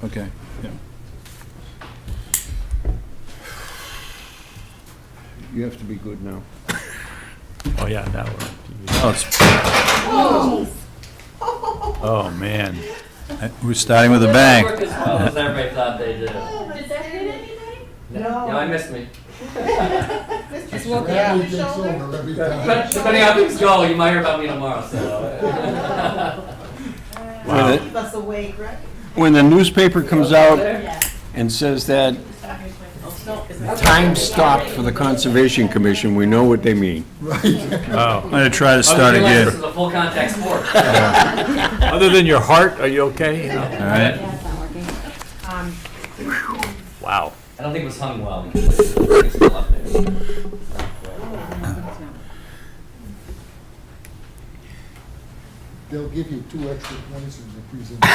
Okay, yeah. You have to be good now. Oh, yeah, now we're on TV. Oh, it's, oh, man. We're starting with a bang. Work as well as everybody thought they did. Did that hit anybody? No, I missed me. Just woke you up. Depending how things go, you might hear about me tomorrow, so. Wow. Keep us awake, right? When the newspaper comes out Yeah. and says that time stopped for the Conservation Commission, we know what they mean. Oh, I'm gonna try to start again. This is a full contact sport. other than your heart, are you okay? All right. Yeah, it's not working. Wow. I don't think it was hung well. It's still up there. They'll give you 2 extra points in the presentation.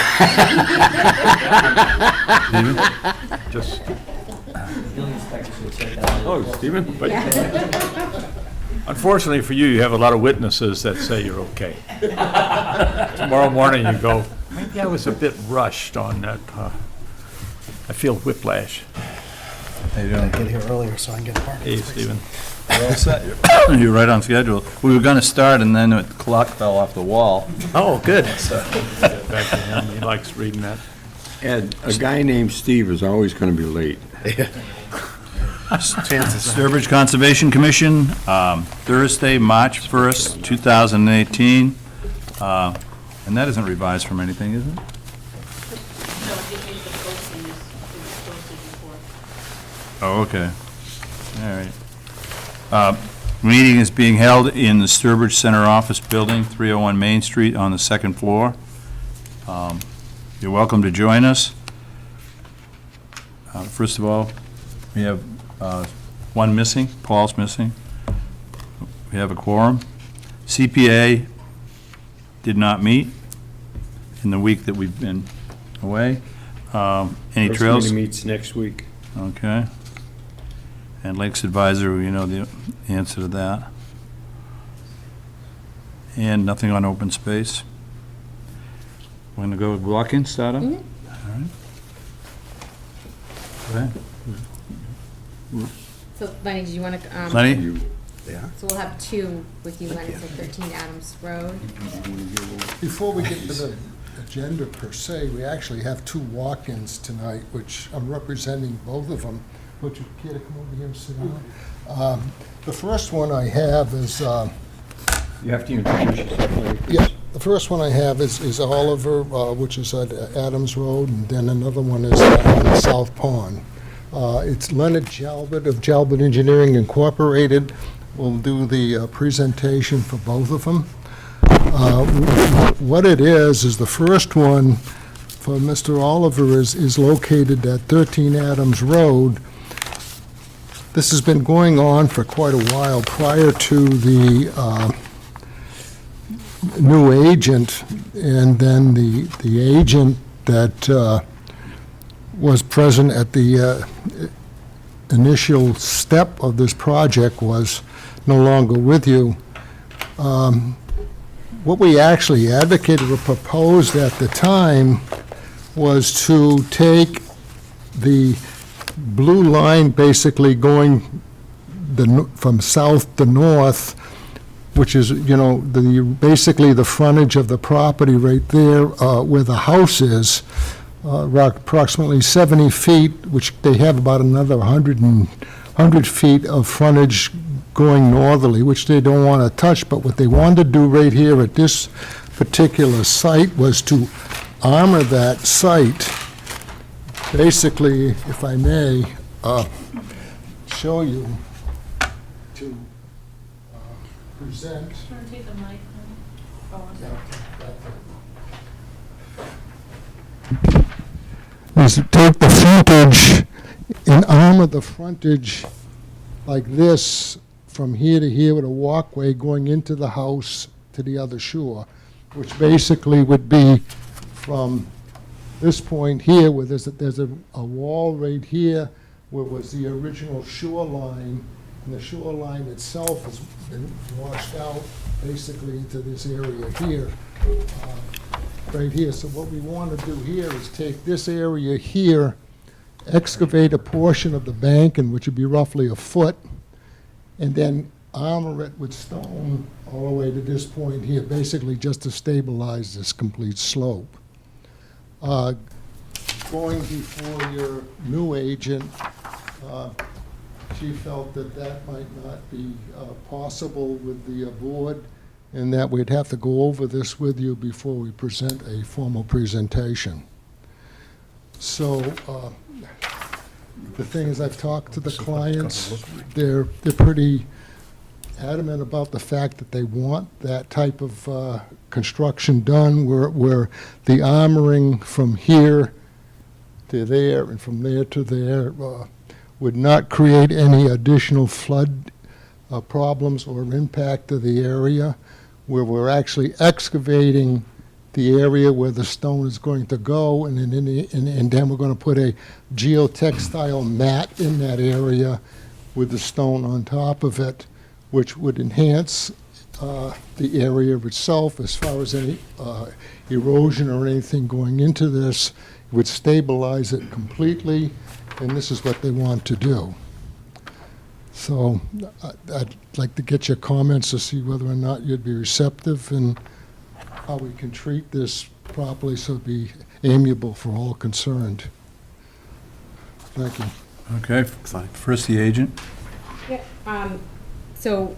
Just, Building inspector should check that out. Oh, Stephen? but unfortunately for you, you have a lot of witnesses that say you're okay. Tomorrow morning, you go, maybe I was a bit rushed on that. I feel whiplash. How you doing? Get here earlier so I can get a parking Hey, space. Stephen. You're all set? You're right on schedule. We were gonna start, and then the clock fell off the wall. Oh, good. Back to him. He likes reading that. Ed, a guy named Steve is always going to be late. Sturbridge Conservation Commission, Thursday, March 1st, 2018. And that isn't revised from anything, is it? No, it just means the posting is posted before. Oh, okay. All right. Meeting is being held in the Sturbridge Center Office Building, 301 Main Street, on the second floor. You're welcome to join us. First of all, we have one missing, Paul's missing. We have a quorum. CPA did not meet in the week that we've been away. Any First trails? meeting meets next week. Okay. And Lakes Advisory, you know the answer to that. And nothing on open space. We're gonna go with walk-in, start up? All right. Go ahead. So, Lenny, did you want to, Lenny? so we'll have 2 with you, Lenny, so 13 Adams Road. Before we get to the agenda per se, we actually have 2 walk-ins tonight, which I'm representing both of them. Would you care to come over here and sit down? The first one I have is, You have to introduce yourself, Larry, please. yeah, the first one I have is Oliver, which is at Adams Road, and then another one is on South Pond. It's Leonard Jalbert of Jalbert Engineering Incorporated. Will do the presentation for both of them. What it is the first one for Mr. Oliver is located at 13 Adams Road. This has been going on for quite a while prior to the new agent, and then the agent that was present at the initial step of this project was no longer with you. What we actually advocated or proposed at the time was to take the blue line basically going from south to north, which is, basically the frontage of the property right there where the house is, approximately 70 feet, which they have about another 100 feet of frontage going northerly, which they don't want to touch. But what they wanted to do right here at this particular site was to armor that site. Basically, if I may, show you to present. Want to take the mic? Is to take the frontage and armor the frontage like this from here to here with a walkway going into the house to the other shore, which basically would be from this point here where there's a wall right here where was the original shoreline, and the shoreline itself has been washed out basically into this area here. right here. So what we want to do here is take this area here, excavate a portion of the bank, and which would be roughly a foot, and then armor it with stone all the way to this point here, basically just to stabilize this complete slope. Going before your new agent, she felt that that might not be possible with the board, and that we'd have to go over this with you before we present a formal presentation. So the thing is, I've talked to the clients. They're pretty adamant about the fact that they want that type of construction done, where the armoring from here to there and from there to there would not create any additional flood problems or impact to the area, where we're actually excavating the area where the stone is going to go, and then we're going to put a geotextile mat in that area with the stone on top of it, which would enhance the area itself as far as any erosion or anything going into this. It would stabilize it completely, and this is what they want to do. So I'd like to get your comments to see whether or not you'd be receptive and how we can treat this properly so it'd be amiable for all concerned. Thank you. Okay, first the agent. Yeah, so,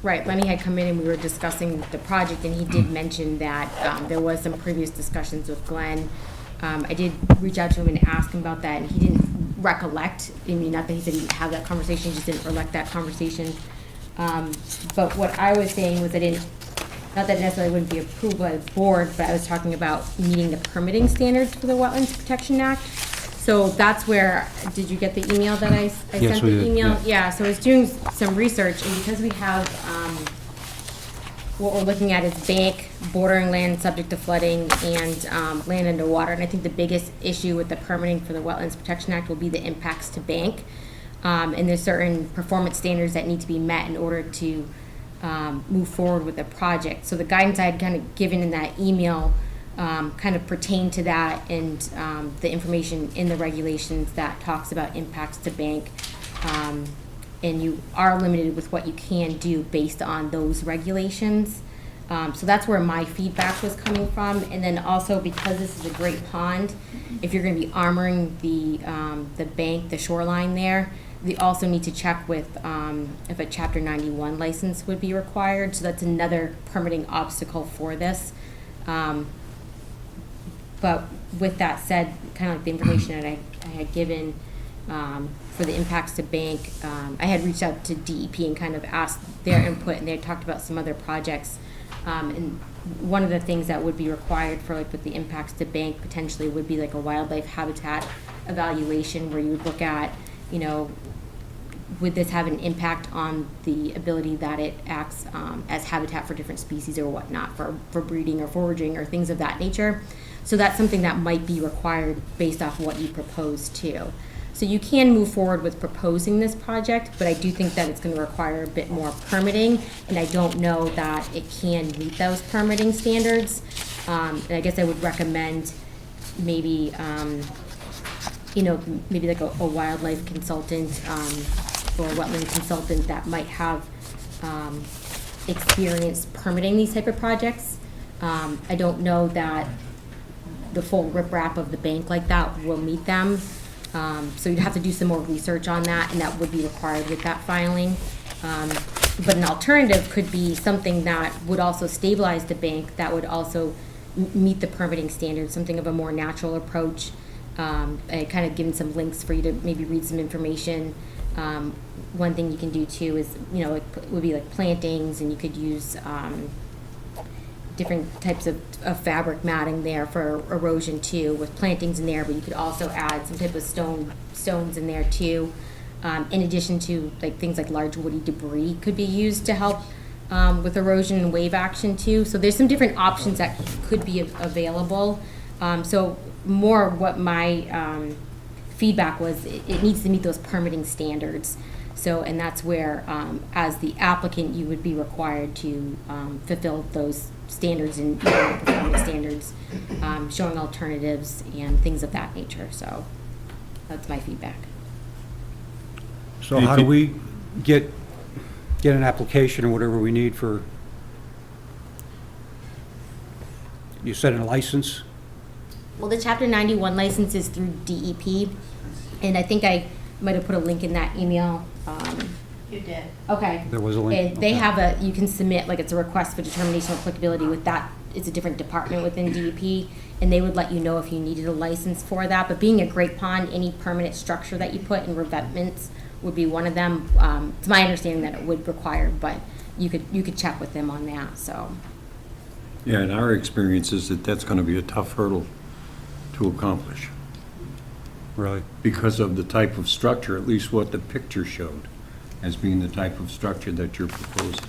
right, Lenny had come in and we were discussing the project, and he did mention that there was some previous discussions with Glenn. I did reach out to him and ask him about that, and he didn't recollect. I mean, not that he said he didn't have that conversation, he just didn't recollect that conversation. But what I was saying was I didn't, not that it necessarily wouldn't be approved by the board, but I was talking about meeting the permitting standards for the Wetlands Protection Act. So that's where, did you get the email that I sent Yes, we the did, email? yeah. Yeah, so I was doing some research, and because we have, what we're looking at is bank, bordering land subject to flooding, and land underwater. And I think the biggest issue with the permitting for the Wetlands Protection Act will be the impacts to bank. And there's certain performance standards that need to be met in order to move forward with the project. So the guidance I had kind of given in that email kind of pertained to that, and the information in the regulations that talks about impacts to bank. And you are limited with what you can do based on those regulations. So that's where my feedback was coming from. And then also, because this is a great pond, if you're gonna be armoring the bank, the shoreline there, they also need to check with if a Chapter 91 license would be required. So that's another permitting obstacle for this. But with that said, kind of like the information that I had given for the impacts to bank, I had reached out to DEP and kind of asked their input, and they had talked about some other projects. And one of the things that would be required for, like, with the impacts to bank potentially would be like a wildlife habitat evaluation, where you would look at, you know, would this have an impact on the ability that it acts as habitat for different species or whatnot, for breeding or foraging or things of that nature. So that's something that might be required based off what you propose too. So you can move forward with proposing this project, but I do think that it's going to require a bit more permitting, and I don't know that it can meet those permitting standards. And I guess I would recommend maybe, you know, maybe like a wildlife consultant or a wetland consultant that might have experience permitting these type of projects. I don't know that the full riprap of the bank like that will meet them. So you'd have to do some more research on that, and that would be required with that filing. But an alternative could be something that would also stabilize the bank, that would also meet the permitting standards, something of a more natural approach. I kind of given some links for you to maybe read some information. One thing you can do too is, you know, it would be like plantings, and you could use different types of fabric matting there for erosion too, with plantings in there, but you could also add some type of stones in there too. In addition to, like, things like large woody debris could be used to help with erosion and wave action too. So there's some different options that could be available. So more what my feedback was, it needs to meet those permitting standards. So, and that's where, as the applicant, you would be required to fulfill those standards and performance standards, showing alternatives and things of that nature. So that's my feedback. So how do we get an application or whatever we need for, you said a license? Well, the Chapter 91 license is through DEP, and I think I might have put a link in that email. You did. Okay. There was a link? And they Okay. have you can submit, like, it's a request for determination of applicability with that. It's a different department within DEP, and they would let you know if you needed a license for that. But being a great pond, any permanent structure that you put in revetments would be one of them. It's my understanding that it would require, but you could check with them on that, so. Yeah, and our experience is that that's going to be a tough hurdle to accomplish Really? because of the type of structure, at least what the picture showed, as being the type of structure that you're proposing.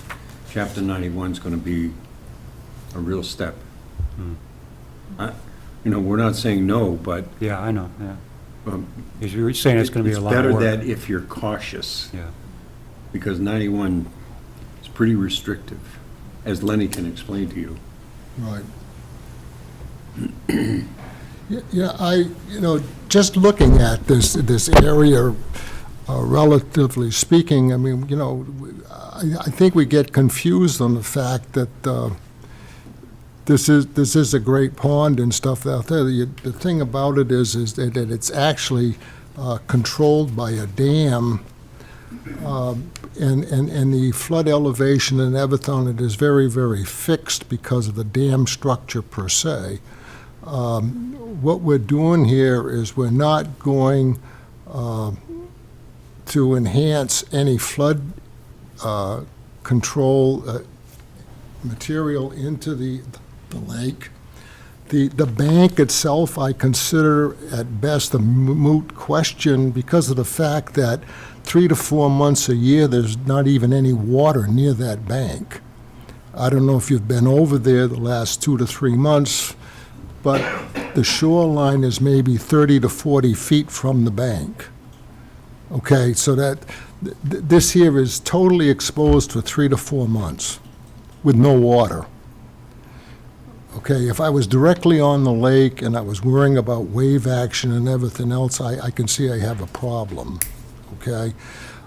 Chapter 91 is going to be a real step. We're not saying no, but Yeah, I know, yeah. um, Because you were saying it's going to be a lot of It's work. better that if you're cautious, Yeah. because 91 is pretty restrictive, as Lenny can explain to you. Right. Yeah, just looking at this area, relatively speaking, I mean, I think we get confused on the fact that this is a great pond and stuff out there. The thing about it is that it's actually controlled by a dam, and the flood elevation and everything on it is very, very fixed because of the dam structure per se. What we're doing here is we're not going to enhance any flood control material into the lake. The bank itself, I consider at best a moot question because of the fact that 3 to 4 months a year, there's not even any water near that bank. I don't know if you've been over there the last 2 to 3 months, but the shoreline is maybe 30 to 40 feet from the bank. Okay, so that this here is totally exposed for 3 to 4 months with no water. Okay, if I was directly on the lake and I was worrying about wave action and everything else, I can see I have a problem, okay?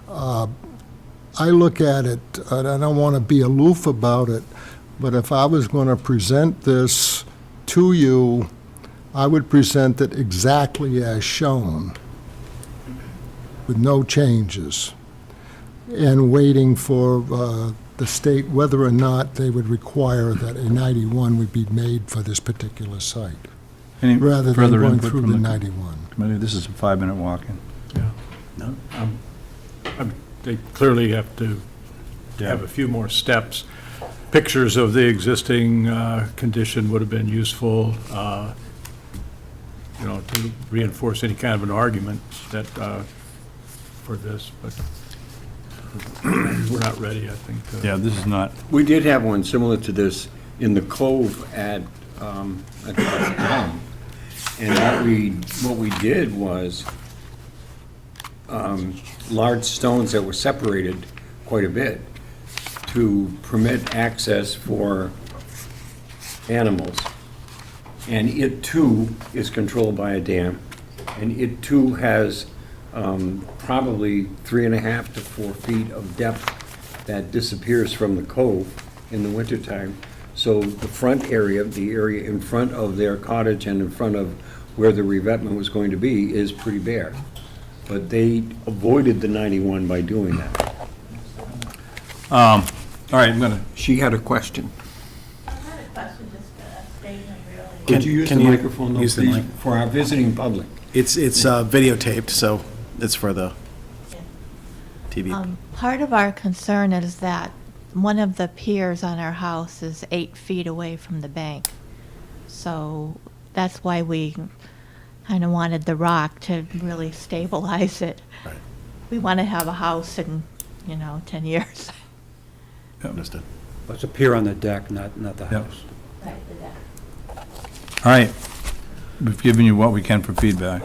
I look at it, and I don't want to be aloof about it, but if I was going to present this to you, I would present it exactly as shown, with no changes, and waiting for the state whether or not they would require that a 91 would be made for this particular site, Any rather than further going input through from the the 91. committee? This is a 5-minute walk-in. They clearly have to have a few more steps. Pictures of the existing condition would have been useful, to reinforce any kind of an argument that, for this, but we're not ready, I think. Yeah, this is not, We did have one similar to this in the cove at the dam. And what we did was large stones that were separated quite a bit to permit access for animals. And it too is controlled by a dam, and it too has probably 3.5 to 4 feet of depth that disappears from the cove in the wintertime. So the front area, the area in front of their cottage and in front of where the revetment was going to be is pretty bare. But they avoided the 91 by doing that. all right, I'm gonna, She had a question. I had a question, just a statement really. Could you use the Can you microphone, though, use the please, mic? for our visiting public? It's videotaped, so it's for the TV. Part of our concern is that one of the piers on our house is 8 feet away from the bank. So that's why we kind of wanted the rock to really stabilize it. Right. We want to have a house in, 10 years. Understood. It's a pier on the deck, not the Yep. house. Right, the deck. all right. We've given you what we can for feedback.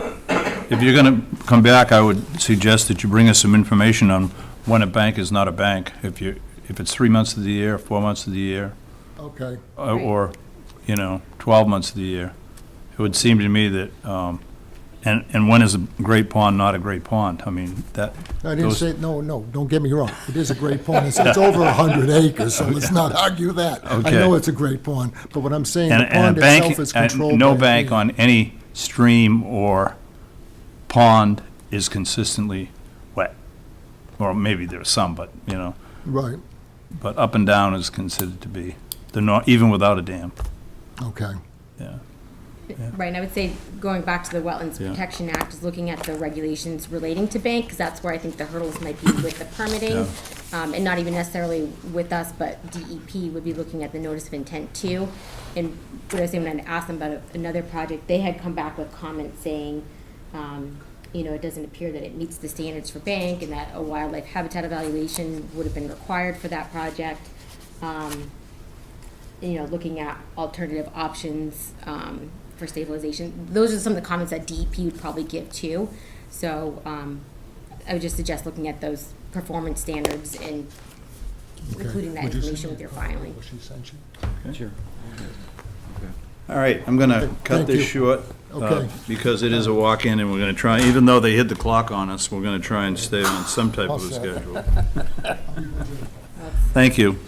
If you're gonna come back, I would suggest that you bring us some information on when a bank is not a bank. If it's 3 months of the year, 4 months of the year, Okay, or, 12 months of the year, it would seem to me that, and when is a great pond not a great pond? I mean, that. I didn't those- say, no, don't get me wrong, it is a great pond, it's over 100 acres, so let's not argue that. I Okay. know it's a great pond, but what I'm saying, the And a pond bank, itself is controlled no by bank the- on any stream or pond is consistently wet. Or maybe there's some, but, Right, but up and down is considered to be, even without a dam, okay. yeah. Right, and I would say, going back to the Wetlands Yeah. Protection Act, is looking at the regulations relating to bank, because that's where I think the hurdles might be with the permitting. And not even necessarily with us, but DEP would be looking at the notice of intent too. And what I was saying, when I asked them about another project, they had come back with comments saying, it doesn't appear that it meets the standards for bank, and that a wildlife habitat evaluation would have been required for that project. Looking at alternative options for stabilization. Those are some of the comments that DEP would probably give too. So I would just suggest looking at those performance standards and Okay. including that Would you information send with your me filing. what she sent you? Sure. All right, I'm going to Okay, cut thank this you. short, Okay. because it is a walk-in, and we're going to try, even though they hit the clock on us, we're going to try and stay on some type of a All set. schedule. Thank you.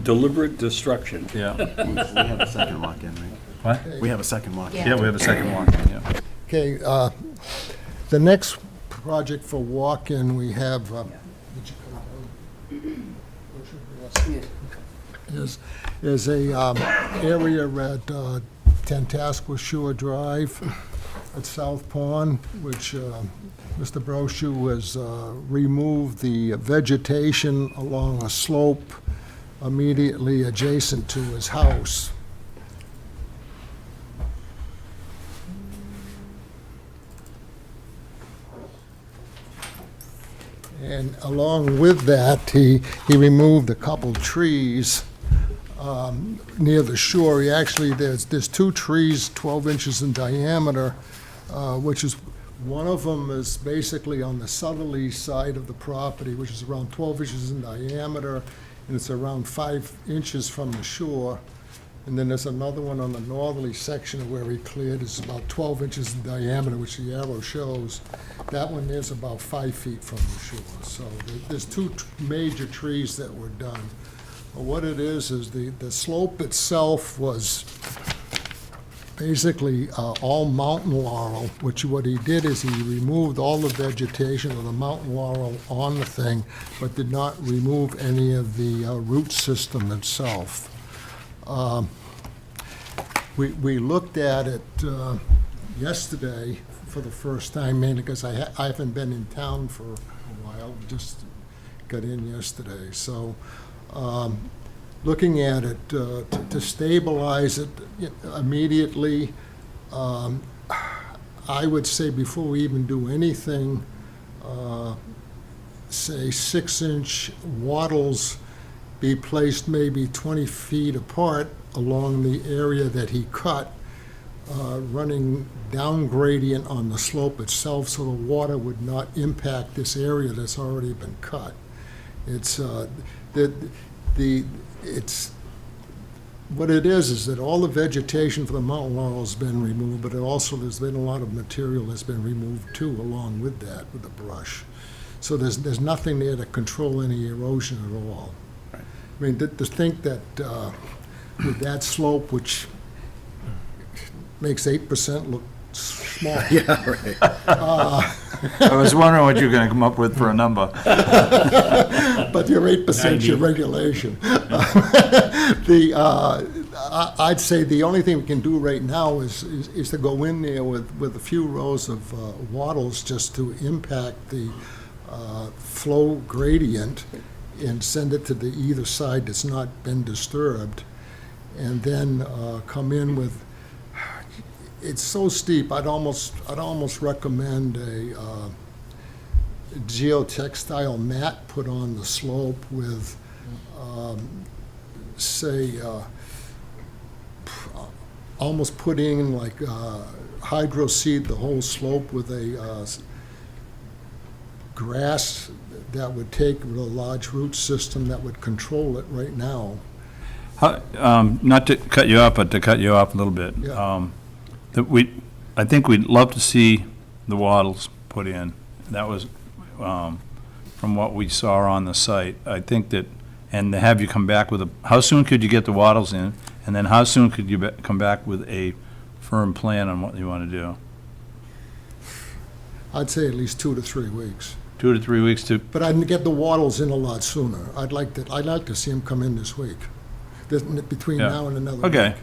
Deliberate destruction. Yeah. We have a second walk-in, right? What? We have a second walk-in. Yeah, we have a second walk-in, yeah. Okay, the next project for walk-in, we have, did you come down? Is a area at Tantascwa Shore Drive at South Pond, which Mr. Brochu has removed the vegetation along a slope immediately adjacent to his house. And along with that, he removed a couple trees near the shore. He actually, there's 2 trees 12 inches in diameter, which is, one of them is basically on the southerly side of the property, which is around 12 inches in diameter, and it's around 5 inches from the shore. And then there's another one on the northerly section of where he cleared, is about 12 inches in diameter, which the arrow shows. That one is about 5 feet from the shore. So there's 2 major trees that were done. But what it is the slope itself was basically all mountain laurel, which what he did is he removed all the vegetation of the mountain laurel on the thing, but did not remove any of the root system itself. We looked at it yesterday for the first time, mainly because I haven't been in town for a while, just got in yesterday. So looking at it, to stabilize it immediately, I would say before we even do anything, say 6-inch wattles be placed maybe 20 feet apart along the area that he cut, running down gradient on the slope itself so the water would not impact this area that's already been cut. It's what it is that all the vegetation for the mountain laurel has been removed, but it also, there's been a lot of material that's been removed too, along with that, with the brush. So there's nothing there to control any erosion at all. I mean, to think that with that slope, which makes 8% look small. Yeah, right. I was wondering what you were going to come up with for a number. But your 8% 's your regulation. I'd say the only thing we can do right now is to go in there with a few rows of wattles just to impact the flow gradient and send it to the either side that's not been disturbed. And then come in with, it's so steep, I'd almost recommend a geotextile mat put on the slope with, say, almost put in like hydro seed the whole slope with a grass that would take with a large root system that would control it right now. Not to cut you off, but to cut you off a little bit. Yeah. I think we'd love to see the wattles put in. That was, from what we saw on the site. I think that, and to have you come back with how soon could you get the wattles in? And then how soon could you come back with a firm plan on what you want to do? I'd say at least 2 to 3 weeks. 2 to 3 weeks to, But I'd get the wattles in a lot sooner. I'd like to see them come in this week, between Yeah. now and another week. okay,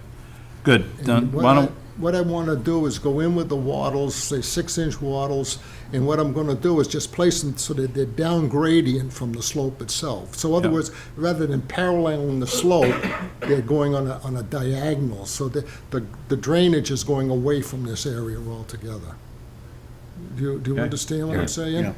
good. Then And why don't, what I want to do is go in with the wattles, say 6-inch wattles, and what I'm going to do is just place them so that they're down gradient from the slope itself. So in other Yeah. words, rather than paralleling the slope, they're going on a diagonal, so the drainage is going away from this area altogether. Do you Okay. understand what Yeah. I'm saying? Yeah.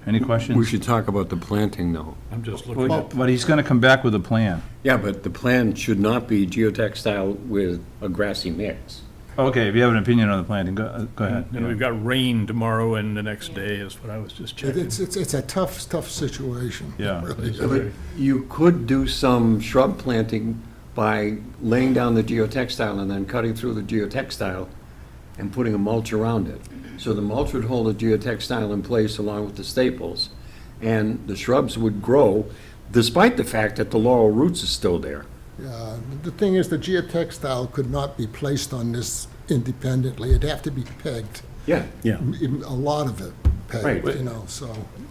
any questions? We should talk about the planting, though. I'm just looking Well, at, but he's going to come back with a plan. Yeah, but the plan should not be geotextile with a grassy mix. Okay, if you have an opinion on the planting, go ahead. and we've got rain tomorrow and the next day is what I was just checking. It's a tough situation. Yeah. It really is. But you could do some shrub planting by laying down the geotextile and then cutting through the geotextile and putting a mulch around it. So the mulch would hold the geotextile in place along with the staples, and the shrubs would grow despite the fact that the laurel roots are still there. Yeah, the thing is, the geotextile could not be placed on this independently. It'd have to be pegged, Yeah. Yeah. a lot of it pegged, Right. you know, so.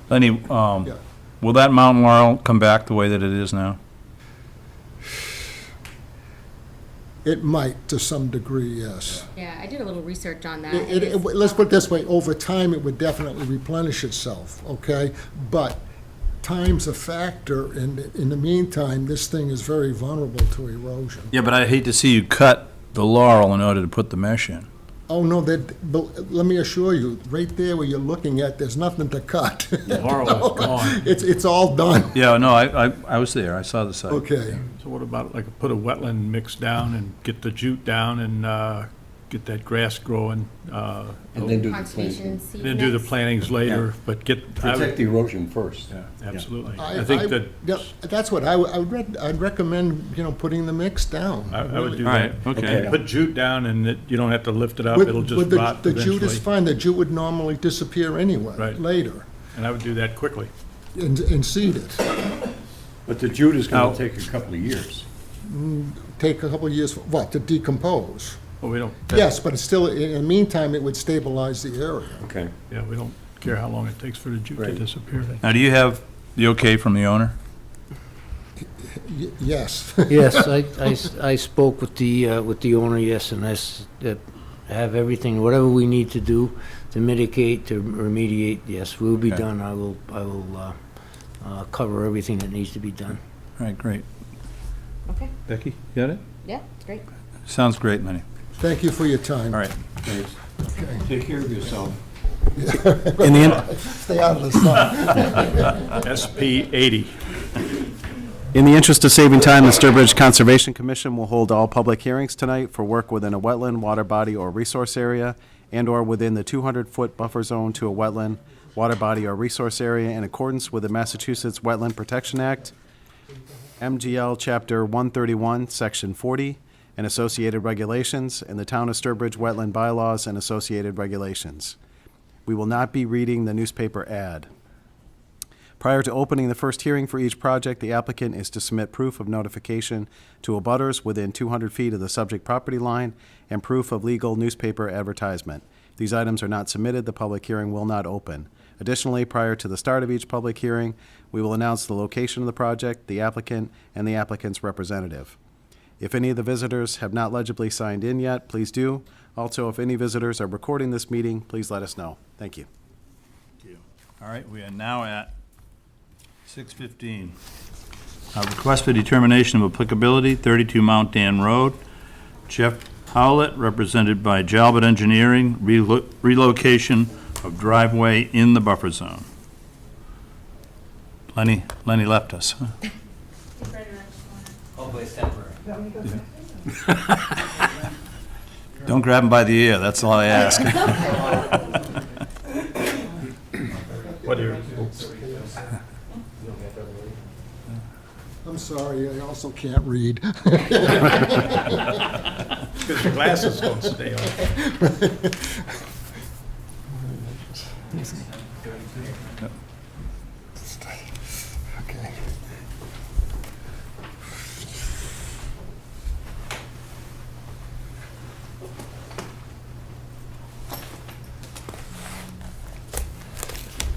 Lenny, Yeah. will that mountain laurel come back the way that it is now? It might, to some degree, yes. Yeah, I did a little research on that. Let's put it this way, over time, it would definitely replenish itself, okay? But time's a factor, and in the meantime, this thing is very vulnerable to erosion. Yeah, but I'd hate to see you cut the laurel in order to put the mesh in. Oh, no, but let me assure you, right there where you're looking at, there's nothing to cut. The laurel is gone. It's all done, Yeah, no, I was there, I saw the site. okay. So what about, like, put a wetland mix down and get the jute down and get that grass growing? And then do the Conservation planting. seed Then do the mix. plantings later, but get, Protect the erosion first. absolutely. I think that, Yeah, that's what I'd recommend, putting the mix down. I would do All that. right, okay. Okay. Put jute down and you don't have to lift it up, With- it'll just with the- rot The jute is eventually. fine, the jute would normally disappear anyway, Right. later, And I would do that quickly. and seed it. But the jute is Now- gonna take a couple of years. Take a couple of years, to decompose? But we don't, Yes, but it's still, in the meantime, it would stabilize the area. Okay. yeah, we don't care how long it takes for the jute to Right. disappear. Now, do you have the okay from the owner? Yes. Yes, I spoke with the owner, yes, and have everything, whatever we need to do to mitigate, to remediate, yes, will be Okay. done. I will cover everything that needs to be done. All right, great. Okay, Becky, you got it? yeah, great. Sounds great, Lenny. Thank you for your time. All right. Thanks. Take care of yourself. In the, Stay out of the sun. SP 80. in the interest of saving time, the Sturbridge Conservation Commission will hold all public hearings tonight for work within a wetland, water body, or resource area, and/or within the 200-foot buffer zone to a wetland, water body, or resource area in accordance with the Massachusetts Wetland Protection Act, MGL Chapter 131, Section 40, and associated regulations, and the Town of Sturbridge Wetland Bylaws and associated regulations. We will not be reading the newspaper ad. Prior to opening the first hearing for each project, the applicant is to submit proof of notification to abutters within 200 feet of the subject property line and proof of legal newspaper advertisement. If these items are not submitted, the public hearing will not open. Additionally, prior to the start of each public hearing, we will announce the location of the project, the applicant, and the applicant's representative. If any of the visitors have not legibly signed in yet, please do. Also, if any visitors are recording this meeting, please let us know. Thank you. All right, we are now at 6:15. Request for determination of applicability, 32 Mount Dan Road. Jeff Howlett, represented by Jalbert Engineering, relocation of driveway in the buffer zone. Lenny left us, huh? Hopefully it's temporary. Don't grab him by the ear, that's all I ask. What are your sorry, I also can't read. Because your glasses don't stay on. Okay.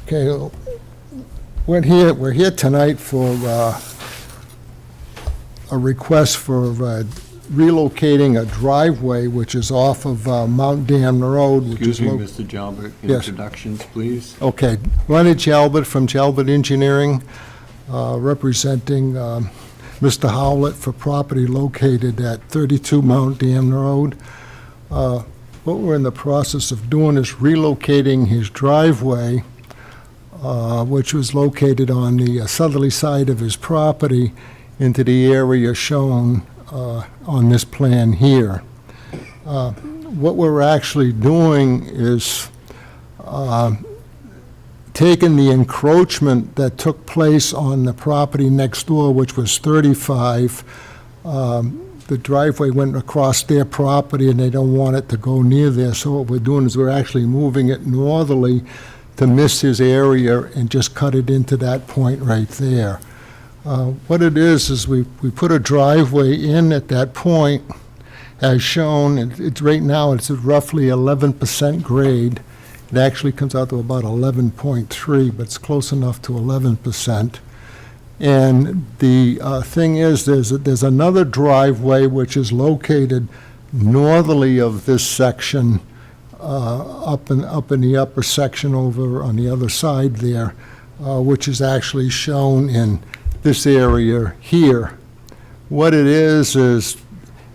Okay, we're here tonight for a request for relocating a driveway which is off of Mount Dam Road, which is Excuse me, Mr. Jalbert, Yes. introductions, please. Okay, Ronnie Jalbert from Jalbert Engineering, representing Mr. Howlett for property located at 32 Mount Dam Road. What we're in the process of doing is relocating his driveway, which was located on the southerly side of his property, into the area shown on this plan here. What we're actually doing is taking the encroachment that took place on the property next door, which was 35. The driveway went across their property, and they don't want it to go near there. So what we're doing is we're actually moving it northerly to miss his area and just cut it into that point right there. What it is we put a driveway in at that point, as shown. It's right now, it's at roughly 11% grade. It actually comes out to about 11.3, but it's close enough to 11%. And the thing is, there's another driveway which is located northerly of this section, up in the upper section over on the other side there, which is actually shown in this area here. What it is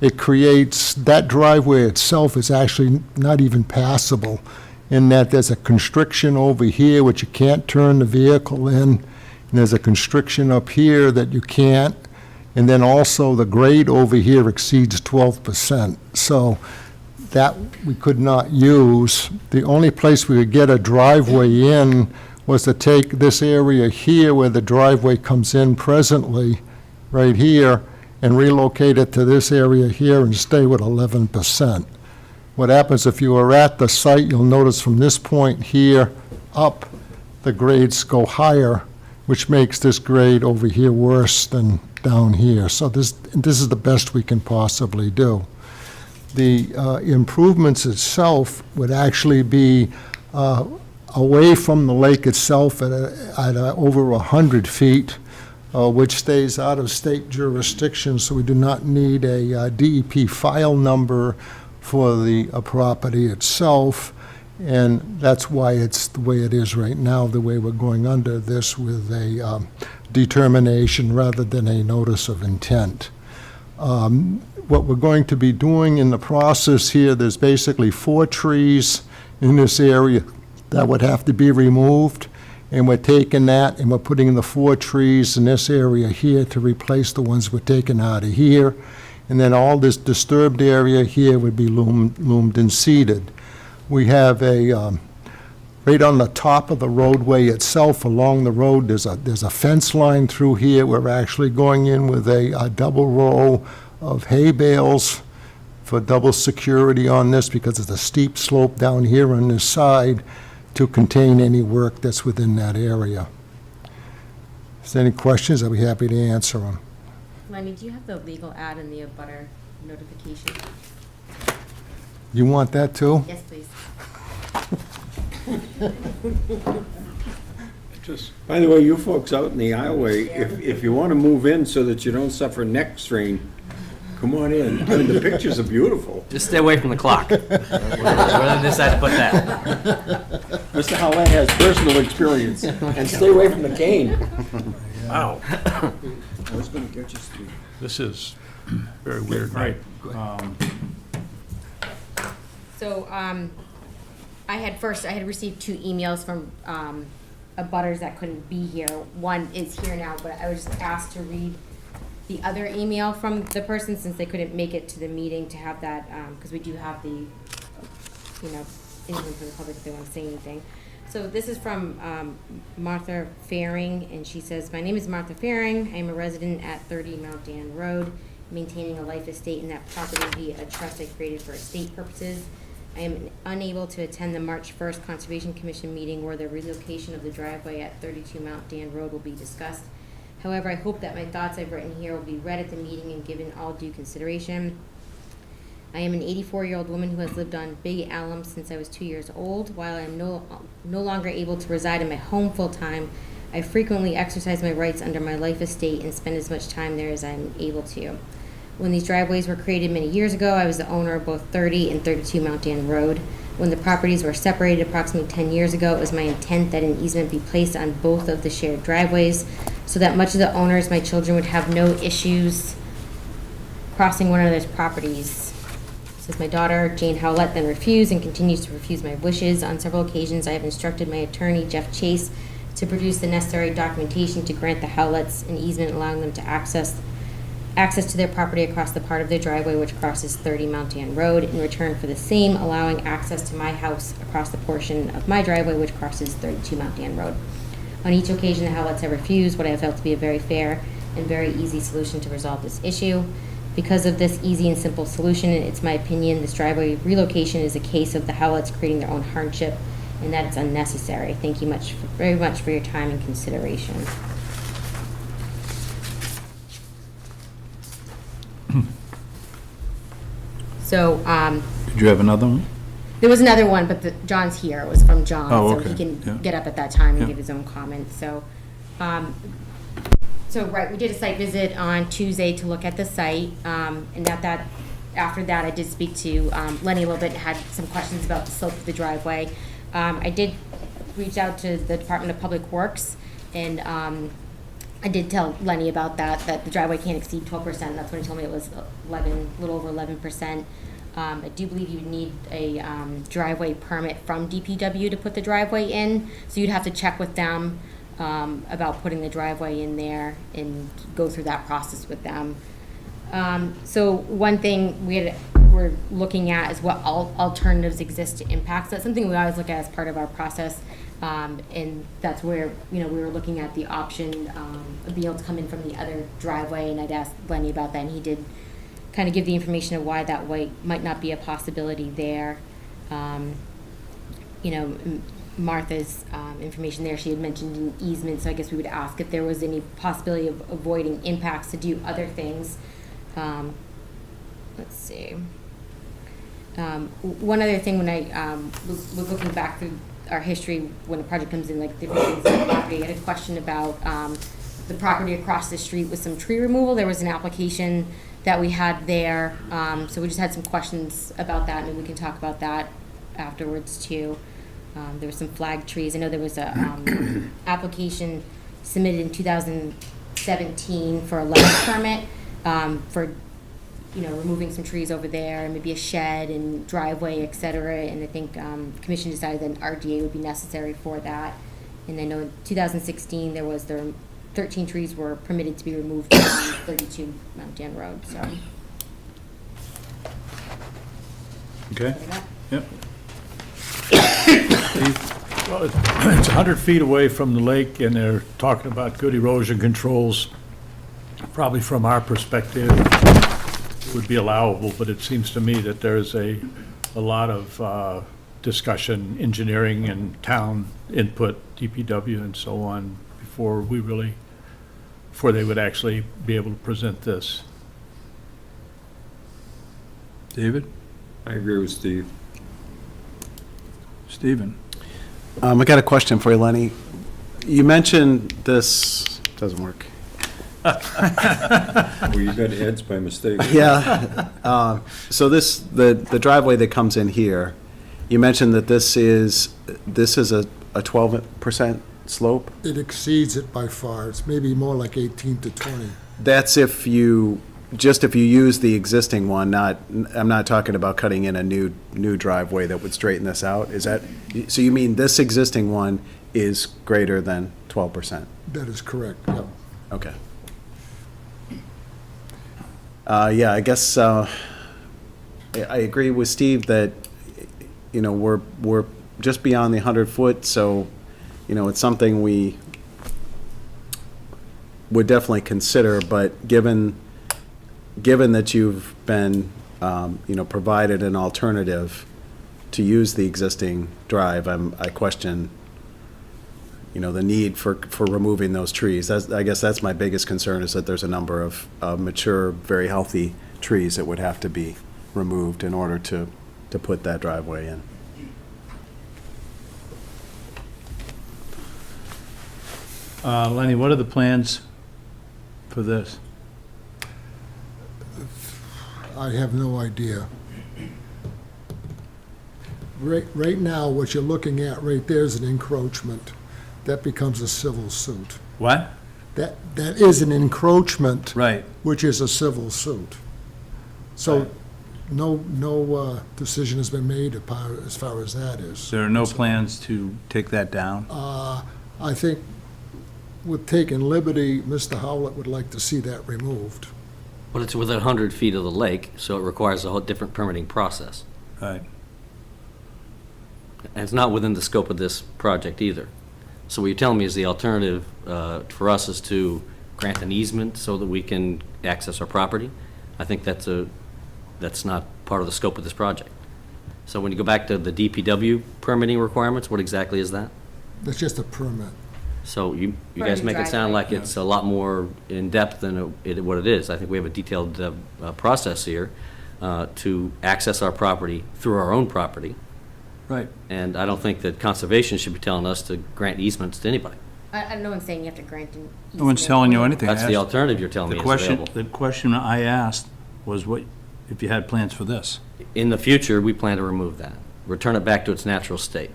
it creates, that driveway itself is actually not even passable, in that there's a constriction over here which you can't turn the vehicle in, and there's a constriction up here that you can't, and then also the grade over here exceeds 12%. So that we could not use. The only place we could get a driveway in was to take this area here where the driveway comes in presently, right here, and relocate it to this area here and stay with 11%. What happens if you are at the site, you'll notice from this point here up, the grades go higher, which makes this grade over here worse than down here. So this is the best we can possibly do. The improvements itself would actually be away from the lake itself at over 100 feet, which stays out of state jurisdiction, so we do not need a DEP file number for the property itself, and that's why it's the way it is right now, the way we're going under this with a determination rather than a notice of intent. What we're going to be doing in the process here, there's basically 4 trees in this area that would have to be removed, and we're taking that and we're putting the 4 trees in this area here to replace the ones we're taking out of here, and then all this disturbed area here would be loomed and seeded. We have a right on the top of the roadway itself, along the road, there's a fence line through here. We're actually going in with a double row of hay bales for double security on this, because it's a steep slope down here on this side to contain any work that's within that area. If there's any questions, I'll be happy to answer them. Lenny, do you have the legal ad and the abutter notification? You want that too? Yes, please. By the way, you folks out in the aisleway, if you want to move in so that you don't suffer neck strain, come on in. I mean, the pictures are beautiful. Just stay away from the clock. Where they decide to put that. Mr. Howlett has personal experience. And stay away from the cane. Wow, I was going to get you, Steve. this is very weird. Right. So, I had received 2 emails from, abutters that couldn't be here. One is here now, but I was just asked to read the other email from the person since they couldn't make it to the meeting to have that, because we do have the, anyone from the public if they want to say anything. So this is from Martha Faring, and she says, "My name is Martha Faring. I am a resident at 30 Mount Dan Road, maintaining a life estate in that property via a trust I created for estate purposes. I am unable to attend the March 1st Conservation Commission meeting where the relocation of the driveway at 32 Mount Dan Road will be discussed. However, I hope that my thoughts I've written here will be read at the meeting and given all due consideration. I am an 84-year-old woman who has lived on Big Alum since I was 2 years old. While I am no longer able to reside in my home full-time, I frequently exercise my rights under my life estate and spend as much time there as I'm able to. When these driveways were created many years ago, I was the owner of both 30 and 32 Mount Dan Road. When the properties were separated approximately 10 years ago, it was my intent that an easement be placed on both of the shared driveways so that much of the owners, my children, would have no issues crossing one another's properties. Says my daughter, Jane Howlett, then refused and continues to refuse my wishes. On several occasions, I have instructed my attorney, Jeff Chase, to produce the necessary documentation to grant the Howletts an easement allowing them to access to their property across the part of their driveway which crosses 30 Mount Dan Road, in return for the same allowing access to my house across the portion of my driveway which crosses 32 Mount Dan Road. On each occasion, the Howletts have refused what I have felt to be a very fair and very easy solution to resolve this issue. Because of this easy and simple solution, it's my opinion this driveway relocation is a case of the Howletts creating their own hardship and that it's unnecessary. Thank you very much for your time and consideration." So, Did you have another one? there was another one, but John's here. It was from John, Oh, so okay. he can Yeah. get up at that time and Yeah. give his own comments. So, right, we did a site visit on Tuesday to look at the site, and after that, I did speak to Lenny a little bit and had some questions about the slope of the driveway. I did reach out to the Department of Public Works, and I did tell Lenny about that the driveway can't exceed 12%. That's when he told me it was a little over 11%. I do believe you would need a driveway permit from DPW to put the driveway in, so you'd have to check with them about putting the driveway in there and go through that process with them. So one thing we're looking at is what alternatives exist to impacts. That's something we always look at as part of our process. And that's where, we were looking at the option of being able to come in from the other driveway, and I'd asked Lenny about that, and he did kind of give the information of why that way might not be a possibility there. Martha's information there, she had mentioned an easement, so I guess we would ask if there was any possibility of avoiding impacts to do other things. Let's see. One other thing, when I was looking back through our history, when a project comes in, like different things on the property, I had a question about the property across the street with some tree removal. There was an application that we had there, so we just had some questions about that, and we can talk about that afterwards too. There were some flag trees. I know there was a application submitted in 2017 for a letter permit for removing some trees over there, and maybe a shed and driveway, et cetera. And I think the commission decided that an RDA would be necessary for that. And I know in 2016 there was 13 trees were permitted to be removed from 32 Mount Dan Road. So. Okay, yep. Well, it's 100 feet away from the lake, and they're talking about good erosion controls. Probably from our perspective, it would be allowable, but it seems to me that there's a lot of discussion, engineering and town input, DPW and so on, before they would actually be able to present this. David? I agree with Steve. Stephen? I got a question for you, Lenny. You mentioned this, doesn't work. Well, you got heads by mistake. Yeah. So the driveway that comes in here, you mentioned that this is a 12% slope? It exceeds it by far. It's maybe more like 18 to 20. That's if you use the existing one, I'm not talking about cutting in a new driveway that would straighten this out. So you mean this existing one is greater than 12%? That is correct, yeah. Okay. Yeah, I guess I agree with Steve that, we're just beyond the 100-foot, so, it's something we would definitely consider, but given that you've been, provided an alternative to use the existing drive, I question, the need for removing those trees. I guess that's my biggest concern, is that there's a number of mature, very healthy trees that would have to be removed in order to put that driveway in. Lenny, what are the plans for this? I have no idea. Right now, what you're looking at right there is an encroachment. That becomes a civil suit. What? That is an encroachment. Right. Which is a civil suit. So, no decision has been made as far as that is. There are no plans to take that down? I think with taking liberty, Mr. Howlett would like to see that removed. But it's within 100 feet of the lake, so it requires a whole different permitting process. Right. And it's not within the scope of this project either. So what you're telling me is the alternative for us is to grant an easement so that we can access our property? I think that's not part of the scope of this project. So when you go back to the DPW permitting requirements, what exactly is that? That's just a permit. So you For guys the make it sound driveway. like it's a lot more in-depth than what it is. I think we have a detailed process here to access our property through our own property. Right. And I don't think that conservation should be telling us to grant easements to anybody. No one's saying you have to grant an easement. No one's telling you anything. That's I the asked- alternative you're telling me is available. The question I asked was what, if you had plans for this? In the future, we plan to remove that, return it back to its natural state.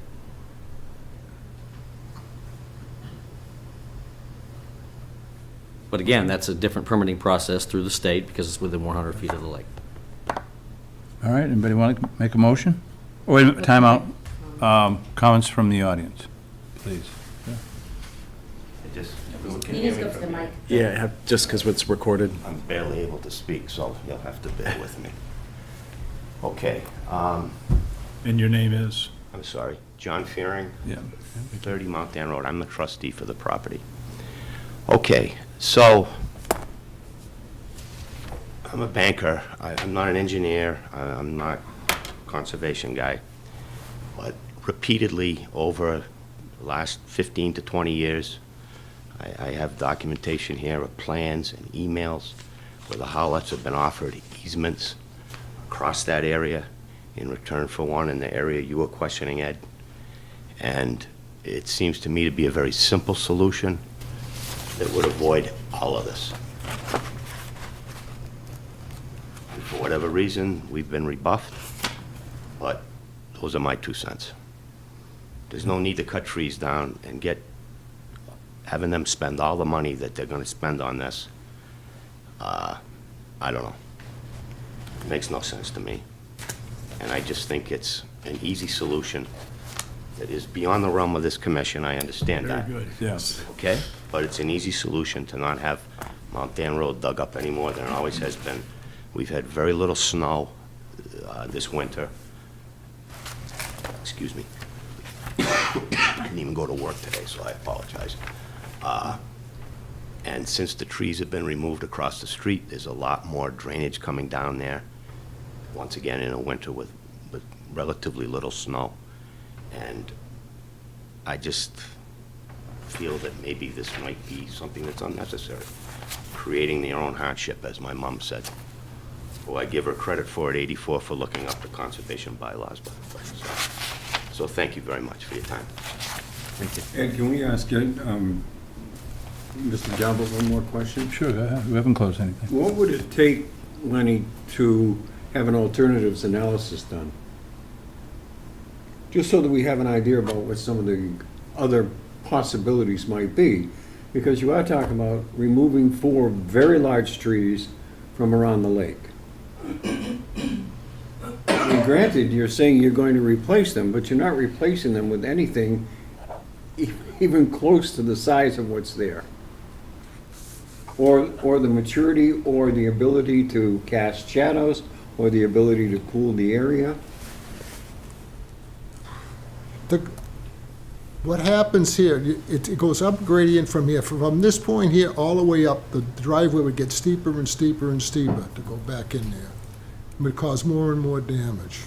But again, that's a different permitting process through the state because it's within 100 feet of the lake. All right, anybody want to make a motion? Oh, wait a minute, time out. Comments from the audience, please. Everyone can You hear just me go to the from here. mic. Yeah, just because it's recorded. I'm barely able to speak, so you'll have to bear with me. Okay, And your name is? I'm sorry, John Fearing, Yeah. 30 Mount Dan Road. I'm the trustee for the property. Okay, so I'm a banker. I'm not an engineer. I'm not a conservation guy. But repeatedly over the last 15 to 20 years, I have documentation here of plans and emails where the Howletts have been offered easements across that area in return for one in the area you were questioning, Ed. And it seems to me to be a very simple solution that would avoid all of this. And for whatever reason, we've been rebuffed, but those are my 2 cents. There's no need to cut trees down and having them spend all the money that they're gonna spend on this. I don't know. It makes no sense to me. And I just think it's an easy solution that is beyond the realm of this commission. I understand that. Very good. Yes. Okay? But it's an easy solution to not have Mount Dan Road dug up any more than it always has been. We've had very little snow this winter. Excuse me. I didn't even go to work today, so I apologize. And since the trees have been removed across the street, there's a lot more drainage coming down there. Once again, in a winter with relatively little snow. And I just feel that maybe this might be something that's unnecessary, creating their own hardship, as my mom said. Well, I give her credit for it, 84, for looking up the conservation bylaws, by the way. So thank you very much for your time. Ed, can we ask Mr. Jalbert one more question? Sure, go ahead. We haven't closed anything. What would it take, Lenny, to have an alternatives analysis done? Just so that we have an idea about what some of the other possibilities might be. Because you are talking about removing 4 very large trees from around the lake. And granted, you're saying you're going to replace them, but you're not replacing them with anything even close to the size of what's there. Or the maturity, or the ability to cast shadows, or the ability to cool the area. what happens here, it goes up gradient from here. From this point here all the way up, the driveway would get steeper and steeper and steeper to go back in there. It would cause more and more damage.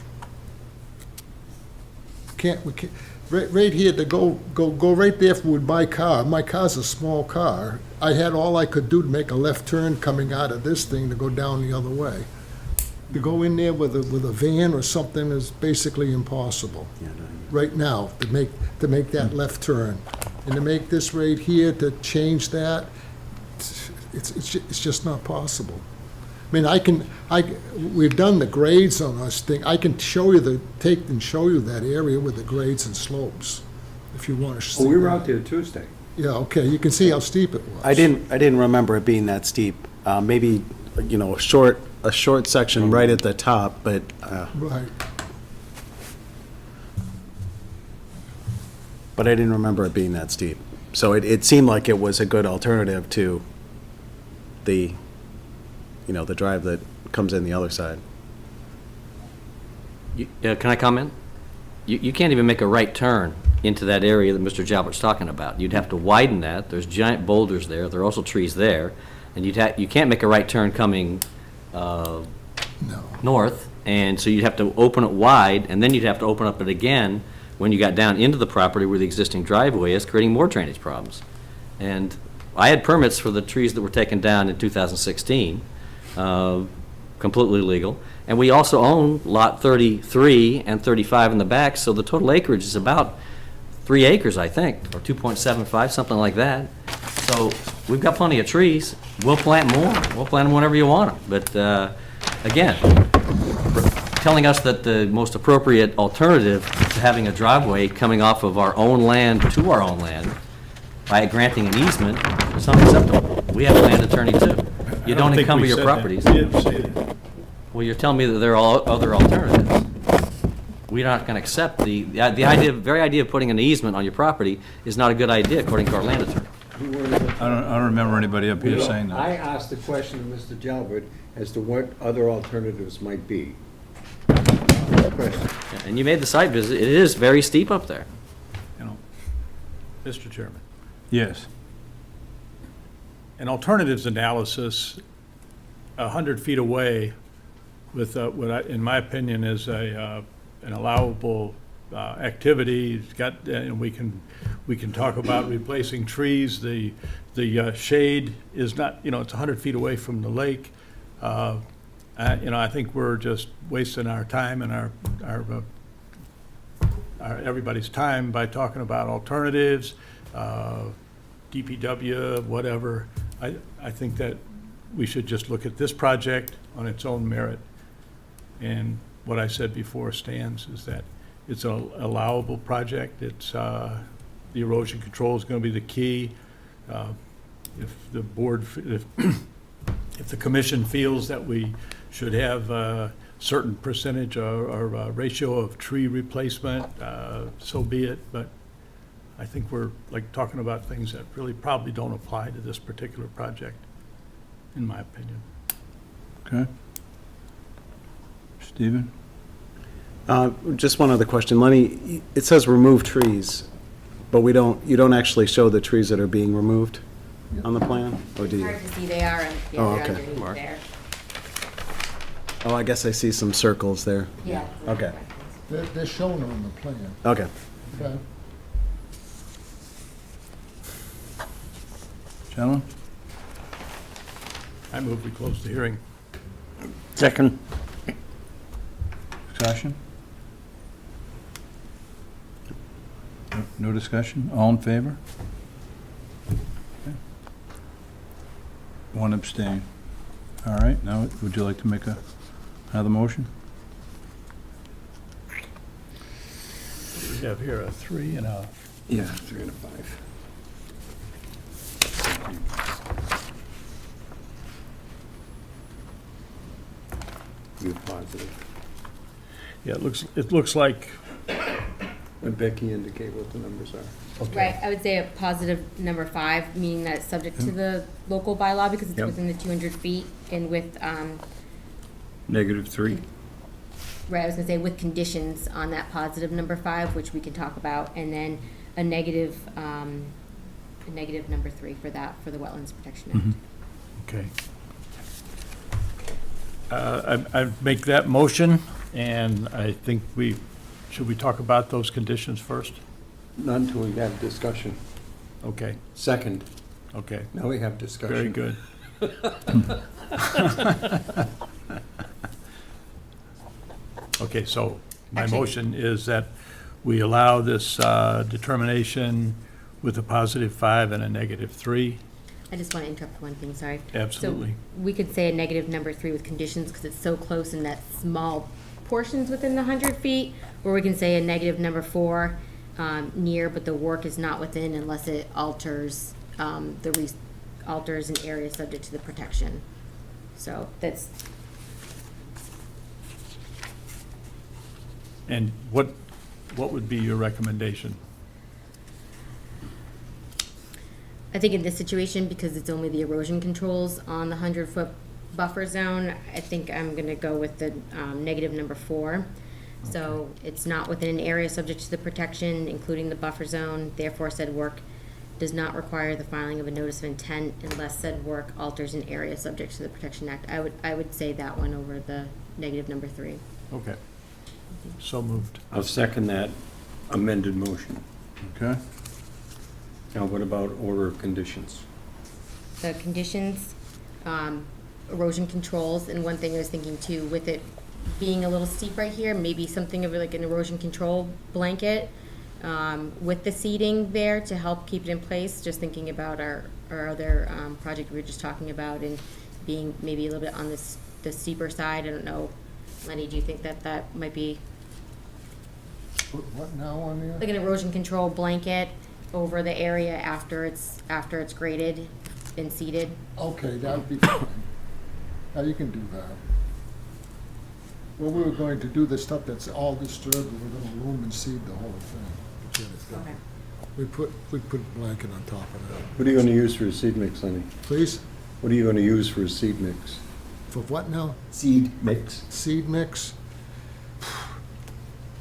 We can't, right here, to go right there with my car. My car's a small car. I had all I could do to make a left turn coming out of this thing to go down the other way. To go in there with a van or something is basically impossible right now, to make that left turn. And to make this right here, to change that, it's just not possible. I mean, we've done the grades on this thing. I can show you take and show you that area with the grades and slopes, if you want to see. Oh, we were that. out there Tuesday. Yeah, okay, you can see how steep it was. I didn't remember it being that steep. Maybe, a short section right at the top, but, Right. but I didn't remember it being that steep. So it seemed like it was a good alternative to the drive that comes in the other side. Can I comment? You can't even make a right turn into that area that Mr. Jalbert's talking about. You'd have to widen that. There's giant boulders there. There are also trees there. And you can't make a right turn coming north. And so you'd have to open it wide, and then you'd have to open up it again when you got down into the property where the existing driveway is, creating more drainage problems. And I had permits for the trees that were taken down in 2016, completely legal. And we also own Lot 33 and 35 in the back, so the total acreage is about 3 acres, I think, or 2.75, something like that. So we've got plenty of trees. We'll plant more. We'll plant them whenever you want them. But again, telling us that the most appropriate alternative to having a driveway coming off of our own land to our own land by granting an easement is unacceptable. We have a land attorney too. You don't encumber your properties. Well, you're telling me that there are other alternatives. We're not going to accept the very idea of putting an easement on your property is not a good idea according to our land attorney. I don't remember anybody up here saying that. I asked the question to Mr. Jalbert as to what other alternatives might be. Question. And you made the site visit. It is very steep up there. Mr. Chairman, Yes. an alternatives analysis 100 feet away with what in my opinion is an allowable activity. It's got, and we can talk about replacing trees. The shade is not, it's 100 feet away from the lake. I think we're just wasting our time and our everybody's time by talking about alternatives, DPW, whatever. I think that we should just look at this project on its own merit. And what I said before stands, is that it's an allowable project. It's, the erosion control is going to be the key. If the board, if the commission feels that we should have a certain percentage or ratio of tree replacement, so be it. But I think we're talking about things that really probably don't apply to this particular project, in my opinion. Okay. Stephen? Just one other question. Lenny, it says remove trees, but you don't actually show the trees that are being removed on the plan, or do you? Hard to see, they are Oh, they're okay. underneath there. Oh, I guess I see some circles there. Yeah. Okay. They're shown on the plan. Okay. Okay. Gentlemen? I move we close the hearing. Second. Discussion? No discussion? All in favor? Okay. One abstain. All right, now, would you like to make another motion? We have here a 3 and a... Yeah, 3 and a 5. You're positive. Yeah, it looks like, Would Becky indicate what the numbers are? Right, I would say a positive number 5, meaning that it's subject to the local bylaw because it's Yep. within the 200 feet and with, -3. right, I was gonna say with conditions on that positive number 5, which we can talk about, and then a negative number 3 for that, for the Wetlands Protection Act. Okay. I make that motion, and I think should we talk about those conditions first? Not until we have discussion. Okay, Second, okay, now we have discussion. very good. Okay, so my Actually- motion is that we allow this determination with a positive 5 and a negative 3. I just want to interrupt one thing, sorry. Absolutely. So we could say a negative number 3 with conditions because it's so close in that small portions within the 100 feet, or we can say a negative number 4 near, but the work is not within unless it alters, alters an area subject to the protection. So that's, And what would be your recommendation? I think in this situation, because it's only the erosion controls on the 100-foot buffer zone, I think I'm gonna go with the negative number 4. So it's not within an area subject to the protection, including the buffer zone, therefore said work does not require the filing of a notice of intent unless said work alters an area subject to the Protection Act. I would say that one over the negative number 3. Okay. So moved. I'll second that amended motion. Okay. Now, what about order of conditions? The conditions, erosion controls, and one thing I was thinking too, with it being a little steep right here, maybe something of like an erosion control blanket with the seeding there to help keep it in place, just thinking about our other project we were just talking about and being maybe a little bit on the steeper side. I don't know, Lenny, do you think that might be Put what now on there? like an erosion control blanket over the area after it's graded and seeded? Okay, that would be fine. Now, you can do that. Well, we were going to do the stuff that's all disturbed, and we're gonna loom and seed the whole thing. to get it done. Okay. We put a blanket on top of that. What are you going to use for a seed mix, Lenny? Please? What are you going to use for a seed mix? For what now? Seed mix. Seed mix?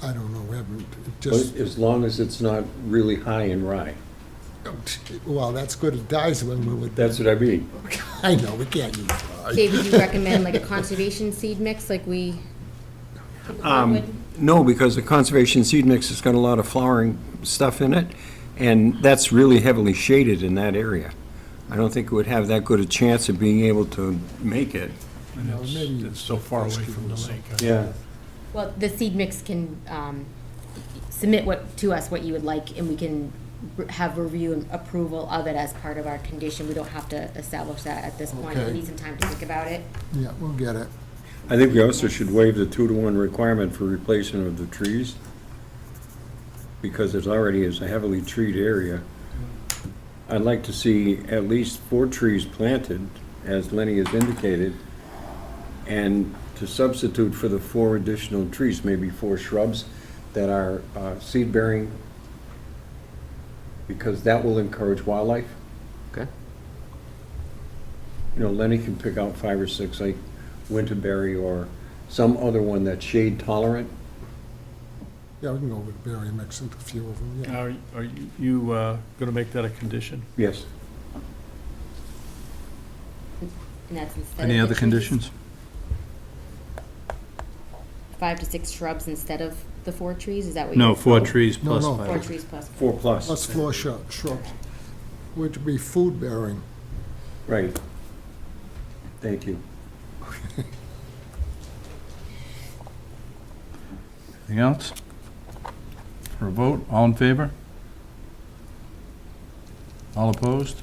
I don't know, we haven't, it But just, as long as it's not really high in rye. well, that's good, it dies when we're with. That's what I mean. I know, we can't use rye. Dave, would you recommend like a conservation seed mix like we typically would? No, because the conservation seed mix has got a lot of flowering stuff in it, and that's really heavily shaded in that area. I don't think it would have that good a chance of being able to make it. And No, maybe it's so far away from the lake. Yeah. Well, the seed mix can submit to us what you would like, and we can have review and approval of it as part of our condition. We don't have to establish that at this point. We Okay. need some time to think about it. Yeah, we'll get it. I think we also should waive the 2-to-1 requirement for replacement of the trees, because it already is a heavily treed area. I'd like to see at least 4 trees planted, as Lenny has indicated, and to substitute for the 4 additional trees, maybe 4 shrubs that are seed-bearing, because that will encourage wildlife. Okay. You know, Lenny can pick out 5 or 6, like winterberry or some other one that's shade tolerant. Yeah, we can go with berry mix into a few of them, yeah. Are you going to make that a condition? Yes. And that's instead of Any the other trees. conditions? 5 to 6 shrubs instead of the 4 trees, is that what you? No, 4 trees No, plus no. 4 5. trees plus. 4 plus. Plus floor shrubs, which would be food bearing. Right. Thank you. Anything else? For a vote, all in favor? All opposed?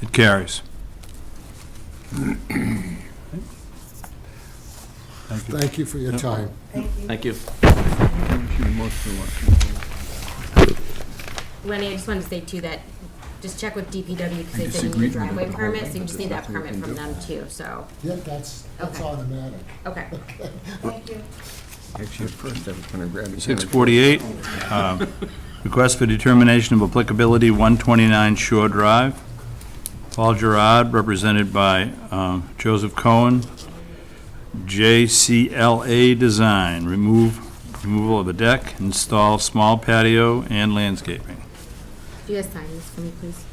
It carries. Thank you. Thank you for your time. Thank you. Lenny, I just wanted to say too that, just check with DPW because they said you need a driveway permit, so you just need that permit from them too, so, Yeah, that's Okay. automatic. okay. Thank you. Actually, at first I was going to grab his. 648, request for determination of applicability, 129 Shore Drive. Paul Gerard, represented by Joseph Cohen, JCLA Design, removal of a deck, install small patio and landscaping. Do you guys sign this for me, please?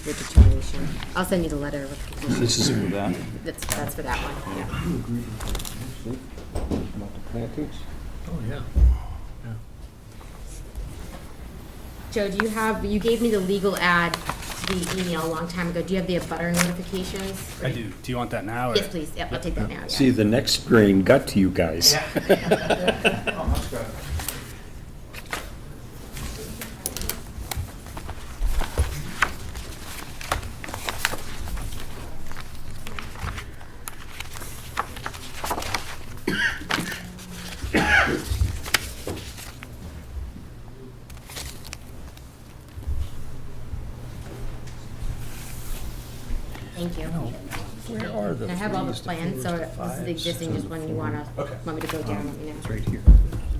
The determination. I'll send you the letter with the conditions. This is for that. That's for that one, yeah. About the plantings? Oh, yeah. Joe, do you have, you gave me the legal ad to the email a long time ago. Do you have the abutter notifications? I do. Do you want that now? Or? Yes, please. Yep, I'll take that now. Yeah. See, the next grain got to you guys. Thank you. Where are the I have all the threes, plans, so fours, this is the fives, existing, just when you want me to go down, let me know. It's right here.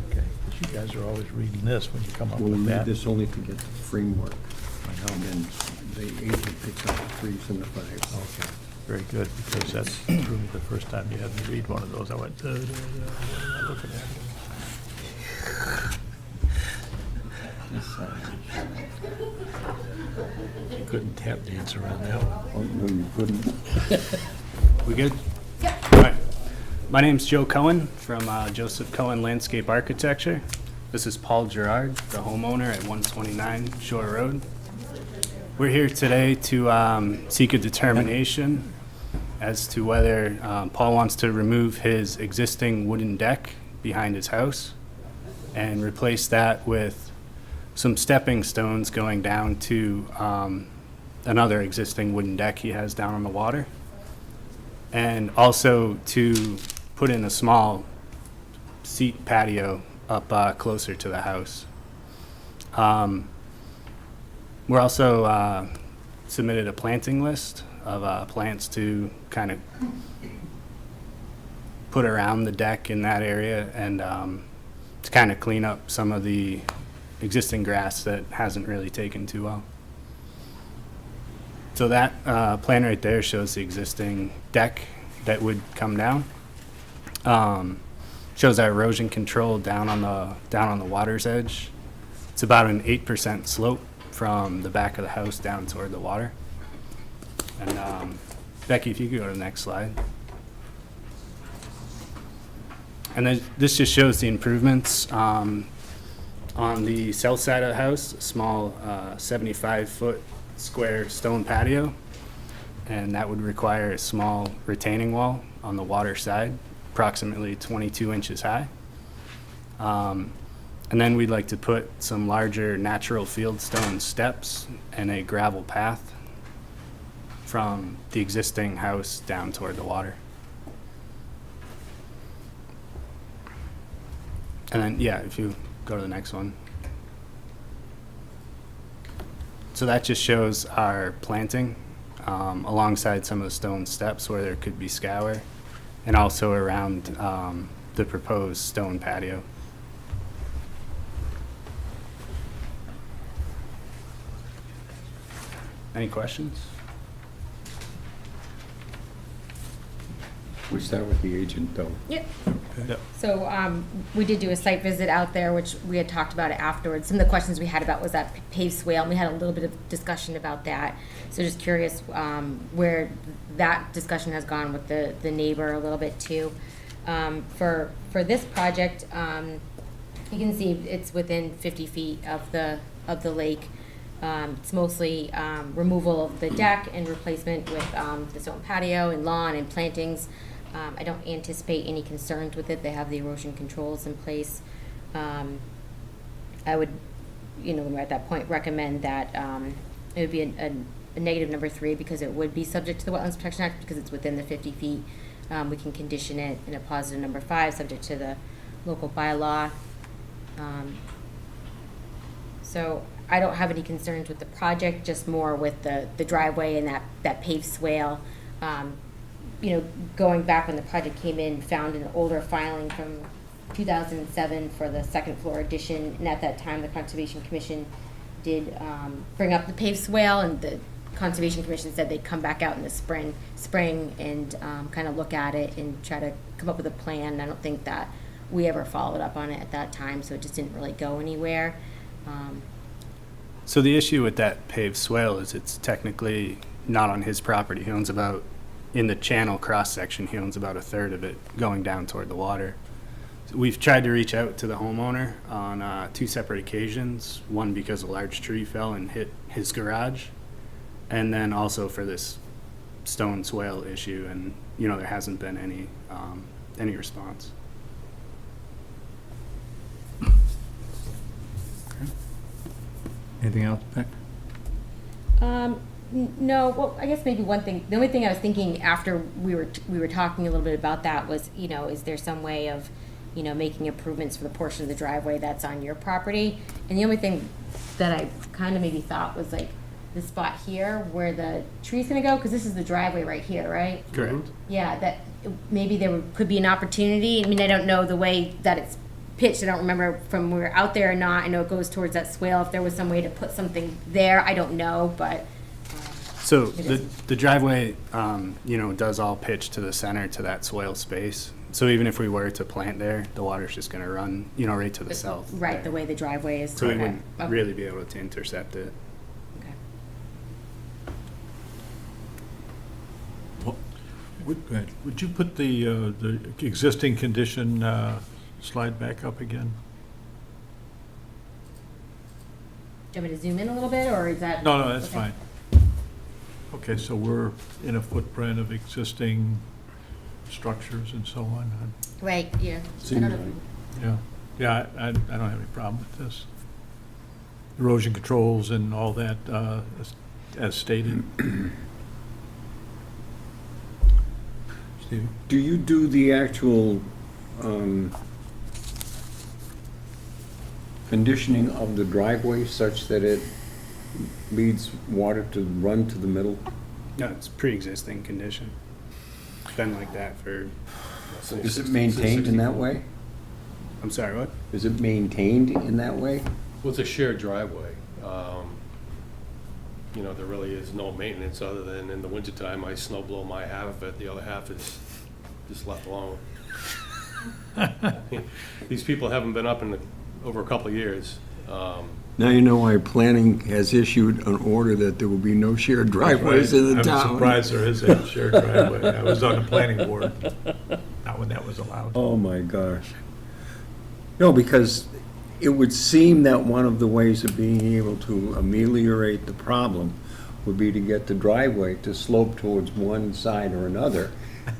Okay, but you guys are always reading this when you come up We'll with need that. this only to get the framework. And then the agent picks up the 3s and the 5s. Okay, very good, because that's true the first time you had me read one of those, I went, what am I looking at? You couldn't tap dance around that one. Oh, no, you couldn't. We good? Yep. All right. My name's Joe Cohen from Joseph Cohen Landscape Architecture. This is Paul Gerard, the homeowner at 129 Shore Road. We're here today to seek a determination as to whether Paul wants to remove his existing wooden deck behind his house and replace that with some stepping stones going down to another existing wooden deck he has down on the water. And also to put in a small seat patio up closer to the house. We're also submitted a planting list of plants to kind of put around the deck in that area and to kind of clean up some of the existing grass that hasn't really taken too well. So that plan right there shows the existing deck that would come down. Shows our erosion control down on the water's edge. It's about an 8% slope from the back of the house down toward the water. And Becky, if you could go to the next slide. And then this just shows the improvements on the south side of the house, a small 75-foot square stone patio. And that would require a small retaining wall on the water side, approximately 22 inches high. And then we'd like to put some larger natural fieldstone steps and a gravel path from the existing house down toward the water. And then, yeah, if you go to the next one. So that just shows our planting alongside some of the stone steps where there could be scour, and also around the proposed stone patio. Any questions? We start with the agent, though. Yep. Yep. So we did do a site visit out there, which we had talked about it afterwards. Some of the questions we had about was that paved swale, and we had a little bit of discussion about that. So just curious where that discussion has gone with the neighbor a little bit too. For this project, you can see it's within 50 feet of the lake. It's mostly removal of the deck and replacement with the stone patio and lawn and plantings. I don't anticipate any concerns with it. They have the erosion controls in place. I would, when we're at that point, recommend that it would be a negative number 3 because it would be subject to the Wetlands Protection Act because it's within the 50 feet. We can condition it in a positive number 5 subject to the local bylaw. So I don't have any concerns with the project, just more with the driveway and that paved swale. Going back when the project came in, found an older filing from 2007 for the second floor addition, and at that time, the Conservation Commission did bring up the paved swale, and Conservation Commission said they'd come back out in the spring and kind of look at it and try to come up with a plan. I don't think that we ever followed up on it at that time, so it just didn't really go anywhere. So the issue with that paved swale is it's technically not on his property. He owns about, in the channel cross-section, he owns about a third of it going down toward the water. So we've tried to reach out to the homeowner on 2 separate occasions, one because a large tree fell and hit his garage, and then also for this stone swale issue, and, you know, there hasn't been any response. Anything else, Beck? No, well, I guess maybe one thing, the only thing I was thinking after we were talking a little bit about that was, you know, is there some way of, you know, making improvements for the portion of the driveway that's on your property? And the only thing that I kind of maybe thought was like the spot here where the tree's gonna go, because this is the driveway right here, right? Correct. Yeah, that maybe there could be an opportunity. I mean, I don't know the way that it's pitched. I don't remember from when we were out there or not. I know it goes towards that swale. If there was some way to put something there, I don't know, but. So the driveway, you know, does all pitch to the center to that swale space. So even if we were to plant there, the water's just gonna run, you know, right to the south. Right, there. the way the driveway is. So we Okay. wouldn't Okay. really be able to intercept it. Go ahead. Would you put the existing condition slide back up again? Do you want me to zoom in a little bit, or is that? No, that's okay. fine. Okay, so we're in a footprint of existing structures and so on. Right, yeah. I don't know. Yeah, I don't have any problem with this. Erosion controls and all that, as stated. Steve? Do you do the actual conditioning of the driveway such that it leads water to run to the middle? No, it's pre-existing condition. It's been like that for. Is it maintained in that way? I'm sorry, what? Is it maintained in that way? Well, it's a shared driveway. You know, there really is no maintenance other than in the wintertime, I snow blow my half of it, the other half is just left alone. These people haven't been up in over a couple of years. Now you know why planning has issued an order that there will be no shared driveways in the town. I'm surprised there is a shared driveway. I was on the planning board, not when that was allowed. Oh, my gosh. No, because it would seem that one of the ways of being able to ameliorate the problem would be to get the driveway to slope towards one side or another.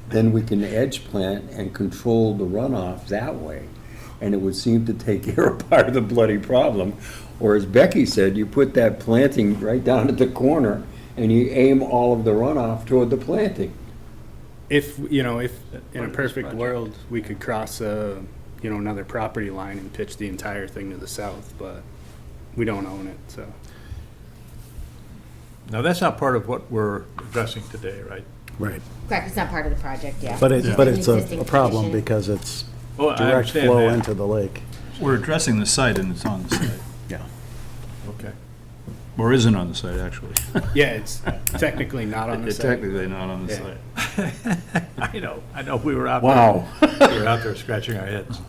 Then we can edge plant and control the runoff that way. And it would seem to take care of part of the bloody problem. Or as Becky said, you put that planting right down at the corner and you aim all of the runoff toward the planting. If, you know, if in a perfect world, we could cross you know, another property line and pitch the entire thing to the south, but we don't own it, so. Now, that's not part of what we're addressing today, right? Right. Correct, it's not part of the project, yeah. But it's An a existing problem condition. because it's Well, I direct understand flow that. into the lake. We're addressing the site and it's on the site. Yeah. Okay. Or isn't on the site, actually. Yeah, it's technically not on the It's site. technically not on the Yeah. site. I know, we were out Wow. there. We were out there scratching our heads.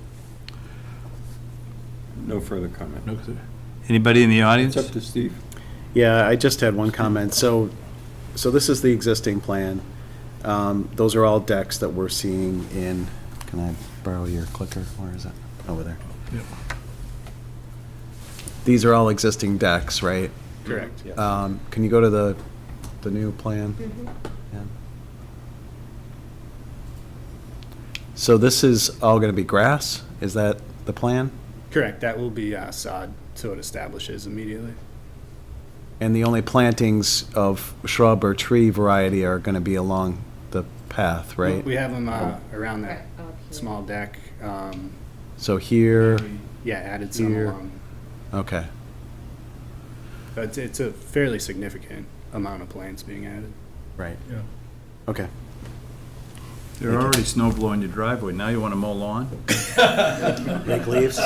No further comment. No, sir. Anybody in the audience? It's up to Steve. Yeah, I just had one comment. So this is the existing plan. Those are all decks that we're seeing in, can I borrow your clicker? Where is it? Over there. Yep. These are all existing decks, right? Correct, yeah. Can you go to the new plan? Yeah. So this is all gonna be grass? Is that the plan? Correct, that will be sod, so it establishes immediately. And the only plantings of shrub or tree variety are gonna be along the path, right? We have them around that Right, up here. small deck. So here, Yeah, added some Here. along. okay, But it's a fairly significant amount of plants being added. right, Yeah. okay. They're already snow blowing your driveway. Now you want to mow lawn? Make leaves?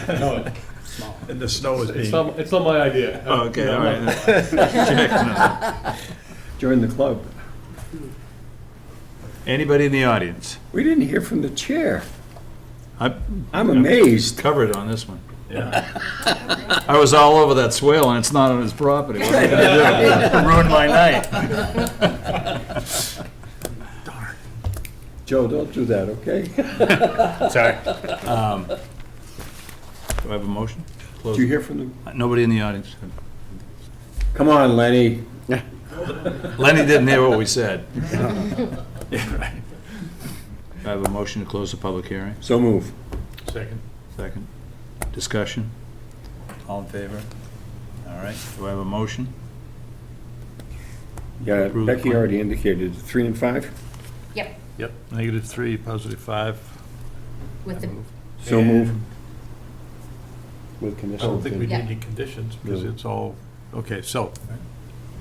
No, small. And the snow is being, It's not my idea. Oh, okay, all right. Join the club. Anybody in the audience? We didn't hear from the chair. I'm amazed. covered on this one. yeah. I was all over that swale, and it's not on his property. What am I gonna do? Ruined my night. Joe, don't do that, okay? Sorry. Do I have a motion? Did you hear from them? Nobody in the audience. Come on, Lenny. Lenny didn't hear what we said. Yeah, right. I have a motion to close the public hearing. So move. Second. Second. Discussion. All in favor? All right. Do I have a motion? Yeah, Approve the Becky plan. already indicated 3 and 5. Yep, Yep, -3, +5. with the, So move. With I conditions. don't think we need Yeah. any conditions, because No. it's all, okay, so,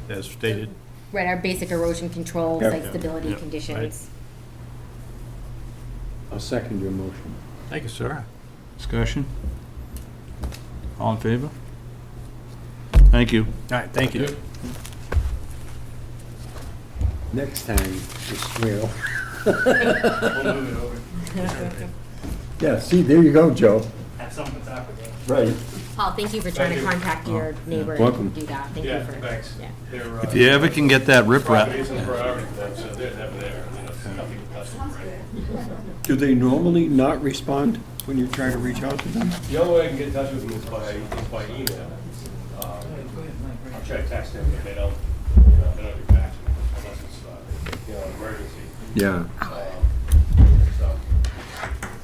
as stated, right, our basic erosion control, Yep. site stability Yep. conditions. I'll second your motion. thank you, sir. Discussion? All in favor? Thank you. All right, thank you. Next time, the swale. We'll move it over. Yeah, see, there you go, Joe. Have something to talk about. Right. Paul, thank you for trying to contact your neighbor Welcome. and do that. Thank you Yeah, for, thanks. yeah. They're, If you ever can get that riprap, Property isn't a priority for them, so they're never there. I mean, it's nothing custom, right? Do they normally not respond when you try to reach out to them? The only way I can get in touch with them is by email. I'll try to text them, but they don't get back to me unless it's, an emergency. Yeah. So,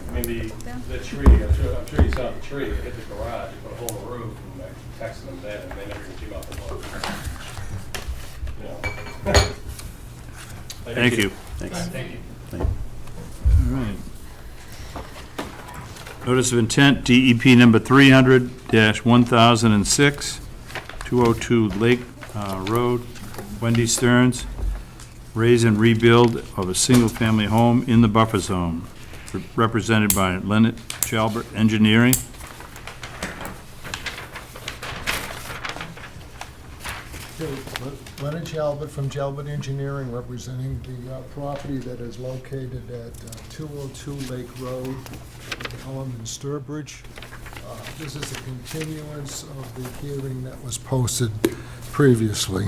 I mean, the tree, I'm sure you saw the tree, it hit the garage, it put a hole in the roof, and I texted them then, and they never even came out the phone. thank you. Thanks. Thank you. All right. Notice of intent, DEP number 300-1006, 202 Lake Road, Wendy Stearns, raise and rebuild of a single-family home in the buffer zone, represented by Leonard Jalbert Engineering. Leonard Jalbert from Jalbert Engineering, representing the property that is located at 202 Lake Road, Pelham and Sturbridge. This is a continuance of the hearing that was posted previously.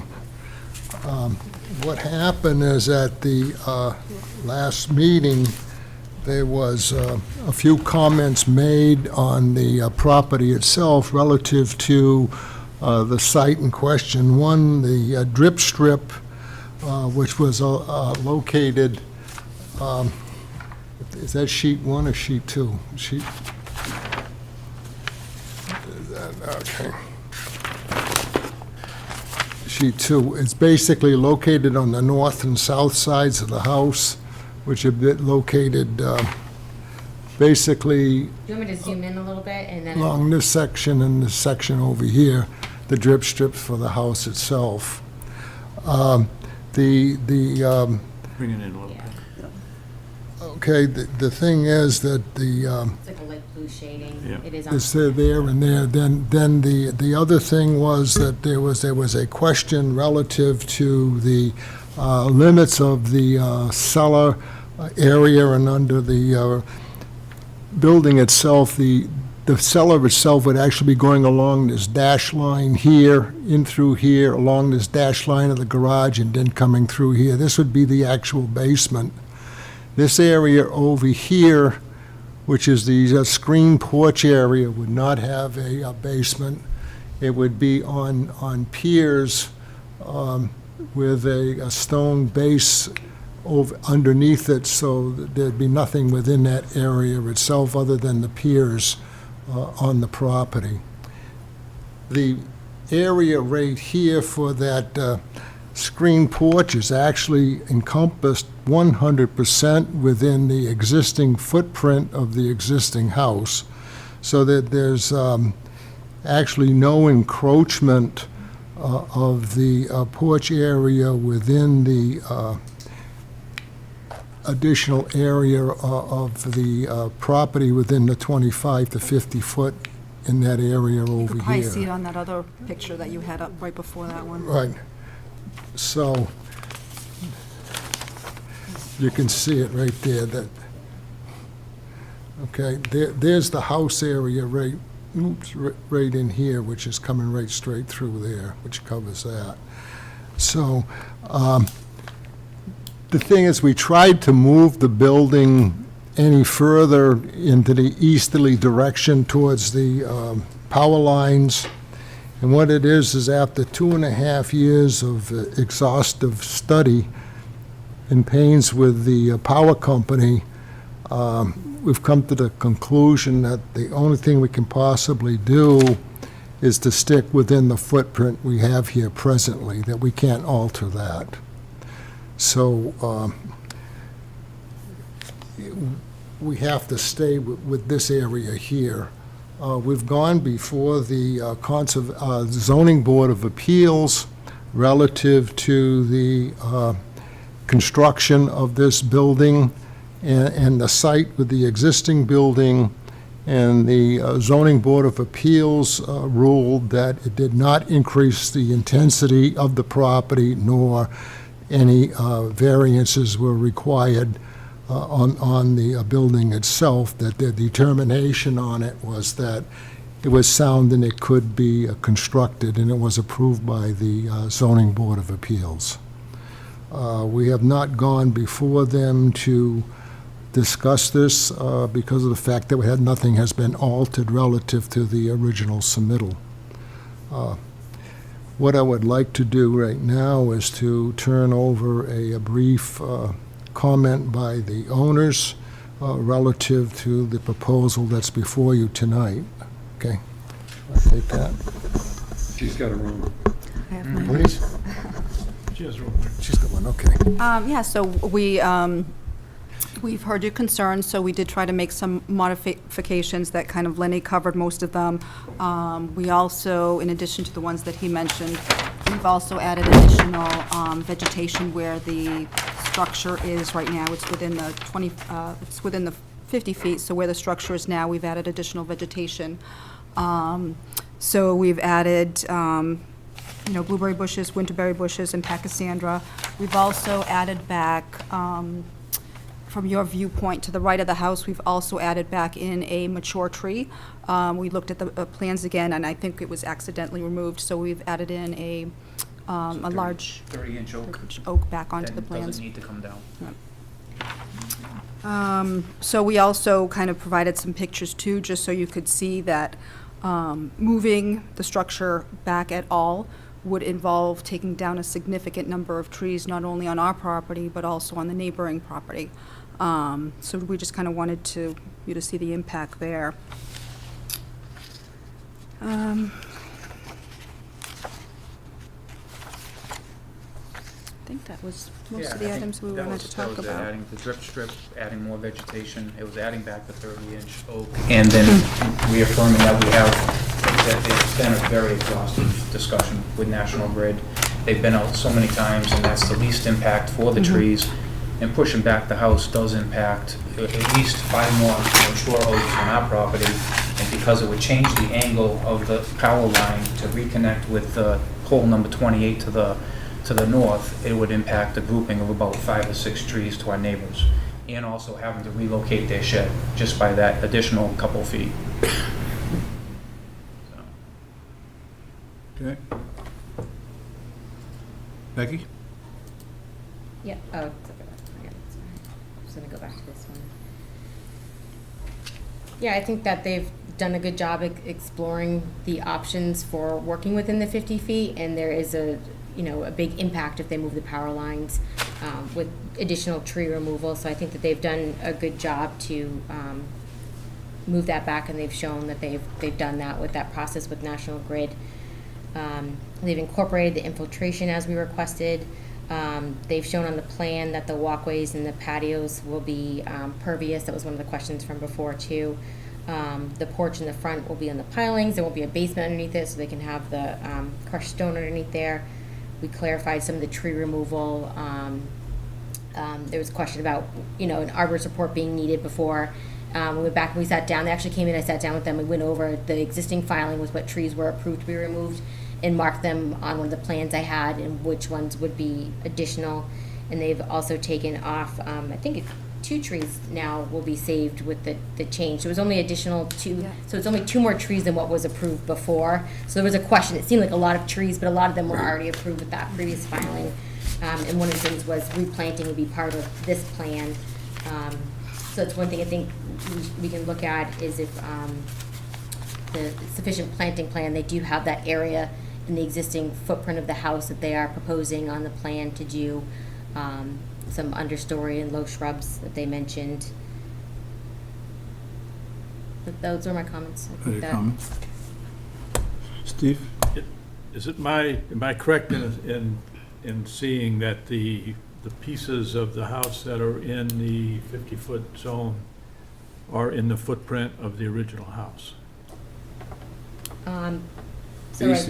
What happened is at the last meeting, there was a few comments made on the property itself relative to the site in question. One, the drip strip, which was located, is that sheet 1 or sheet 2? Sheet. Okay. Sheet 2. It's basically located on the north and south sides of the house, which are located basically Do you want me to zoom in a little bit and then? along this section and this section over here, the drip strips for the house itself. Bring it in a little bit. Okay, the thing is that the, It's like a light blue shading. Yeah. It is on. it's there and there. Then the other thing was that there was a question relative to the limits of the cellar area, and under the building itself, the cellar itself would actually be going along this dash line here, in through here, along this dash line of the garage, and then coming through here. This would be the actual basement. This area over here, which is the screen porch area, would not have a basement. It would be on piers with a stone base underneath it, so there'd be nothing within that area itself other than the piers on the property. The area right here for that screen porch is actually encompassed 100% within the existing footprint of the existing house, so that there's actually no encroachment of the porch area within the additional area of the property within the 25 to 50 foot in that area You over could probably see it here. on that other picture that you had up right before that one. Right. So you can see it right there, that, okay, there's the house area right, right in here, which is coming right straight through there, which covers that. So, the thing is, we tried to move the building any further into the easterly direction towards the power lines. And what it is after 2.5 years of exhaustive study and pains with the power company, we've come to the conclusion that the only thing we can possibly do is to stick within the footprint we have here presently, that we can't alter that. So we have to stay with this area here. We've gone before the Zoning Board of Appeals relative to the construction of this building and the site with the existing building, and the Zoning Board of Appeals ruled that it did not increase the intensity of the property, nor any variances were required on the building itself, that their determination on it was that it was sound and it could be constructed, and it was approved by the Zoning Board of Appeals. We have not gone before them to discuss this because of the fact that nothing has been altered relative to the original submittal. What I would like to do right now is to turn over a brief comment by the owners relative to the proposal that's before you tonight. Okay? I'll take that. She's got a room. I have mine. Please? She's got one, okay. Yeah, so we've heard your concerns, so we did try to make some modifications that kind of Lenny covered most of them. We also, in addition to the ones that he mentioned, we've also added additional vegetation where the structure is right now. It's within the 50 feet, so where the structure is now, we've added additional vegetation. So we've added blueberry bushes, winterberry bushes, and pachysandra. We've also added back, from your viewpoint to the right of the house, we've also added back in a mature tree. We looked at the plans again, and I think it was accidentally removed, so we've added in a large 30-inch oak back onto the that plans. doesn't need to come down. So we also kind of provided some pictures too, just so you could see that moving the structure back at all would involve taking down a significant number of trees, not only on our property, but also on the neighboring property. So we just kind of wanted you to see the impact there. I think that was most of the items we wanted to talk about. Adding the drip strip, adding more vegetation, it was adding back the 30-inch oak, and then reaffirming that it's been a very exhaustive discussion with National Grid. They've been out so many times, and that's the least impact for the trees, and pushing back the house does impact at least 5 more mature oaks on our property, and because it would change the angle of the power line to reconnect with the pole number 28 to the north, it would impact a grouping of about 5 or 6 trees to our neighbors, and also having to relocate their shed just by that additional couple feet. Okay. Becky? Yep, oh, it's okay. Sorry. I'm just gonna go back to this one. Yeah, I think that they've done a good job exploring the options for working within the 50 feet, and there is a big impact if they move the power lines with additional tree removal. So I think that they've done a good job to move that back, and they've shown that they've done that with that process with National Grid. They've incorporated the infiltration as we requested. They've shown on the plan that the walkways and the patios will be pervious. That was one of the questions from before too. The porch in the front will be on the pilings. There won't be a basement underneath it, so they can have the crushed stone underneath there. We clarified some of the tree removal. There was a question about, an arborist report being needed before We went back and we sat down. They actually came in, I sat down with them, we went over the existing filing with what trees were approved to be removed and marked them on one of the plans I had and which ones would be additional. And they've also taken off, I think it's 2 trees now will be saved with the change. So it was only additional 2, so it's only 2 more trees than what was approved before. So there was a question, it seemed like a lot of trees, but a lot of them were already approved with that previous filing. And one of the things was replanting would be part of this plan. So it's one thing I think we can look at is if the sufficient planting plan, they do have that area in the existing footprint of the house that they are proposing on the plan to do some understory and low shrubs that they mentioned. But those are my comments. I think Any that- comments? Steve? Am I correct in seeing that the pieces of the house that are in the 50-foot zone are in the footprint of the original house? So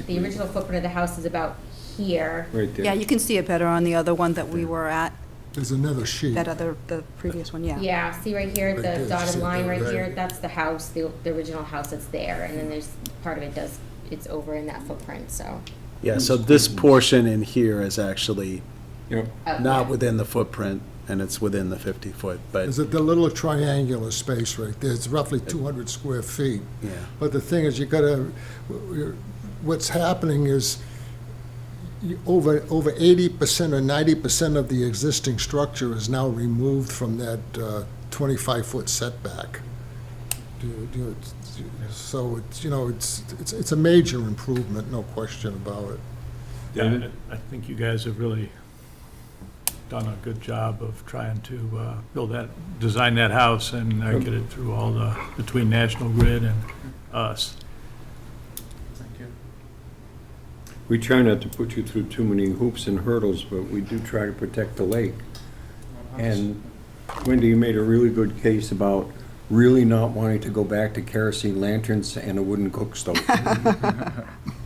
the original footprint of the house is about here. Right there. Yeah, you can see it better on the other one that we were at, There's another sheet. the previous one, yeah. Yeah, see right here, Right there, the dotted see line there, right right. here, that's the house, the original house that's there, and then there's, part of it it's over in that footprint, so. Yeah, so this portion in here is actually Yep. not within the footprint, and it's within the 50-foot, but, There's the little triangular space right there. It's roughly 200 square feet. yeah. But the thing is, what's happening is over 80% or 90% of the existing structure is now removed from that 25-foot setback. So it's a major improvement, no question about it. Yeah, I think you guys have really done a good job of trying to design that house and get it through all between National Grid and us. Thank you. We try not to put you through too many hoops and hurdles, but we do try to protect the lake. And Wendy, you made a really good case about really not wanting to go back to kerosene lanterns and a wooden cook stove.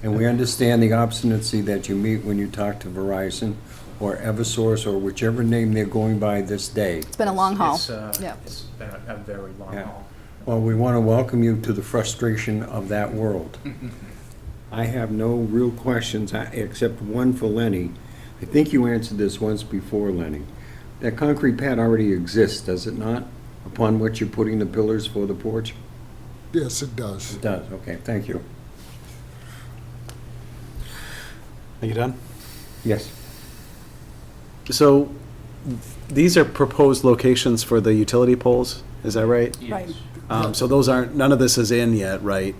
And we understand the obstinacy that you meet when you talk to Verizon or Eversource or whichever name they're going by this day. It's been a long haul. Yeah. It's been a very long Yeah. haul. Well, we want to welcome you to the frustration of that world. I have no real questions, except one for Lenny. I think you answered this once before, Lenny. That concrete pad already exists, does it not, upon which you're putting the pillars for the porch? Yes, it does. It does, okay, thank you. Are you done? Yes. So these are proposed locations for the utility poles, is that right? Right. So those aren't, none of this is in yet, right?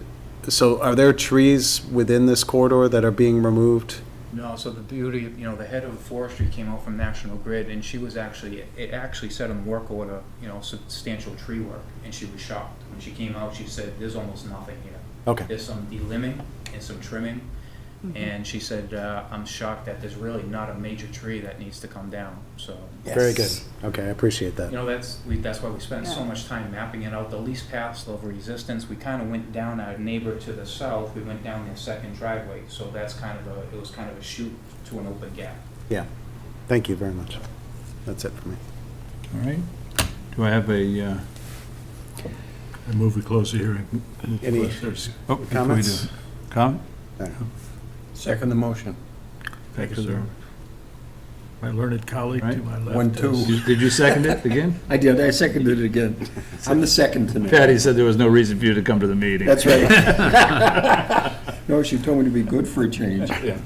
So are there trees within this corridor that are being removed? No, so the beauty, the head of forestry came out from National Grid, and she was it actually said on the work order, substantial tree work, and she was shocked. When she came out, she said, there's almost nothing here. Okay. There's some delimbing and some trimming, and she said, I'm shocked that there's really not a major tree that needs to come down, so. Very good. Okay, I appreciate that. That's why we spent so much time mapping it out, the least paths of resistance. We kind of went down our neighbor to the south, we went down their second driveway, so that's it was kind of a chute to an open gap. Yeah. Thank you very much. That's it for me. All right. Do I have a, I move we close the hearing. Any before we comments? do. Comment? Second the motion. Thank you, sir. My learned colleague to Right. my left. 1-2. is- Did you second it again? I did, I seconded it again. I'm the second tonight. Patty said there was no reason for you to come to the meeting. That's right. No, she told me to be good for a change. Yeah.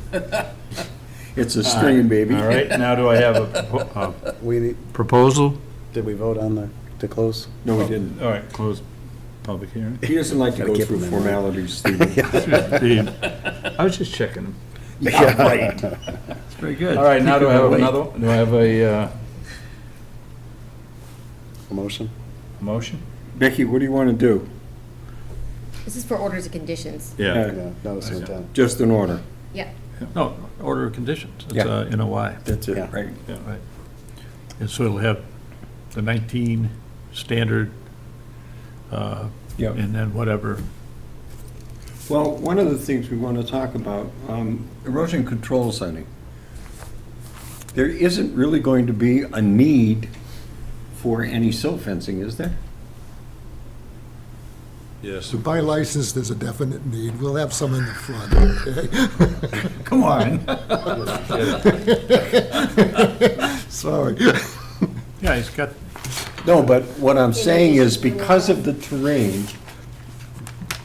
It's a strain, baby. All right, now do I have a We need, proposal? did we vote on to close? No, we didn't. All right, close public hearing. He doesn't like to Gotta go keep through him in mind. formalities, Stephen. Steve, I was just checking them. Yeah, right. It's very good. All right, now do I have another, do I have a A motion? motion? Becky, what do you want to do? This is for orders of conditions. Yeah. Yeah, that was the intent. Just an order. Yeah. No, order of conditions. It's Yeah. NOI. That's it, Yeah. right? Yeah, right. And so it'll have the 19 standard, Yep. and then whatever. Well, one of the things we want to talk about, erosion control zoning. There isn't really going to be a need for any silt fencing, is there? Yes. To buy license, there's a definite need. We'll have some in the front, okay? Come on. Sorry. Yeah, he's got, No, but what I'm saying is because of the terrain,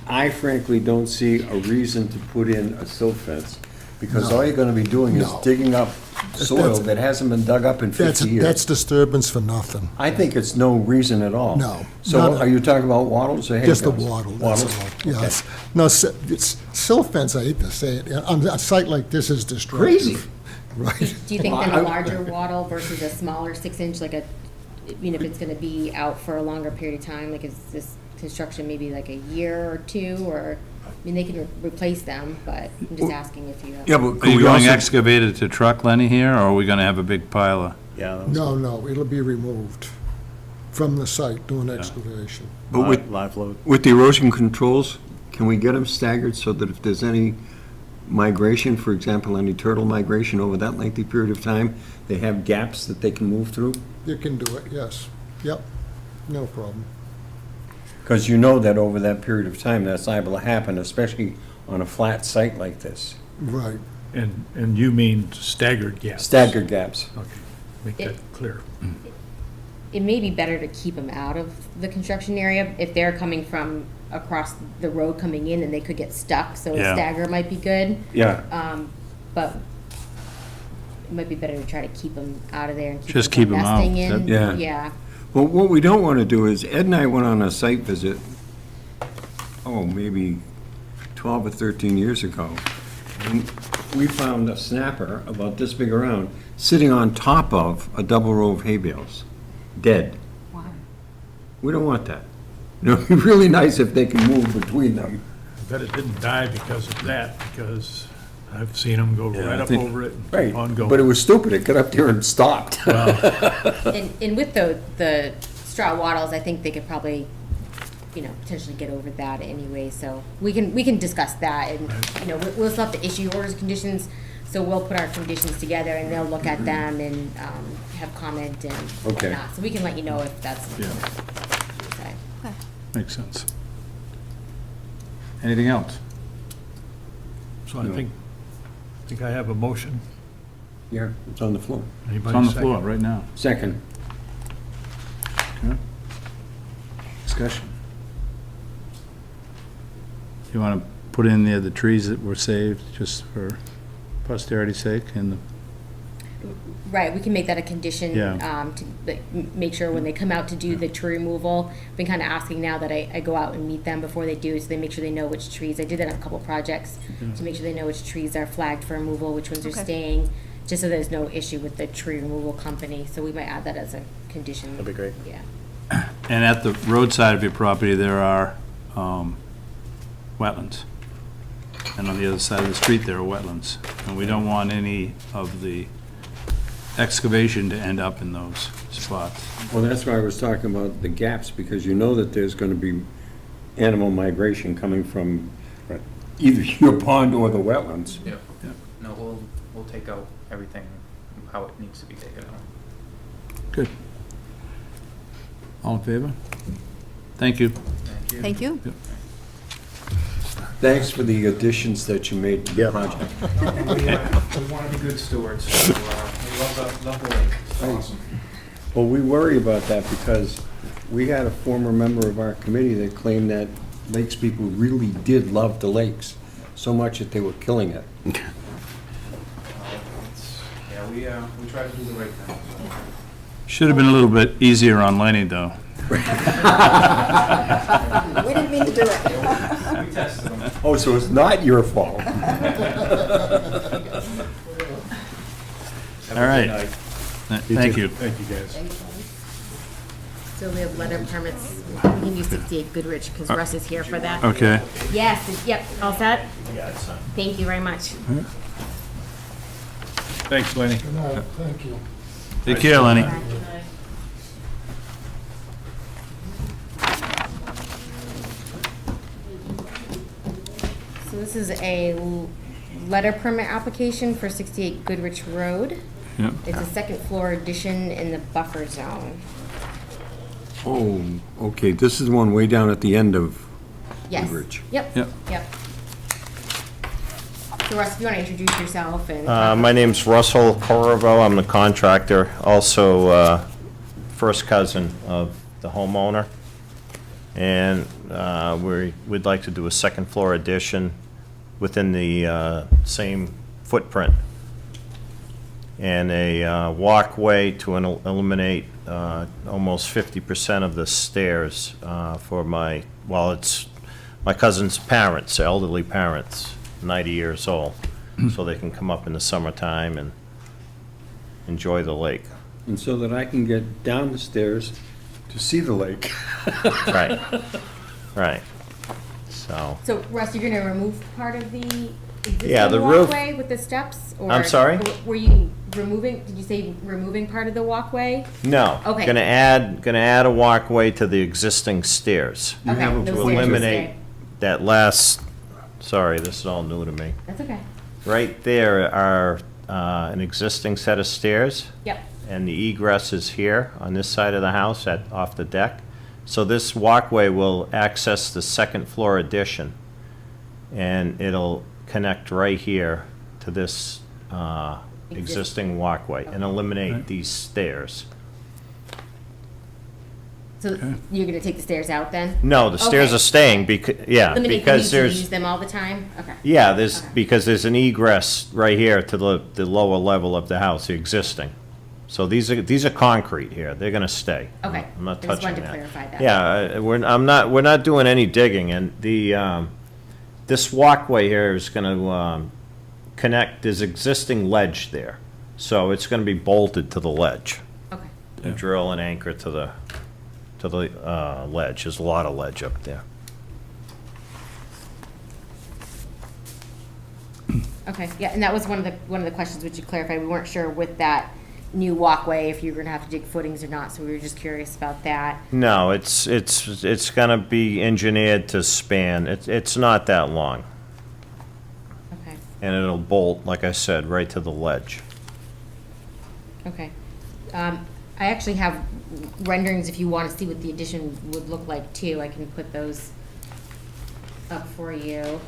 I frankly don't see a reason to put in a silt fence, because all you're gonna be doing is No. digging up soil That's- that hasn't been dug up in 50 years. That's disturbance for nothing. I think it's no reason at all. No, So not- are you talking about wattles or hay Just the bales? wattle, that's Wattles? all. Okay. Yes. No, it's silt fence, I hate to say it, on a site like this is destructive. Crazy. Right. Do you think Well, then I- a larger wattle versus a smaller 6-inch, like a, if it's gonna be out for a longer period of time, like is this construction maybe like a year or two, or, I mean, they can replace them, but I'm just asking if you have. Yeah, but Are could you we going also, excavated to truck, Lenny, here, or are we gonna have a big pile of? Yeah, that was No, it'll be removed from the site, doing excavation. but with, live load. with the erosion controls, can we get them staggered so that if there's any migration, for example, any turtle migration over that lengthy period of time, they have gaps that they can move through? You can do it, yes. Yep, no problem. Because you know that over that period of time, that's liable to happen, especially on a flat site like this. Right. and you mean staggered gaps? Staggered gaps. Okay, make that clear. It may be better to keep them out of the construction area if they're coming from across the road coming in, and they could get stuck, so a Yeah. stagger might be good. Yeah. But it might be better to try to keep them out of there and keep Just them from keep 'em out. nesting in. Yeah. Yeah. Well, what we don't want to do is, Ed and I went on a site visit, maybe 12 or 13 years ago. And we found a snapper about this big around, sitting on top of a double row of hay bales, dead. Wow. We don't want that. You know, it'd be really nice if they can move between them. I bet it didn't die because of that, because I've seen them go Yeah, right I up think- over it and Right, keep on going. but it was stupid, it got up there and stopped. And with the straw wattles, I think they could probably, potentially get over that anyway, so we can discuss that, and, we'll still have to issue orders and conditions, so we'll put our conditions together, and they'll look at them and, have comment and Okay. whatnot, so we can let you know if that's. Yeah. Okay. Makes sense. Anything else? So I think I have a motion. Yeah, it's on the floor. It's on the floor right now. Second. Okay. Discussion. You want to put in there the trees that were saved, just for posterity's sake, and the Right, we can make that a condition, Yeah. to make sure when they come out to do the tree removal. I've been kind of asking now that I go out and meet them before they do, so they make sure they know which trees. I did that on a couple projects, to make sure they know which trees are flagged for removal, which ones are Okay. staying, just so there's no issue with the tree removal company. So we might add that as a condition. That'd be great. Yeah. And at the roadside of your property, there are wetlands. And on the other side of the street, there are wetlands. And we don't want any of the excavation to end up in those spots. Well, that's why I was talking about the gaps, because you know that there's going to be animal migration coming from either your pond or the wetlands. Yep. No, we'll take out everything, how it needs to be taken out. Good. All in favor? Thank you. Thank you. Thank you. Thanks for the additions that you made to the project. We want to be good stewards, so, we love the lake. It's awesome. Well, we worry about that because we had a former member of our committee that claimed that lakes people really did love the lakes, so much that they were killing it. Yeah, we try to do the right thing. Should have been a little bit easier on Lenny, though. We didn't mean to do it. We tested them. Oh, so it's not your fault. All right. Thank you. Thank you, guys. So we have letter permits. We can use 68 Goodrich, because Russ is here for that. Okay. Yes, yep, all set? Thank you very much. Thanks, Lenny. Good night, thank you. Take care, Lenny. So this is a letter permit application for 68 Goodrich Road. Yep. It's a second floor addition in the buffer zone. Oh, okay, this is the one way down at the end of Yes. Woodridge. Yep. Yep. Yep. So Russ, if you want to introduce yourself and. My name's Russell Corriveau. I'm the contractor, also first cousin of the homeowner. And we'd like to do a second floor addition within the same footprint. And a walkway to eliminate almost 50% of the stairs for it's my cousin's parents, elderly parents, 90 years old, so they can come up in the summertime and enjoy the lake. And so that I can get down the stairs to see the lake. Right, right. So, Russ, you're gonna remove part of the Yeah, the existing roof- walkway with the steps? Or I'm sorry? Were you removing, did you say removing part of the walkway? no. Okay. Gonna add a walkway to the existing stairs. Okay, those To stairs will eliminate stay. that last, sorry, this is all new to me. That's okay. Right there are an existing set of stairs. Yep. And the egress is here on this side of the house off the deck. So this walkway will access the second floor addition. And it'll connect right here to this existing walkway and eliminate these stairs. So you're gonna take the stairs out then? No, the stairs Okay. are staying because Eliminate the need because to there's. use them all the time? Okay. Yeah, because there's an egress right here to the lower level of the house, the existing. So these are concrete here, they're gonna stay. Okay. I'm not I just touching wanted to that. clarify that. Yeah, we're not doing any digging, and this walkway here is gonna connect, there's existing ledge there. So it's gonna be bolted to the ledge. Okay. And drill and anchor to the ledge, there's a lot of ledge up there. Okay, yeah, and that was one of the questions which you clarified. We weren't sure with that new walkway if you were gonna have to dig footings or not, so we were just curious about that. No, it's gonna be engineered to span, it's not that long. Okay, And it'll bolt, like I said, right to the ledge. okay. I actually have renderings if you want to see what the addition would look like too. I can put those up for you.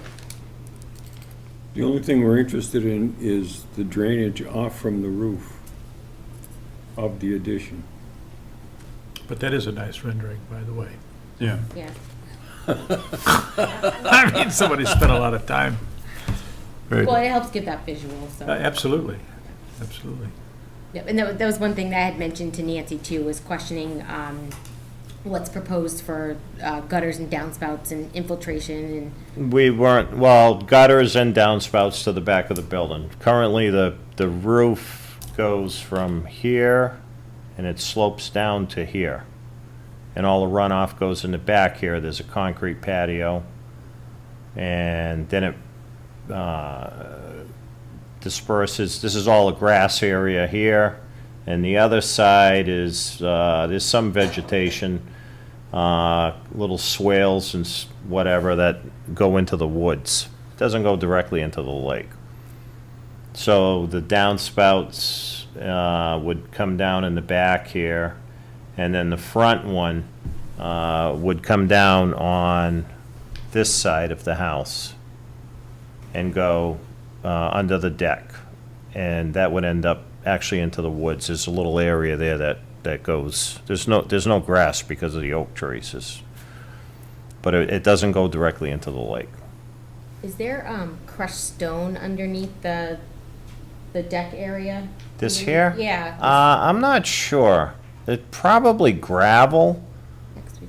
The only thing we're interested in is the drainage off from the roof of the addition. But that is a nice rendering, by the way. Yeah. Yeah. I mean, somebody spent a lot of time. Very Well, it helps give that visual, so. Absolutely, absolutely. Yep, and that was one thing that I had mentioned to Nancy too, was questioning what's proposed for gutters and downspouts and infiltration and. We weren't, well, gutters and downspouts to the back of the building. Currently, the roof goes from here and it slopes down to here. And all the runoff goes in the back here. There's a concrete patio. And then it disperses. This is all a grass area here. And the other side is, there's some vegetation, little swales and whatever that go into the woods. It doesn't go directly into the lake. So the downspouts would come down in the back here, and then the front one would come down on this side of the house and go under the deck. And that would end up actually into the woods. There's a little area there that goes, there's no grass because of the oak trees. But it doesn't go directly into the lake. Is there crushed stone underneath the deck area? This here? Yeah. I'm not sure. It's probably gravel.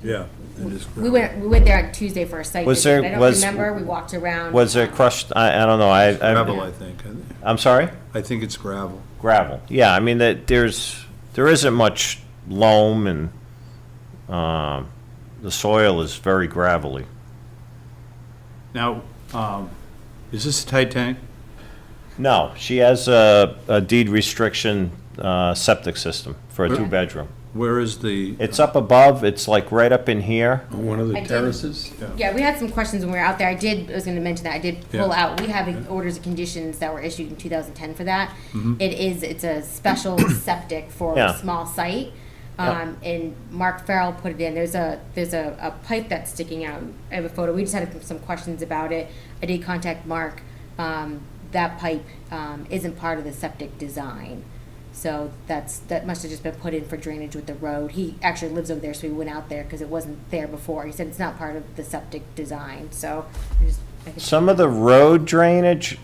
Yeah, it is. We went there on Tuesday for a site Was visit. there- I don't was- remember. We walked around. Was there crushed, I don't know, Gravel, I think. I'm sorry? I think it's gravel. Gravel, yeah, I mean, there isn't much loam, and the soil is very gravelly. Now, is this a tight tank? No, she has a deed restriction septic system for a Where- two-bedroom. Where is the? It's up above, it's like right up in here. On one of the I did- terraces? Yeah, we had some questions when we were out there. I was going to mention that. I did pull Yeah. out, we have orders of conditions that were issued in 2010 for that. Mhm. It's a special septic for Yeah. a small site. And Mark Farrell put it in. There's a pipe that's sticking out. I have a photo. We just had some questions about it. I did contact Mark. That pipe isn't part of the septic design. So that must have just been put in for drainage with the road. He actually lives over there, so he went out there because it wasn't there before. He said it's not part of the septic design, so. I think Some of the road drainage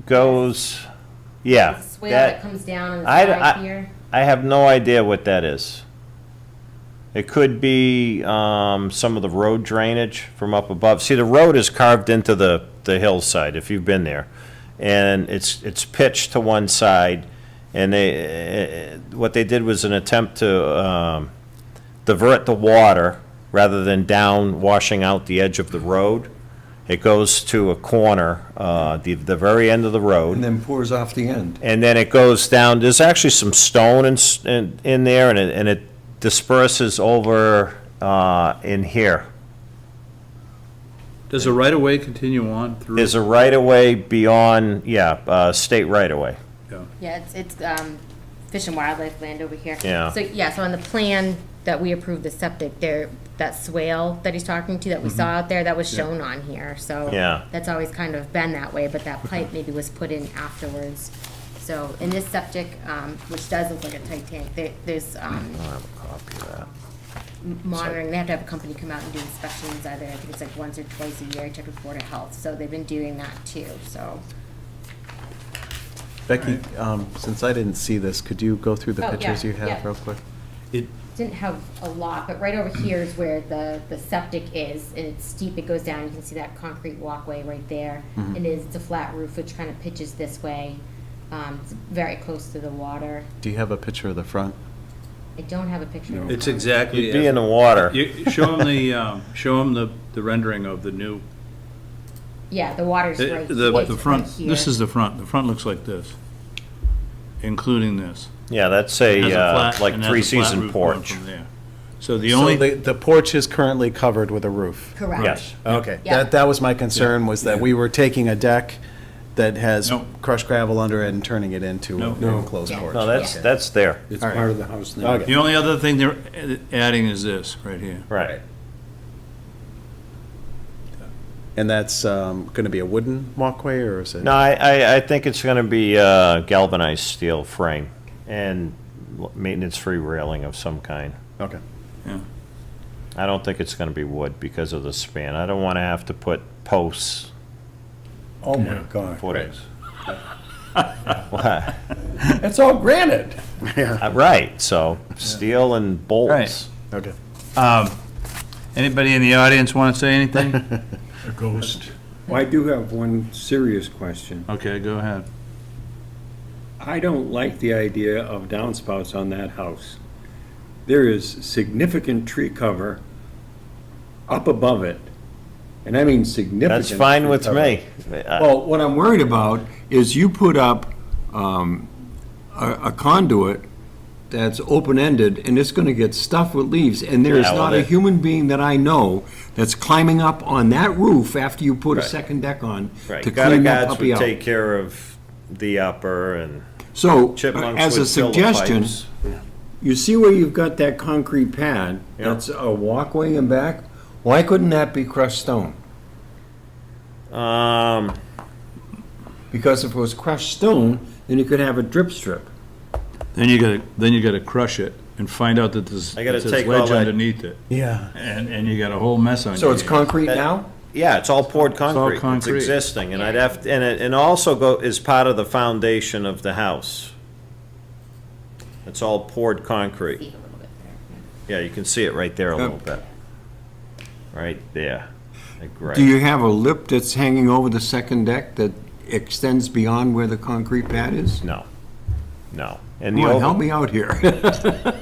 goes, yeah. the swale that comes down on the side here. I have no idea what that is. It could be some of the road drainage from up above. See, the road is carved into the hillside, if you've been there. And it's pitched to one side. And what they did was an attempt to divert the water rather than down washing out the edge of the road. It goes to a corner, the very end of the road. And then pours off the end. And then it goes down. There's actually some stone in there, and it disperses over in here. Does the right-of-way continue on through? There's a right-of-way beyond, state right-of-way. Yeah, it's Fish and Wildlife land over here. Yeah. So on the plan that we approved the septic, that swale that he's talking to, that we saw out there, that was shown on here, so. Yeah. That's always kind of been that way, but that pipe maybe was put in afterwards. So in this septic, which does look like a tight tank, there's, I don't have a copy of that. monitoring, they have to have a company come out and do inspections either, I think it's like once or twice a year, check with Board of Health, so they've been doing that too, so. Becky, since I didn't see this, could you go through the Oh, pictures yeah, you have yeah. real quick? Didn't have a lot, but right over here is where the septic is, and it's steep, it goes down, you can see that concrete walkway right there. Mhm. It's a flat roof, which kind of pitches this way, it's very close to the water. Do you have a picture of the front? I don't have a picture of it. It's exactly. You'd be in the water. Show them the rendering of the new. Yeah, the water's right, The front, right here. this is the front. The front looks like this, including this. Yeah, that's It has a flat- like and has a flat three-season roof going porch. from there. So the only. The porch is currently covered with a roof? Correct. Yes. Okay, Yeah. that was my concern, was that we were taking a deck that has No. crushed gravel under it and turning it into No. an enclosed Yeah. porch. No, that's there. It's All right. part of the house now. Okay. The only other thing they're adding is this, right here. Right. And that's going to be a wooden walkway, or is it? No, I think it's going to be galvanized steel frame and maintenance-free railing of some kind. Okay. Yeah. I don't think it's going to be wood because of the span. I don't want to have to put posts. Oh, my God. Footings. What? It's all granite. Right, so steel and bolts. Okay. Anybody in the audience want to say anything? A ghost. Well, I do have one serious question. Okay, go ahead. I don't like the idea of downspouts on that house. There is significant tree cover up above it, and I mean significant. That's fine tree with cover. me. Well, what I'm worried about is you put up a conduit that's open-ended, and it's gonna get stuffed with leaves, and there is Yeah, well, not a that- human being that I know that's climbing up on that roof after you put a Right. second deck on Right, to gutter clean that guards puppy would out. take care of the upper and So, chipmunks as a would fill the suggestion, pipes. you see where you've got that concrete pad, Yeah. that's a walkway and back? Why couldn't that be crushed stone? Because if it was crushed stone, then you could have a drip strip. Then you gotta crush it and find out that there's I gotta there's take all ledge that- underneath it. Yeah. And you got a whole mess on your So it's hands. concrete now? Yeah, it's all poured all concrete. It's concrete. existing, and I'd have, and also is part of the foundation of the house. It's all poured concrete. See it a little bit there. Yeah, you can see it right there a little bit. Right there. Like right. Do you have a lip that's hanging over the second deck that extends beyond where the concrete pad is? No, no. And the Come on, over- help me out here.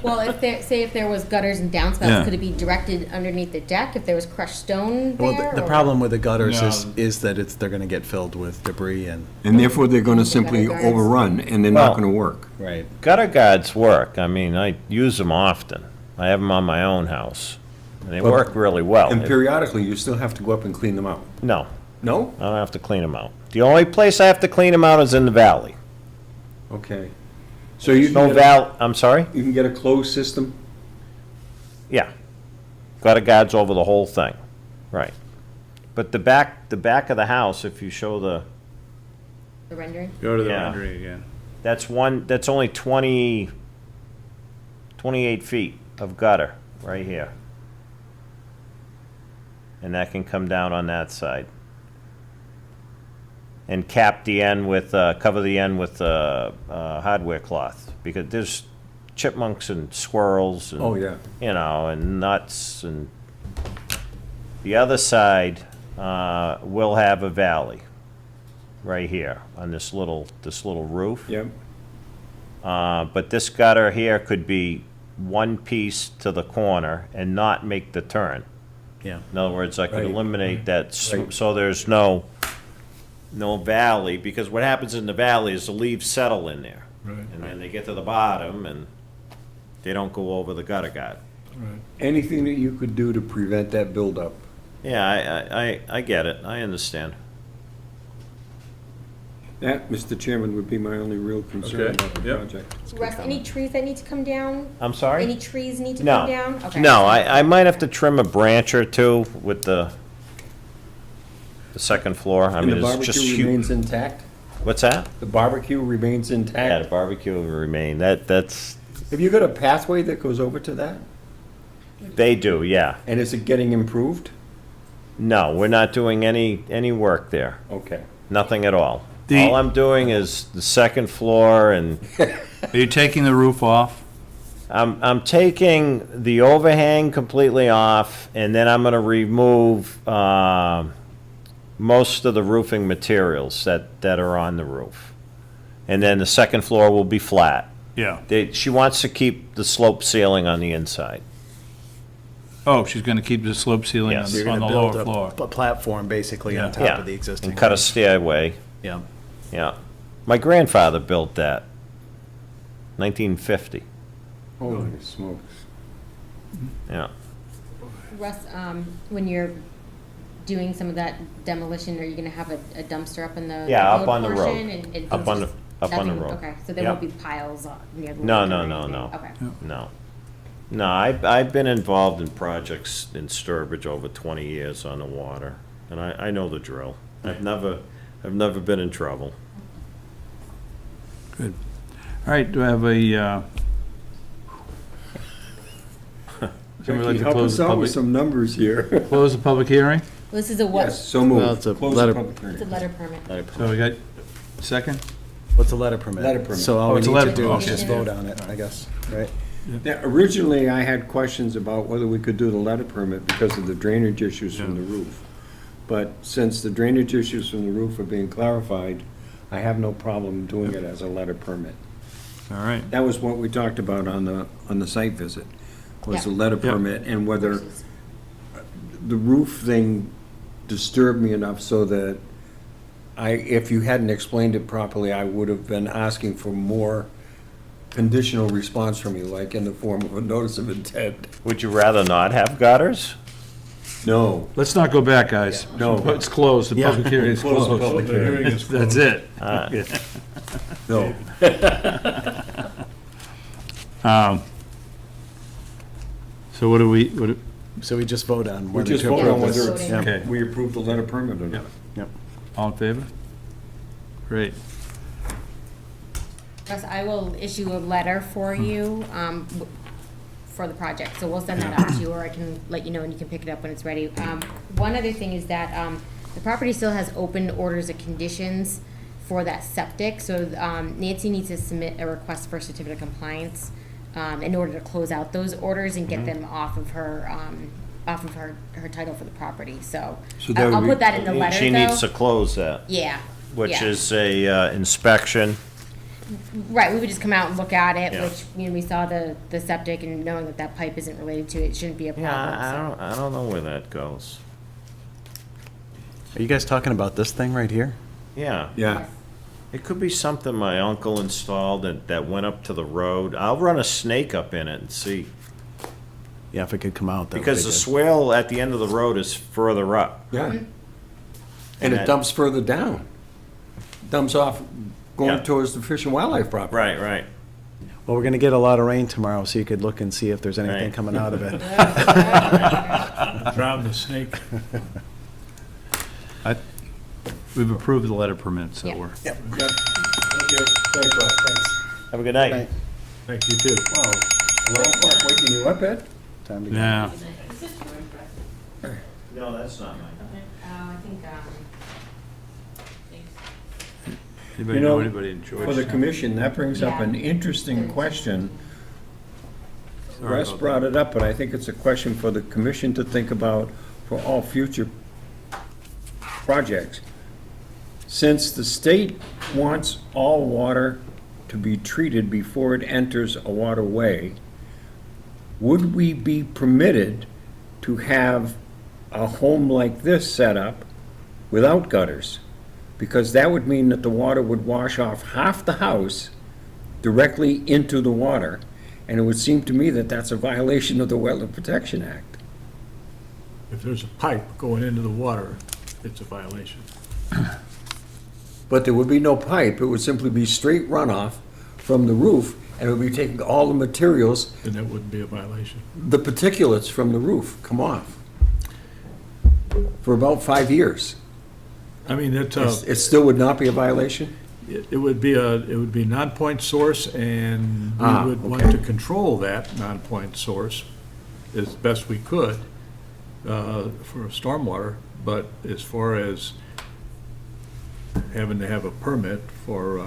Well, if there was gutters and downspouts, Yeah. could it be directed underneath the deck if there was crushed stone there? Well, the or- problem with the gutters No. is that they're going to get filled with debris and. And therefore, they're gonna simply Gutter guards. overrun, and they're not Well- gonna work. Right. Gutter guards work. I mean, I use them often. I have them on my own house. And they Well, work really well. And periodically, you still have to go up and clean them out. No, No? I don't have to clean them out. The only place I have to clean them out is in the valley. Okay. So you No can get, I'm sorry? you can get a closed system? Yeah. Gutter guards over the whole thing, right. But the back of the house, if you show the, The rendering? Go to the Yeah. rendering again. that's only 28 feet of gutter right here. And that can come down on that side. And cap the end with, cover the end with hardware cloth, because there's chipmunks and squirrels and, Oh, yeah. you know, and nuts, and the other side will have a valley right here on this little roof. Yep. But this gutter here could be one piece to the corner and not make the turn. Yeah. In other words, I could Right. eliminate that, Right. so there's no valley, because what happens in the valley is the leaves settle in there. Right. And then they get to the bottom and they don't go over the gutter guard. Anything that you could do to prevent that buildup. Yeah, I get it, I understand. That, Mr. Chairman, would be my only real concern Okay, about the yep. project. Russ, any trees that need to come down? I'm sorry? Any trees need to No. come down? Okay. No, I might have to trim a branch or two with the second floor. I And mean, the it's just barbecue huge. remains intact? What's that? The barbecue remains Yeah, intact? the barbecue will remain, that's, Have you got a pathway that goes over to that? they do, yeah. And is it getting improved? No, we're not doing any work there, Okay. nothing at all. The- All I'm doing is the second floor, and Are you taking the roof off? I'm taking the overhang completely off, and then I'm gonna remove, most of the roofing materials that are on the roof. And then the second floor will be flat. Yeah. She wants to keep the slope ceiling on the inside. Oh, she's gonna keep the slope ceiling on Yes. You're on gonna the lower build floor. a platform basically on top Yeah, of the existing. and cut a roof. stairway. Yeah. Yeah. My grandfather built that, 1950. Holy smokes. Yeah. Russ, when you're doing some of that demolition, are you gonna have a dumpster up in the Yeah, up on the road. portion and Up on the- just up on the nothing- road. Okay, so there Yep. won't be piles near the. No, lake or no, no, anything? no. Okay. No. No, I've been involved in projects in Sturbridge over 20 years on the water, and I know the drill. I've never been in trouble. Good. All right, do I have a, somebody like to Help close us the out with public, some numbers here. close the public hearing? Well, this is a what? Yes, so Well, moved. it's a Close letter- the public hearing. It's a letter permit. So we got, second? What's a letter permit? Letter permit. So all Oh, we it's a need letter to do permit. is just Okay. vote on it, I guess, right? Now, originally, I had questions about whether we could do the letter permit because of the drainage issues from the roof. But since the drainage issues from the roof are being clarified, I have no problem doing it as a letter permit. All right. That was what we talked about on the site visit, was the Yeah. letter Yeah. permit, and whether the roof thing disturbed me enough so that if you hadn't explained it properly, I would have been asking for more conditional response from you, like in the form of a notice of intent. Would you rather not have gutters? No. Let's not go back, guys. No. It's closed, the Yeah. public hearing is Close the closed. public hearing. That's it. No. So what do we, So we just vote on We whether just to voted on approve whether this. Voting. Yeah. Okay. we approve the letter permit or not. Yep. all in favor? Great. Russ, I will issue a letter for you, for the project, so we'll send that out to you, or I can let you know and you can pick it up when it's ready. One other thing is that, the property still has open orders of conditions for that septic, so, Nancy needs to submit a request for a certificate of compliance, in order to close out those orders and get them off of her title for the property, so. So that would I'll be- put that in the letter, She needs though. to close that, Yeah. which yeah. is a inspection. Right, we would just come out and look at it, Yeah. which, you know, we saw the septic and knowing that that pipe isn't related to it, it shouldn't be a problem, Yeah, so. I don't know where that goes. Are you guys talking about this thing right here? Yeah. Yeah. It could be something my uncle installed that went up to the road. I'll run a snake up in it and see. Yeah, if it could come out, that would Because be the good. swale at the end of the road is further up. Yeah. And it dumps further down. Dumps off going Yeah. towards the Fish and Wildlife property. Right, right. Well, we're going to get a lot of rain tomorrow, so you could look and see if there's anything Right. coming out of it. Drown the snake. We've approved the letter permit, so Yeah. we're. Thank you. Thanks, Rob. Thanks. Have a good night. Thank you, too. Wow. 11 o'clock, waking you up, Ed? Time to go. Yeah. No, that's not mine. I think, Anybody You know know, anybody in Georgetown? For the commission, that brings up an Yeah. interesting question. Sorry Russ about brought it up, but I think it's a question for the commission to think about for all future projects. Since the state wants all water to be treated before it enters a waterway, would we be permitted to have a home like this set up without gutters? Because that would mean that the water would wash off half the house directly into the water, and it would seem to me that that's a violation of the Wetland Protection Act. If there's a pipe going into the water, it's a violation. But there would be no pipe, it would simply be straight runoff from the roof, and it would be taking all the materials, Then that wouldn't be a violation. the particulates from the roof come off for about 5 years. I mean, It still would not be a violation? it would be non-point source, and Ah, we would want okay. to control that non-point source as best we could for stormwater, but as far as having to have a permit for,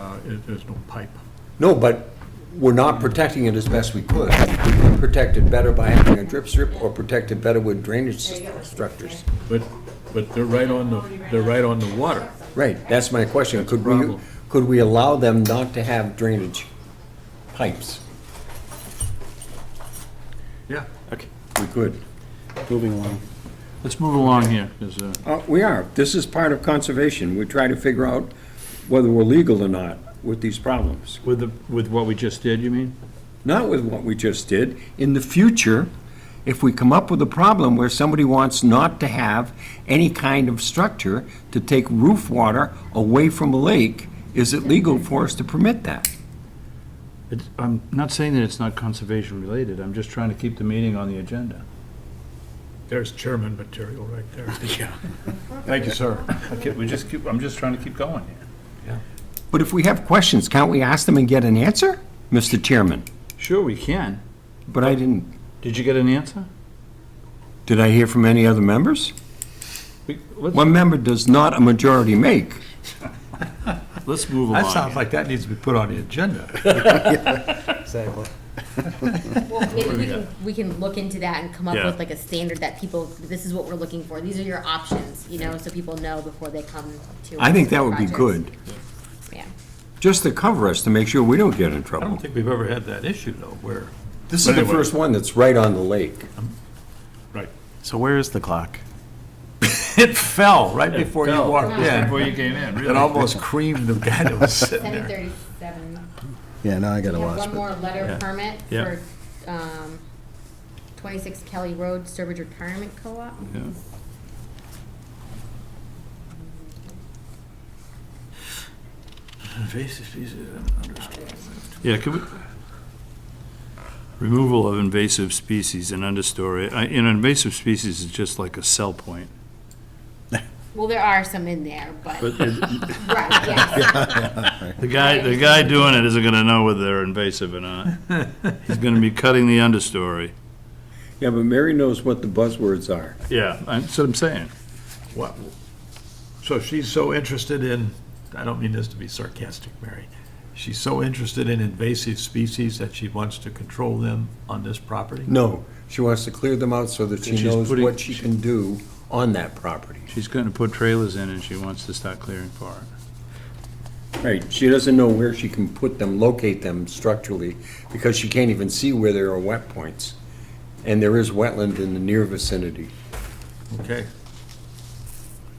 there's no pipe. No, but we're not protecting it as best we could. We could protect it better by having a drip strip or protect it better with drainage structures. But they're right on the water. Right, that's my question. That's a problem. Could we allow them not to have drainage pipes? Yeah. Okay, We could. moving along. Let's move along here, 'cause, We are. This is part of conservation. We try to figure out whether we're legal or not with these problems. with what we just did, you mean? Not with what we just did. In the future, if we come up with a problem where somebody wants not to have any kind of structure to take roof water away from a lake, is it legal for us to permit that? I'm not saying that it's not conservation related, I'm just trying to keep the meeting on the agenda. There's chairman material right there. Thank you, sir. Okay, I'm just trying to keep going here. But if we have questions, can't we ask them and get an answer, Mr. Chairman? Sure, we can. But I didn't. Did you get an answer? Did I hear from any other members? One member does not a majority make. Let's move along. That sounds like that needs to be put on the agenda. Exactly. well, maybe we can look into that and come up Yeah. with like a standard that people, this is what we're looking for. These are your options, so people know before they come to. I think that would be projects. good, Yeah. just to cover us, to make sure we don't get in I trouble. don't think we've ever had that issue, though, where. This But is the anyway. first one that's right on the lake. Right. So where is the clock? It fell right before you fell. walked in. Before you came in, really. It almost creamed the guy that was sitting there. 7:37. Yeah, now I We gotta have watch. one but- more letter Yeah. permit Yeah. for 26 Kelly Road, Sturbridge Retirement Co-op. Yeah. Invasive species Yeah, could we, removal of invasive species in understory, invasive species is just like a sell point. Well, there are some in there, but, But right, yes. the guy doing it isn't gonna know whether they're invasive or not. He's gonna be cutting the understory. Yeah, but Mary knows what the buzzwords are. Yeah, that's what I'm saying. What? So she's so interested in, I don't mean this to be sarcastic, Mary. She's so interested in invasive species that she wants to control them on this property? No, she wants to clear them out so that she And she's knows putting- what she can do on that property. She's gonna put trailers in and she wants to start clearing for it. Right, she doesn't know where she can put them, locate them structurally, because she can't even see where there are wet points. And there is wetland in the near vicinity. Okay.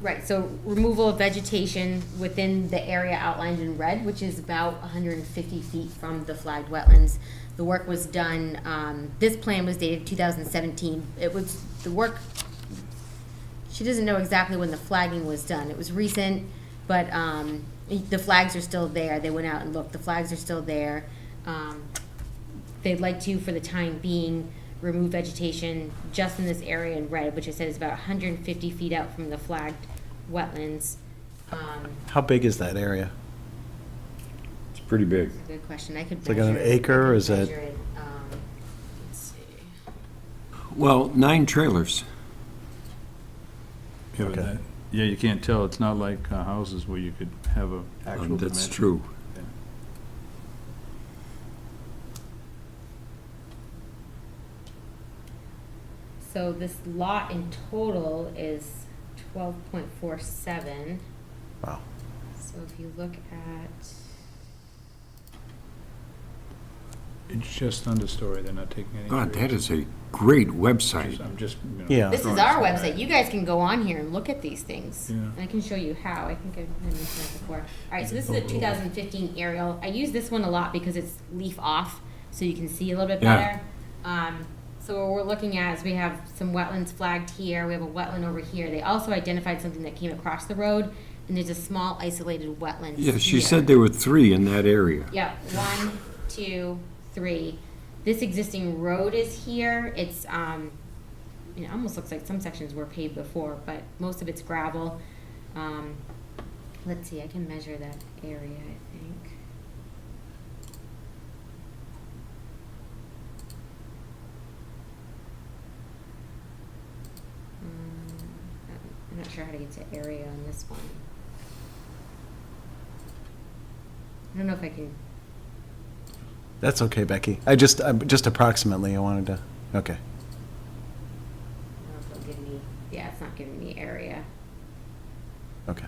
Right, so removal of vegetation within the area outlined in red, which is about 150 feet from the flagged wetlands. The work was done, this plan was dated 2017. It was, the work, she doesn't know exactly when the flagging was done. It was recent, but the flags are still there. They went out and looked. The flags are still there. they'd like to, for the time being, remove vegetation just in this area in red, which I said is about 150 feet out from the flagged wetlands. How big is that area? It's pretty big. That's a good question. I could It's like an measure it. acre, I could is it- measure let's see. Well, 9 trailers. Yeah, but that- yeah, you can't tell. It's not like houses where you could have a actual That's dimension. true. So this lot in total is 12.47. Wow. So if you look at, It's just understory. They're not taking any. God, that trees. is a great website. I'm just, Yeah. this is our website. You guys can go on here and look at these things. Yeah. I can show you how. I think I mentioned that before. All right, so this is a 2015 aerial. I use this one a lot because it's leaf off, so you can see a little bit Yeah. better. So what we're looking at is we have some wetlands flagged here. We have a wetland over here. They also identified something that came across the road, and there's a small isolated wetland Yeah, she here. said there were 3 in that area. Yeah, 1, 2, 3. This existing road is here. It's, it almost looks like some sections were paved before, but most of it's gravel. Let's see, I can measure that area, I think. I'm not sure how to get to area on this one. I don't know if I can. That's okay, Becky. just approximately, I wanted to, okay. I don't know if it'll give me, yeah, it's not giving me area. Okay.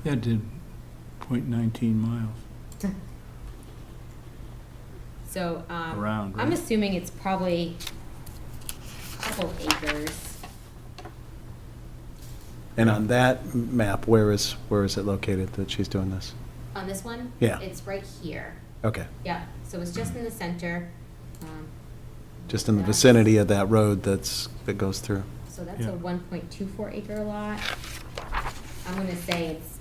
Yeah, it did 0.19 miles. So, Around, I'm right? assuming it's probably a couple acres. And on that map, where is it located that she's doing this? On this one? Yeah. It's right here. Okay, Yeah, so it's just in the center. just in the vicinity of that road that goes through. So that's Yeah. a 1.24 acre lot. I'm gonna say it's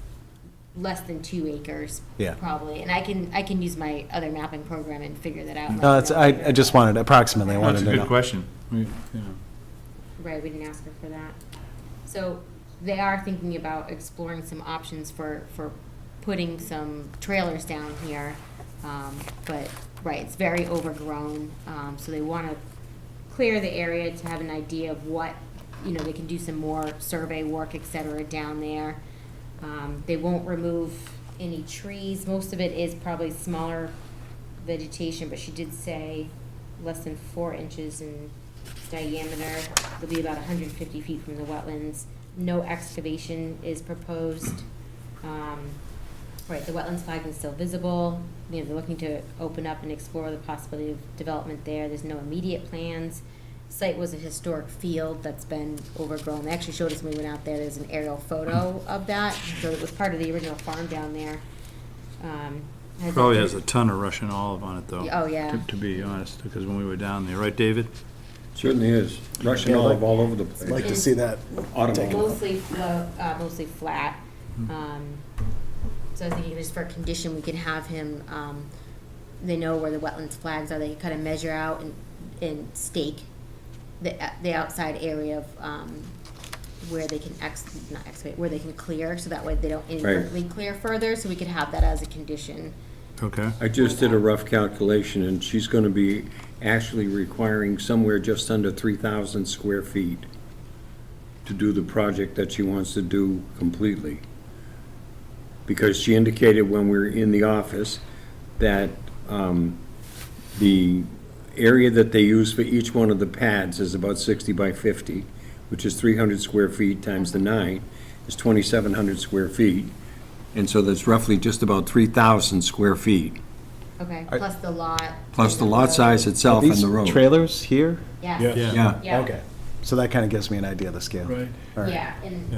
less than 2 acres. Yeah. Probably, and I can use my other mapping program and figure that out. and No, let you know later. I just wanted, approximately, I wanted That's to a know. good question. Right, we didn't ask her for that. So they are thinking about exploring some options for putting some trailers down here. But, right, it's very overgrown, so they want to clear the area to have an idea of what, they can do some more survey work, et cetera, down there. They won't remove any trees. Most of it is probably smaller vegetation, but she did say less than 4 inches in diameter. They'll be about 150 feet from the wetlands. No excavation is proposed. Right, the wetlands flag is still visible. They're looking to open up and explore the possibility of development there. There's no immediate plans. Site was a historic field that's been overgrown. They actually showed us when we went out there, there's an aerial photo of that. So it was part of the original farm down there. Probably has a ton of Russian olive on it, though. Oh, yeah. To be honest, because when we were down there, right, David? Certainly is. Russian Yeah, olive all over the place. I'd like to see that. Autumn olive. Mostly flat. So I was thinking just for a condition, we could have him, they know where the wetlands flags are, they can kind of measure out and stake the outside area of, where they can not excavate, where they can clear, so that way they don't inadvertently clear further, so we could have that as a condition. Okay. I just did a rough calculation, and she's going to be actually requiring somewhere just under 3,000 square feet to do the project that she wants to do completely. Because she indicated when we were in the office that the area that they use for each one of the pads is about 60 by 50, which is 300 square feet times the 9, is 2,700 square feet. And so that's roughly just about 3,000 square feet, Okay, plus the lot. plus the lot size itself and the road. These trailers here? Yes. Yeah. Yeah. Okay, so that kind of gives me an idea of the scale. Right. All right. Yeah, and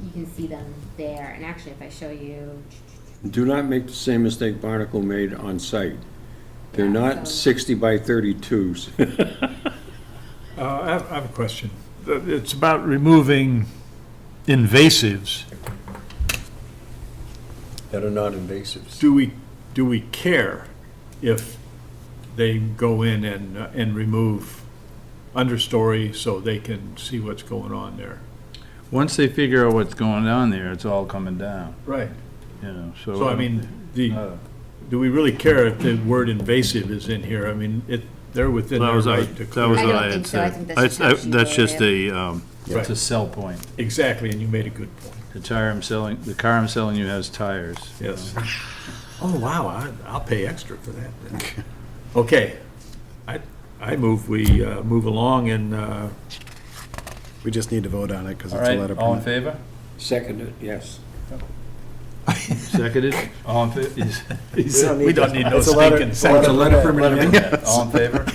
you can see them there, and actually, if I show you, Do not make the same mistake Barnacle made on site. They're Yeah, not so- 60 by 32s. I have a question. It's about removing invasives. That are not invasives. Do we care if they go in and remove understory so they can see what's going on there. Once they figure out what's going on there, it's all coming down, Right. you know, so. So, I mean, do we really care if the word invasive is in here? I mean, they're within That their was, right to. that was I what don't I had think so. I said. think that's just how she That's wrote just it. it's a sell point. Exactly, and you made a good point. The car I'm selling you has tires. Yes. Oh, wow, I'll pay extra for that then. Okay, I move we move along and, We just need to vote on it because All it's a right, letter all in permit. favor? Seconded, yes. Seconded? All in favor? we don't need no It's a letter- stinking it's a letter second. permit. All in favor?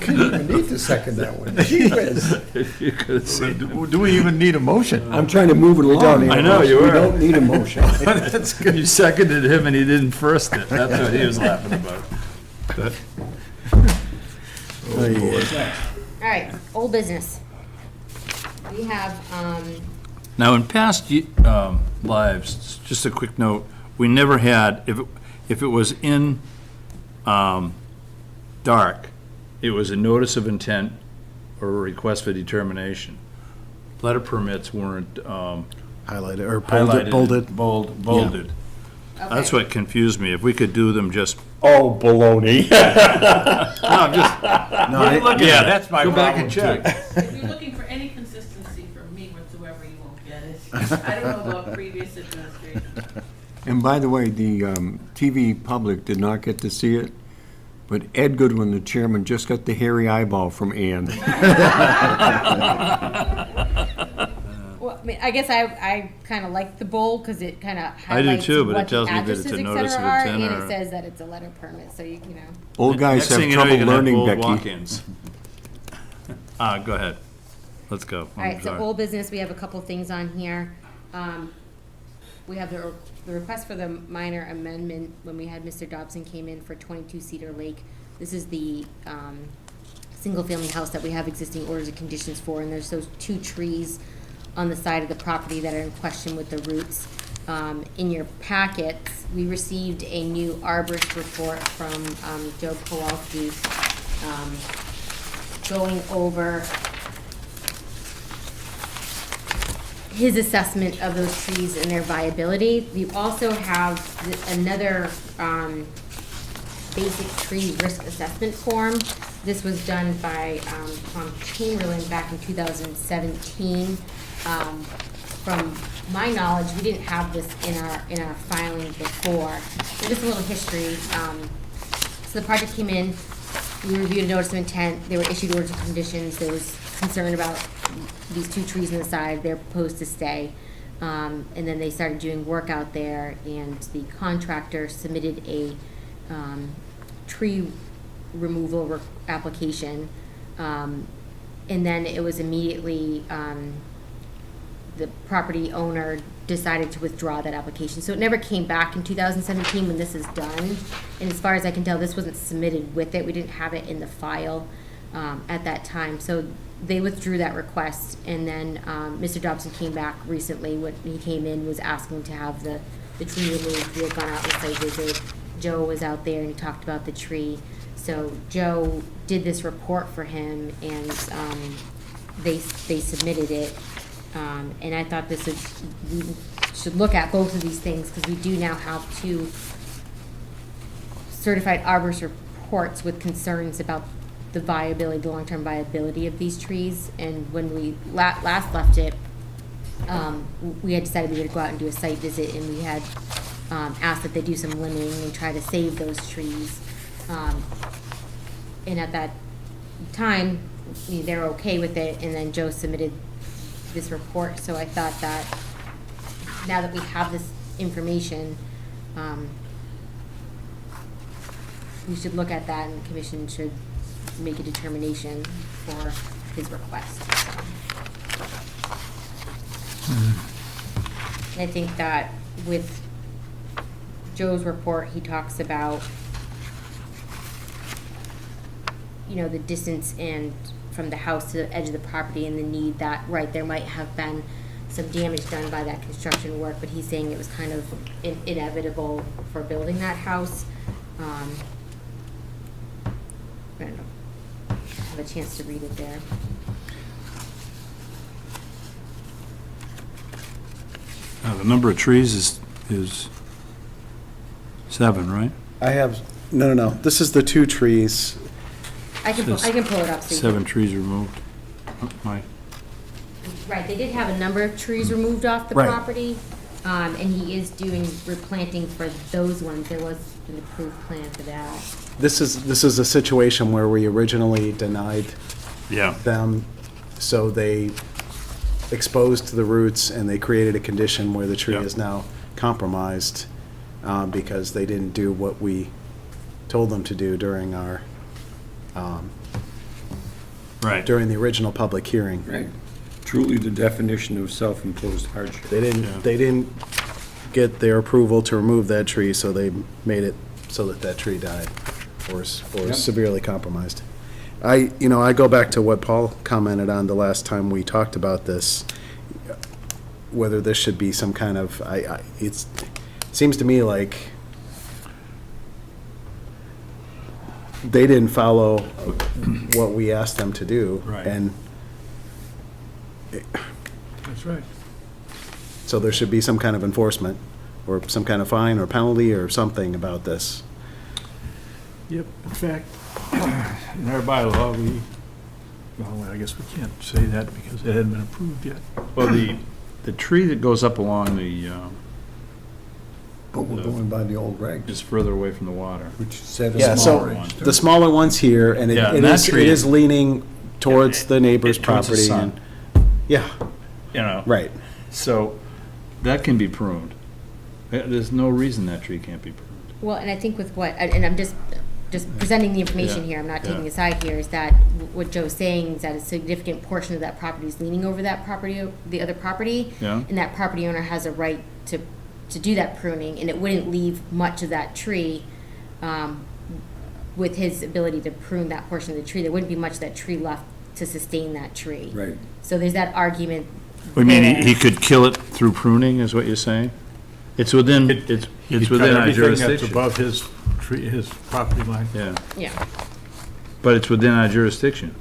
Couldn't even need to second that one. Gee whiz. You could see. Do we even need a motion? I'm trying to move it don't along. need I know, you We were. don't need a motion. That's good. You seconded him and he didn't first it. That's what he was laughing about. All right, old business. We have, Now, in past lives, just a quick note, we never had, if it was in dark, it was a notice of intent or a request for determination. Letter permits weren't Highlighted, or highlighted. bolded. Bolded. That's okay. what confused me. If we could do them just. Oh, baloney. Yeah, that's my Go back and problem, check. too. If you're looking for any consistency from me whatsoever, you won't get it. I don't know about previous administration. And by the way, the TV public did not get to see it, but Ed Goodwin, the chairman, just got the hairy eyeball from Ann. well, I mean, I guess I kind of like the bold because it kind of I do highlights too, but it what the tells me that it's addresses, a et notice cetera, of are, intent and or- it says that it's a letter permit, so you know. Old guys Next have thing you know, trouble you're gonna have learning, bold Becky. walk-ins. Go ahead. Let's go. All right, so old business, we have a couple things on here. We have the request for the minor amendment when we had Mr. Dobson came in for 22 Cedar Lake. This is the single-family house that we have existing orders of conditions for, and there's those 2 trees on the side of the property that are in question with the roots. In your packets, we received a new arborist report from Joe Kowalski going over his assessment of those trees and their viability. We also have another basic tree risk assessment form. This was done by Tom Chamberlain back in 2017. From my knowledge, we didn't have this in our filing before. So just a little history. So the project came in, we reviewed a notice of intent, they were issued orders of conditions, there was concern about these 2 trees on the side, they're proposed to stay. And then they started doing work out there, and the contractor submitted a tree removal application. And then it was immediately, the property owner decided to withdraw that application. So it never came back in 2017 when this is done. And as far as I can tell, this wasn't submitted with it. We didn't have it in the file at that time. So they withdrew that request. And then Mr. Dobson came back recently. When he came in, was asking to have the tree removed. We had gone out and site visit. Joe was out there and he talked about the tree. So Joe did this report for him, and they submitted it. And I thought we should look at both of these things, because we do now have 2 certified arborist reports with concerns about the viability, the long-term viability of these trees. And when we last left it, we had decided we would go out and do a site visit, and we had asked that they do some limbing and try to save those trees. And at that time, they're okay with it, and then Joe submitted this report. So I thought that now that we have this information, we should look at that, and the commission should make a determination for his request. And I think that with Joe's report, he talks about, the distance and from the house to the edge of the property, and the need that, right, there might have been some damage done by that construction work, but he's saying it was kind of inevitable for building that house. I don't know, have a chance to read it there. The number of trees is 7, right? I have, no, this is the 2 trees. I can pull it up. So you 7 can- trees removed. Mike? Right, they did have a number of trees removed off the Right. property, and he is doing replanting for those ones. There was an approved plan for that. This is a situation where we originally denied Yeah. them, so they exposed the roots and they created a condition where the tree Yeah. is now compromised because they didn't do what we told them to do during our, Right. during the original public hearing. Right. Truly the definition of self-imposed hardship. They didn't get their approval to remove that tree, so they made it so that tree died or Yep. severely compromised. I go back to what Paul commented on the last time we talked about this, whether this should be some kind of, it seems to me like they didn't follow what we asked them to do. Right. And That's right. so there should be some kind of enforcement, or some kind of fine or penalty or something about this. Yep, in fact, in our bylaw, well, I guess we can't say that because it hadn't been approved yet. Well, the tree that goes up along the, But we're going by the old regs, is further away from the water. which said Yeah, a so smaller one. the smaller one's here, and Yeah, it and that is, it tree- is leaning towards the neighbor's towards the property. sun. Yeah, You know? right. So that can be pruned. There's no reason that tree can't be pruned. Well, and I think with what, and I'm just presenting the information Yeah, here, I'm not yeah. taking a side here, is that what Joe's saying is that a significant portion of that property is leaning over that property, the other property. Yeah. And that property owner has a right to do that pruning, and it wouldn't leave much of that tree, with his ability to prune that portion of the tree, there wouldn't be much of that tree left to sustain that tree. Right. So there's that argument. We mean, there. he could kill it through pruning, is what you're saying? It's within, He it's could cut within our everything that's jurisdiction. above his tree, his property line. Yeah, Yeah. but it's within our jurisdiction.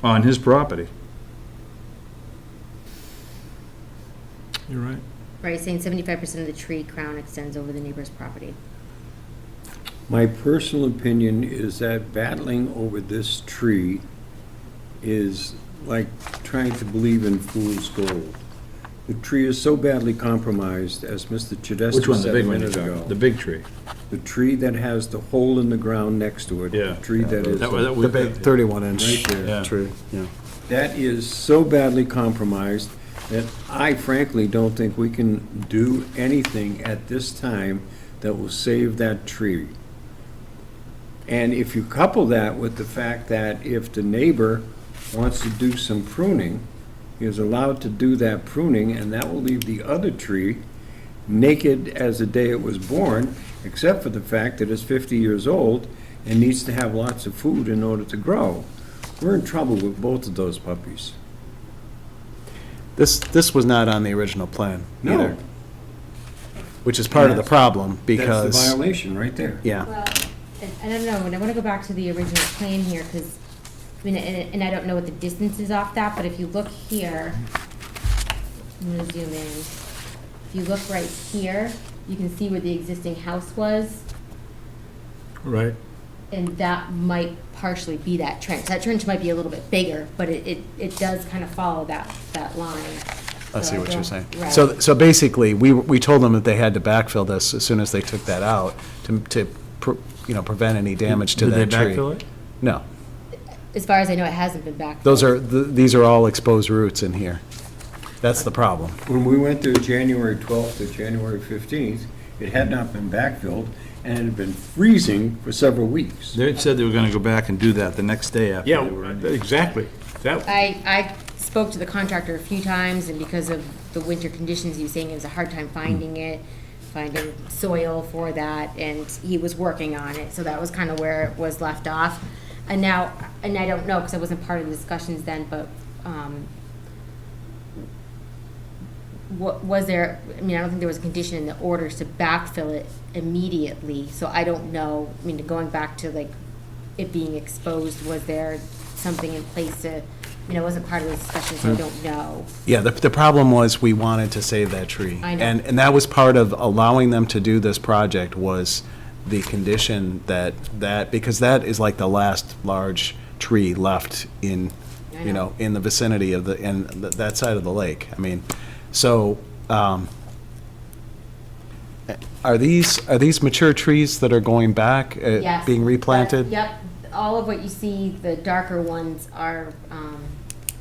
On his property. You're right. Right, saying 75% of the tree crown extends over the neighbor's property. My personal opinion is that battling over this tree is like trying to believe in fool's gold. The tree is so badly compromised, as Mr. Which Chidester one, the said a big one minute you're ago. talking, the big tree? The tree that has the hole in the ground next to it. Yeah. The tree that is, The big 31-inch Right there. Yeah. tree, yeah. that is so badly compromised that I frankly don't think we can do anything at this time that will save that tree. And if you couple that with the fact that if the neighbor wants to do some pruning, he is allowed to do that pruning, and that will leave the other tree naked as the day it was born, except for the fact that it's 50 years old and needs to have lots of food in order to grow. We're in trouble with both of those puppies. This was not on the original plan No. either, which is part of the problem, because. That's the violation right there. Yeah, Well, and I don't know, and I want to go back to the original plan here, because, I mean, and I don't know what the distance is off that, but if you look here, I'm gonna zoom in. If you look right here, you can see where the existing house was, Right. and that might partially be that trench. That trench might be a little bit bigger, but it does kind of follow that line. I So see what you're don't- saying. right. So basically, we told them that they had to backfill this as soon as they took that out to prevent any damage to Did that they tree. backfill it? No, As far as I know, it hasn't been back. these are all exposed roots in here. That's the problem. When we went to January 12th to January 15th, it had not been backfilled, and it had been freezing for several weeks. They said they were gonna go back and do that the next day after Yeah, they were. exactly. That, I spoke to the contractor a few times, and because of the winter conditions, he was saying it was a hard time finding soil for that, and he was working on it, so that was kind of where it was left off. And now, and I don't know, because I wasn't part of the discussions then, but was there, I mean, I don't think there was a condition in the orders to backfill it immediately, so I don't know, I mean, going back to like it being exposed, was there something in place to, it wasn't part of the discussion, so I don't know. Yeah, the problem was we wanted to save that tree. I know. And that was part of allowing them to do this project was the condition that, because that is like the last large tree left in, in the vicinity of that side of the lake. I mean, so, are these mature trees that are going back, Yes, being replanted? Yep, all of what you see, the darker ones are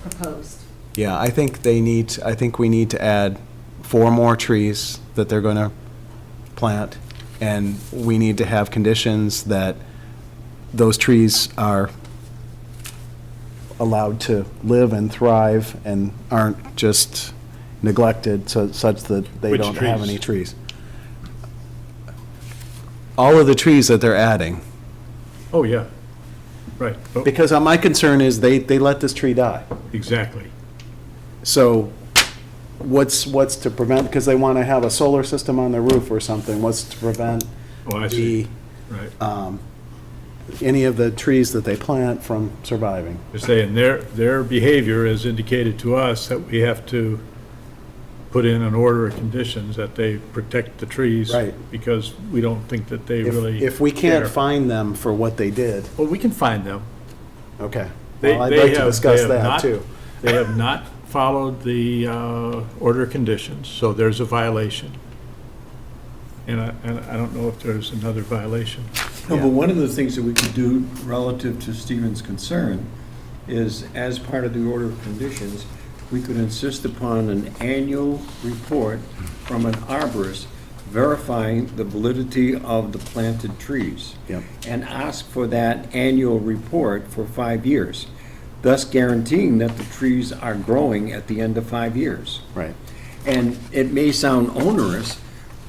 proposed. Yeah, I think we need to add 4 more trees that they're gonna plant, and we need to have conditions that those trees are allowed to live and thrive and aren't just neglected such that they Which don't have trees? any trees. All of the trees that they're adding. Oh, yeah, right. Oh, Because my concern is they let this tree die. exactly. So what's to prevent, because they want to have a solar system on their roof or something, what's to prevent Oh, I see. Right. any of the trees that they plant from surviving? They're saying their behavior has indicated to us that we have to put in an order of conditions that they protect the trees. Right. Because we don't think that they really If we can't care. find them for what they did, Well, we can find them. okay. They- Well, I'd they like to have- discuss they have that, not- too. They have not followed the order of conditions, so there's a violation. And I don't know if there's another violation. No, but one of the things that we could do relative to Stephen's concern is, as part of the order of conditions, we could insist upon an annual report from an arborist verifying the validity of the planted trees. Yep. And ask for that annual report for 5 years, thus guaranteeing that the trees are growing at the end of 5 years. Right. And it may sound onerous,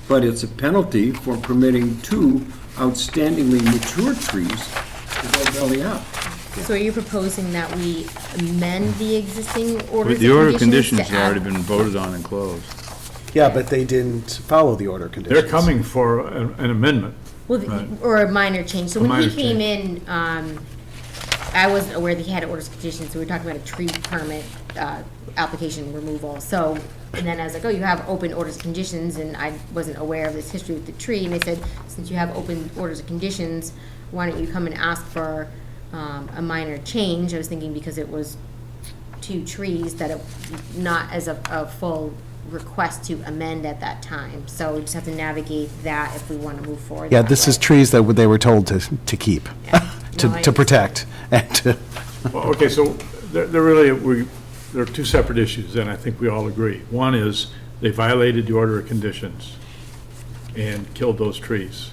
but it's a penalty for permitting 2 outstandingly mature trees to go belly up. So are you proposing that we amend the existing orders The order of of conditions conditions has to already been voted on and closed. Yeah, but they didn't follow the order conditions. They're coming for an amendment. Well, Right. or a minor change. So A when he minor came in, I wasn't aware that he had orders of conditions, so we were talking about a tree permit, application removal. So, and then I was like, oh, you have open orders of conditions, and I wasn't aware of this history with the tree. And they said, since you have open orders of conditions, why don't you come and ask for a minor change? I was thinking because it was 2 trees, that it, not as a full request to amend at that time. So we just have to navigate that if we want to move forward. Yeah, that this way. is trees that they were told to keep, Yeah. No, I to protect, and to, Well, okay, so they're really, there are 2 separate issues, and I think we all agree. One is they violated the order of conditions and killed those trees.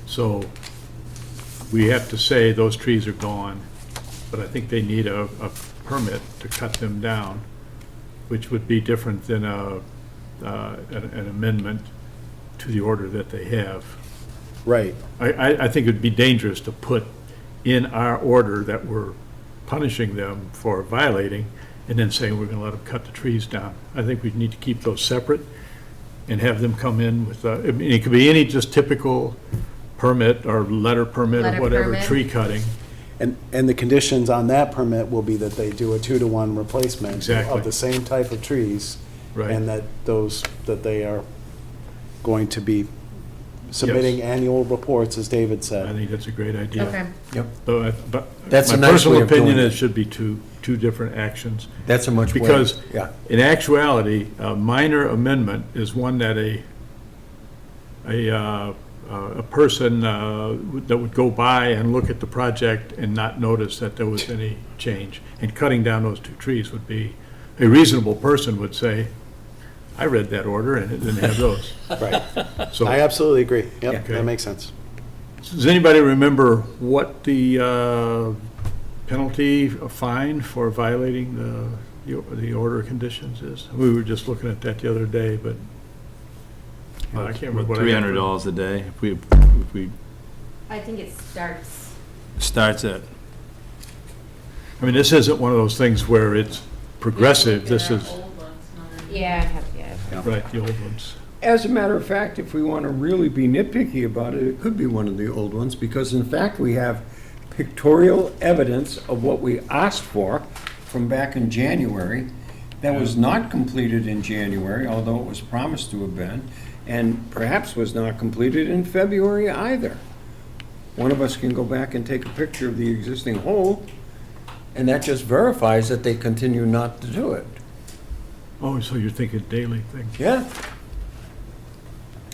So we have to say those trees are gone, but I think they need a permit to cut them down, which would be different than an amendment to the order that they have. right. I think it'd be dangerous to put in our order that we're punishing them for violating, and then saying we're gonna let them cut the trees down. I think we need to keep those separate and have them come in with, I mean, it could be any just typical permit or letter permit or Letter whatever, permit. tree cutting. And the conditions on that permit will be that they do a 2-to-1 replacement Exactly. of the same type of trees. Right. And that they are going to be submitting annual reports, as David I said. think that's a great idea. Okay. Yep. But That's a my nice personal way of doing opinion it. is it should be two different actions. That's a much way. Because Yeah. in actuality, a minor amendment is one that a person that would go by and look at the project and not notice that there was any change. And cutting down those 2 trees would be, a reasonable person would say, I read that order and it didn't have those. Right. So, I absolutely agree. Yep, Okay. that makes sense. does anybody remember what the penalty, fine for violating the order of conditions is? We were just looking at that the other day, but I can't remember what I got. $300 a day if we I think it starts at, I mean, this isn't one of those things where it's progressive. This There are is, old ones, not any- Yeah, I have Right, the old ones. As a matter of fact, if we want to really be nitpicky about it, it could be one of the old ones, because in fact, we have pictorial evidence of what we asked for from back in January that was not completed in January, although it was promised to have been, and perhaps was not completed in February either. One of us can go back and take a picture of the existing hole, and that just verifies that they continue not to do it. Oh, so you're thinking daily thing? Yeah.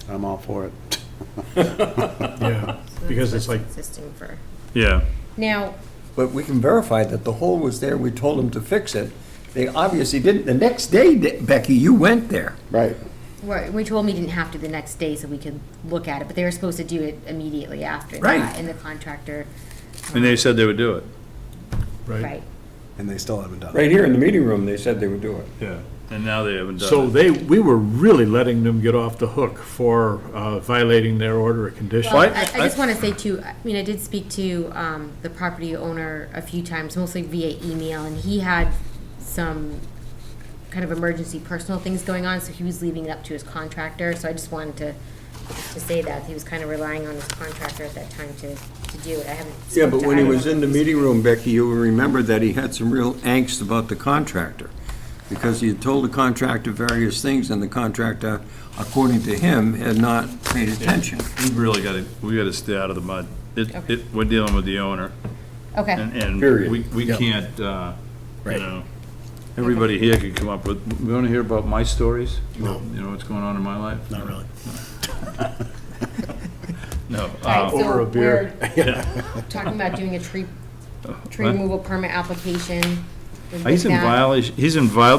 I'm all for it. Yeah, because it's like, Existing for, Yeah. now, But we can verify that the hole was there, we told them to fix it. They obviously didn't. The next day, Becky, you went there. Right. right, we told me didn't have to the next day so we could look at it, but they were supposed to do it immediately after Right. that, and the contractor, And they said they would do it. right. And they still haven't done it. Right here in the meeting room, they said they would do it. Yeah. And now they haven't done so it. we were really letting them get off the hook for violating their order of conditions. Well, I just want to say too, I mean, I did speak to the property owner a few times, mostly via email, and he had some kind of emergency personal things going on, so he was leaving it up to his contractor. So I just wanted to say that he was kind of relying on his contractor at that time to do it. I haven't. Yeah, but when he was I in the meeting room, Becky, you will remember that he had some real angst about the contractor, because he had told the contractor various things, and the contractor, according to him, had not paid attention. We gotta stay out of the mud. We're dealing with the owner. Okay. And Period. we Yep. can't, you Right. know, everybody here could come up with, we wanna hear about my stories? No. You know what's going on in my life? Not really. No. All right, so Over a beer. we're talking about doing a tree What? removal permit application. And He's with in that- violation,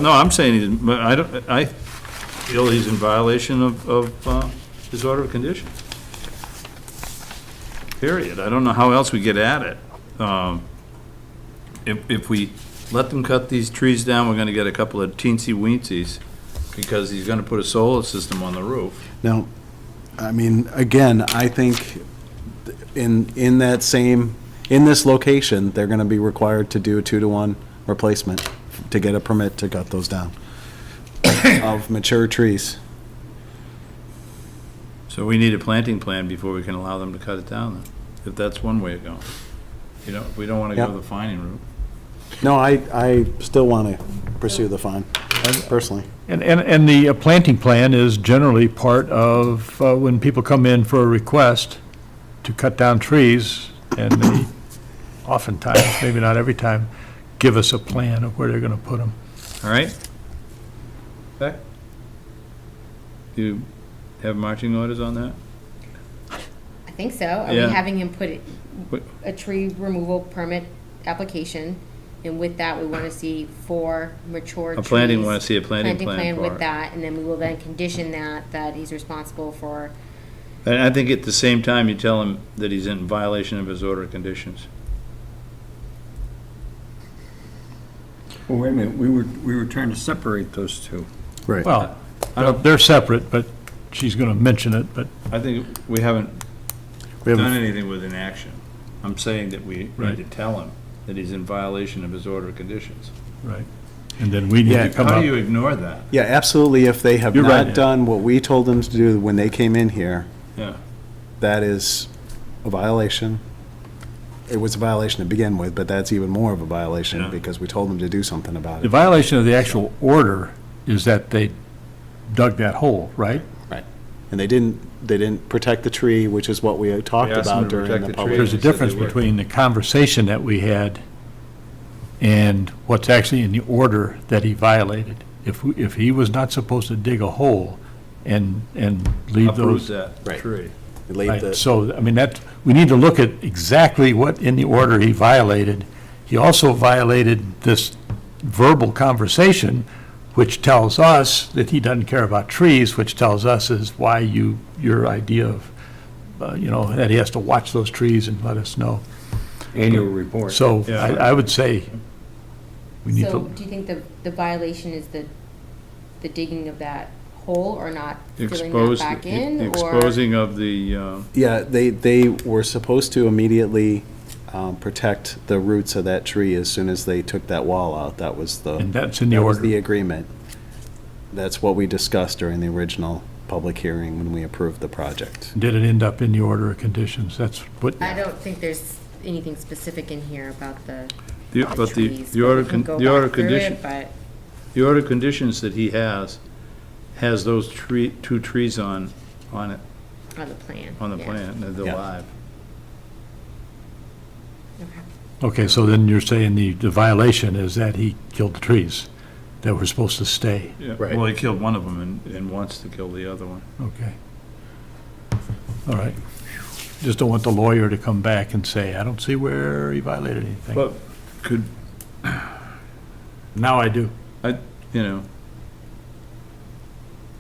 no, I'm saying he's, but I feel he's in violation of his order of conditions. Period. I don't know how else we get at it. If we let them cut these trees down, we're gonna get a couple of teensy weensies, because he's gonna put a solar system on the roof. Now, I mean, again, I think in that same, in this location, they're gonna be required to do a 2-to-1 replacement to get a permit to cut those down of mature trees. So we need a planting plan before we can allow them to cut it down, then, if that's one way of going. You know, we don't wanna go Yep. the fining route. No, I still want to pursue the fine, personally. And the planting plan is generally part of when people come in for a request to cut down trees, and they oftentimes, maybe not every time, give us a plan of where they're going to put them. All right? Beck? You have marching orders on that? I think so. Are we Yeah. having him put What- a tree removal permit application? And with that, we want to see 4 mature trees. Want to see a planting plan for with it. that, and then we will then condition that he's responsible for, And I think at the same time, you tell him that he's in violation of his order of conditions. Well, wait a minute, we were trying to separate those two. Right. Well, they're separate, but she's going to mention it, but I think we haven't We haven't- done anything with inaction. I'm saying that we need Right. to tell him that he's in violation of his order of conditions. right. And then we need to come How up. do you ignore that? Yeah, absolutely. If they have You're right. not done what we told them to do when they came in here, Yeah. that is a violation. It was a violation to begin with, but that's even more of a violation Yeah. because we told them to do something about The it. violation of the actual order is that they dug that hole, right? Right. And they didn't protect the tree, which is what we had talked asked them about to during protect the the public. tree. There's a They said difference they would. between the conversation that we had and what's actually in the order that he violated. If he was not supposed to dig a hole and leave Uproot those. that Right. tree. Leave Right, the- so, I mean, we need to look at exactly what in the order he violated. He also violated this verbal conversation, which tells us that he doesn't care about trees, which tells us is why your idea of, that he has to watch those trees and let us know. Annual report. So Yeah. I would say we need so to, do you think the violation is the digging of that hole or not filling that back in? Or Exposing of the, Yeah, they were supposed to immediately protect the roots of that tree as soon as they took that wall out. That was and that's in the that was order. the agreement. That's what we discussed during the original public hearing when we approved the project. Did it end up in the order of conditions? That's what, I don't think there's anything specific in here about the But trees. the order, We can go the order back through condition, it, but the order conditions that he has those two trees on it, on the plan. on the yeah. plan, they're Yeah. live. Okay. okay, so then you're saying the violation is that he killed the trees that were supposed to stay? Yeah, Right. well, he killed one of them and wants to kill the other one. Okay. All right. Just don't want the lawyer to come back and say, I don't see where he violated anything. But could, Now I do. you know,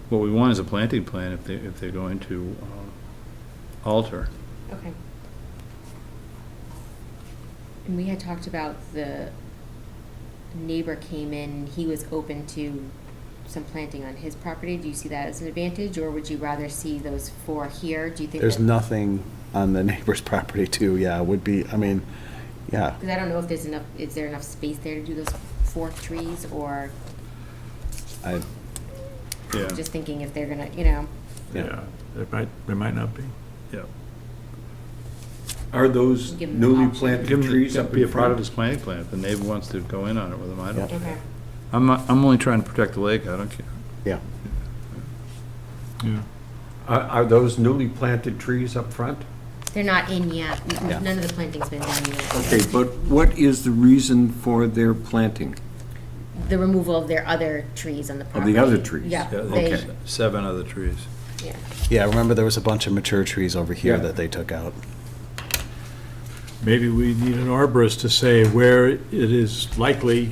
what we want is a planting plan if they're going to alter. Okay. And we had talked about the neighbor came in, he was open to some planting on his property. Do you see that as an advantage, or would you rather see those 4 here? Do you think There's that? nothing on the neighbor's property too, yeah, would be, I mean, yeah. Because I don't know if there's enough, is there enough space there to do those 4 trees, or I, Yeah, just thinking if they're gonna, you know, Yeah, there might not be. yeah. Are those Give them newly options. planted Give him, trees up be a in part of front? his planting plan. If the neighbor wants to go in on it with him, I don't. okay. I'm only trying to protect the lake, I don't care. yeah. Yeah. Are those newly planted trees up front? They're not in yet. Yeah. None of the planting's been done yet. Okay, but what is the reason for their planting? The removal of their other trees on the Of property. the other trees? Yeah, Yeah, they, Okay. 7 other trees. yeah. Yeah, remember there was a bunch of mature trees over here Yeah. that they took out. Maybe we need an arborist to say where it is likely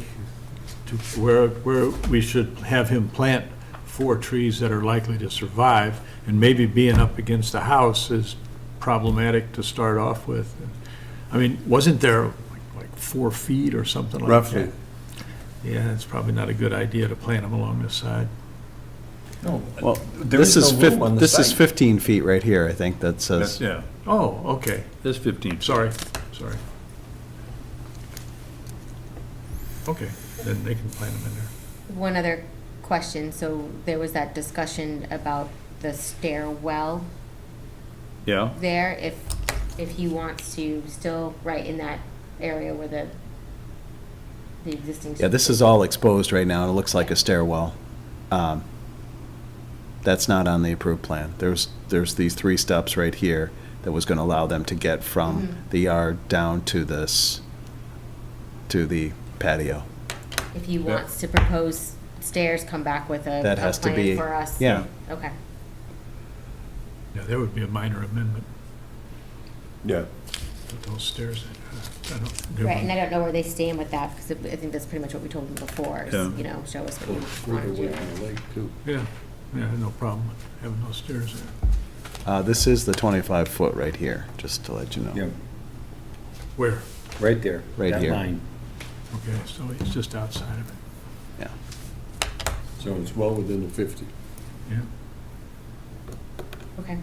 to, where we should have him plant 4 trees that are likely to survive, and maybe being up against the house is problematic to start off with. I mean, wasn't there like 4 feet or something like that? Roughly. Yeah, it's probably not a good idea to plant them along this side. No. Well, There this is is no room on the this is site. 15 feet right here, I think, that says. Yeah, Oh, okay, there's 15. sorry. Okay, then they can plant them in there. One other question, so there was that discussion about the stairwell Yeah, there, if he wants to still, right in that area where the existing. Yeah, this is all exposed right now, and it looks like a stairwell. That's not on the approved plan. There's these 3 steps right here that was gonna allow them to get from the yard down to this, to the patio. If he wants to propose stairs, come back with a That has to plan be- for us. yeah. Okay. Yeah, there would be a minor amendment, Yeah. put those stairs in. I don't- Right, and I don't know where they stand with that, because I think that's pretty much what we told them before, is, Yeah. you know, show us what you want to do. Yeah, no problem with having those stairs there. This is the 25-foot right here, just to let you know. Yeah, Where? right there. Right that here. line. Okay, so it's just outside of it. Yeah. So it's well within the 50. Yeah. Okay.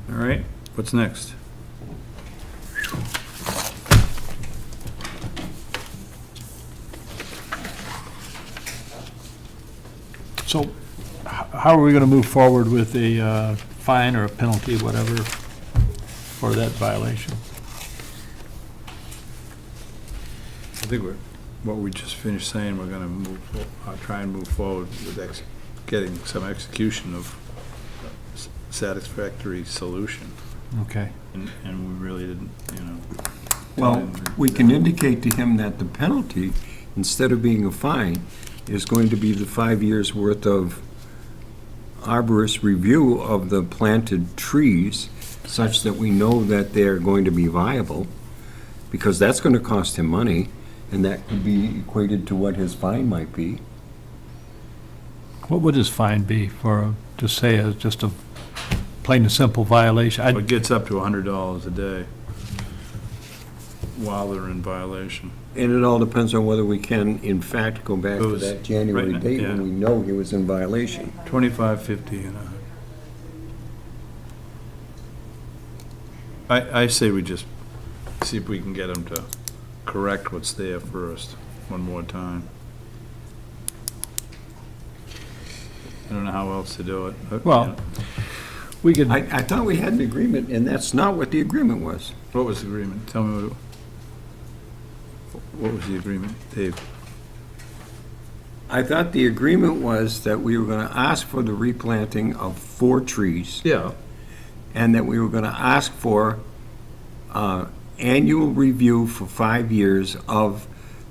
all right, what's next? So how are we going to move forward with a fine or a penalty, whatever, for that violation? I think what we just finished saying, we're gonna try and move forward with getting some execution of satisfactory solution. Okay. And we really didn't, you know. Well, we can indicate to him that the penalty, instead of being a fine, is going to be the 5 years' worth of arborist review of the planted trees, such that we know that they're going to be viable, because that's going to cost him money, and that could be equated to what his fine might be. What would his fine be for, just say, just a plain and simple violation? It gets up to $100 a day while they're in violation. And it all depends on whether we can, in fact, go back to that January right, date yeah. when we know he was in violation. 25, 50, and I say we just see if we can get them to correct what's there first, one more time. I don't know how else to do it. but, Well, you know. we could, I thought we had an agreement, and that's not what the agreement was. What was the agreement? Tell me what was the agreement, Dave? I thought the agreement was that we were gonna ask for the replanting of 4 trees, Yeah. and that we were gonna ask for annual review for 5 years of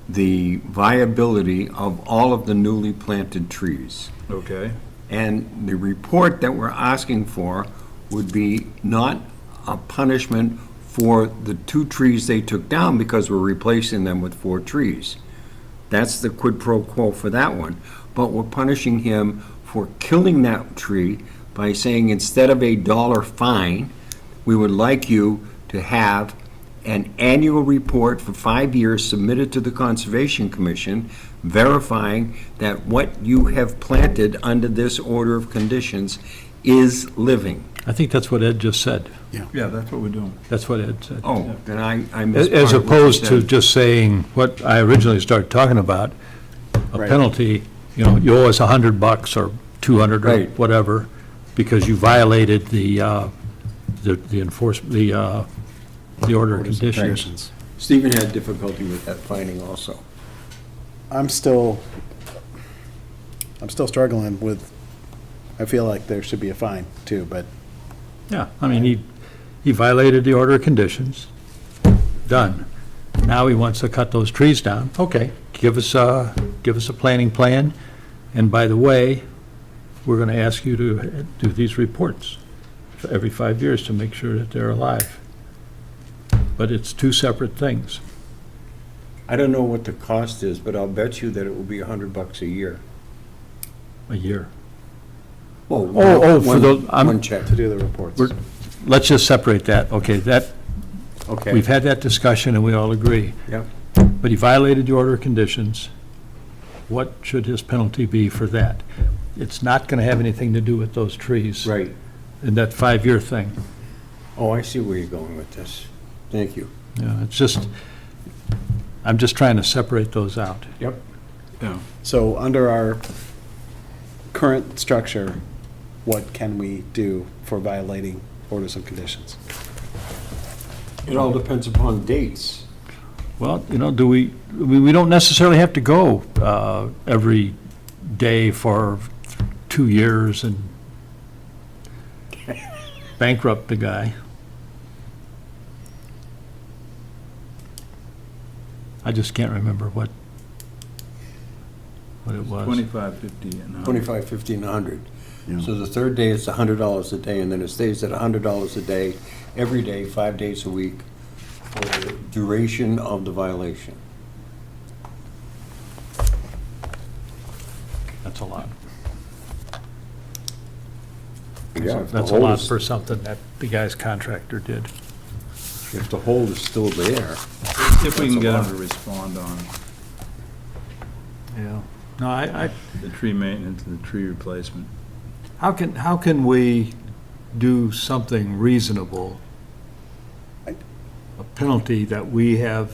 the viability of all of the newly planted trees. Okay. And the report that we're asking for would be not a punishment for the 2 trees they took down because we're replacing them with 4 trees. That's the quid pro quo for that one. But we're punishing him for killing that tree by saying instead of a $1 fine, we would like you to have an annual report for 5 years submitted to the Conservation Commission verifying that what you have planted under this order of conditions is living. I think that's what Ed just said. Yeah, that's what we're doing. That's what Ed said. Oh, then I missed As part of what you opposed to said. just saying what I originally started talking about, a Right. penalty, you know, you owe us $100 or 200 or Right. whatever, because you violated the enforcement, the order of conditions. Stephen had difficulty with that finding also. I'm still struggling with, I feel like there should be a fine too, but Yeah, I mean, he violated the order of conditions, done. Now he wants to cut those trees down. Okay, give us a planning plan, and by the way, we're gonna ask you to do these reports for every 5 years to make sure that they're alive. But it's 2 separate things. I don't know what the cost is, but I'll bet you that it will be $100 a year. A year. Oh, for the, one check. to do the reports. Let's just separate that. Okay, that, Okay. we've had that discussion and we all agree. Yep. But he violated the order of conditions. What should his penalty be for that? It's not gonna have anything to do with those trees. Right. And that 5-year thing. Oh, I see where you're going with this. Thank you. Yeah, it's just, I'm just trying to separate those out. Yep. Yeah. So under our current structure, what can we do for violating orders and conditions? It all depends upon dates. Well, you know, we don't necessarily have to go every day for 2 years and bankrupt the guy. I just can't remember what it was. 25, 50, and 100. 25, 50, and 100. So the third day, it's $100 a day, and then it stays at $100 a day, every day, 5 days a week, for the duration of the violation. That's a lot. Yeah, if the That's a hole lot is- for something that the guy's contractor did. If the hole is still there. If we can that's a get him lot. to respond on Yeah. No, I, the tree maintenance and the tree replacement. how can we do something reasonable? A penalty that we have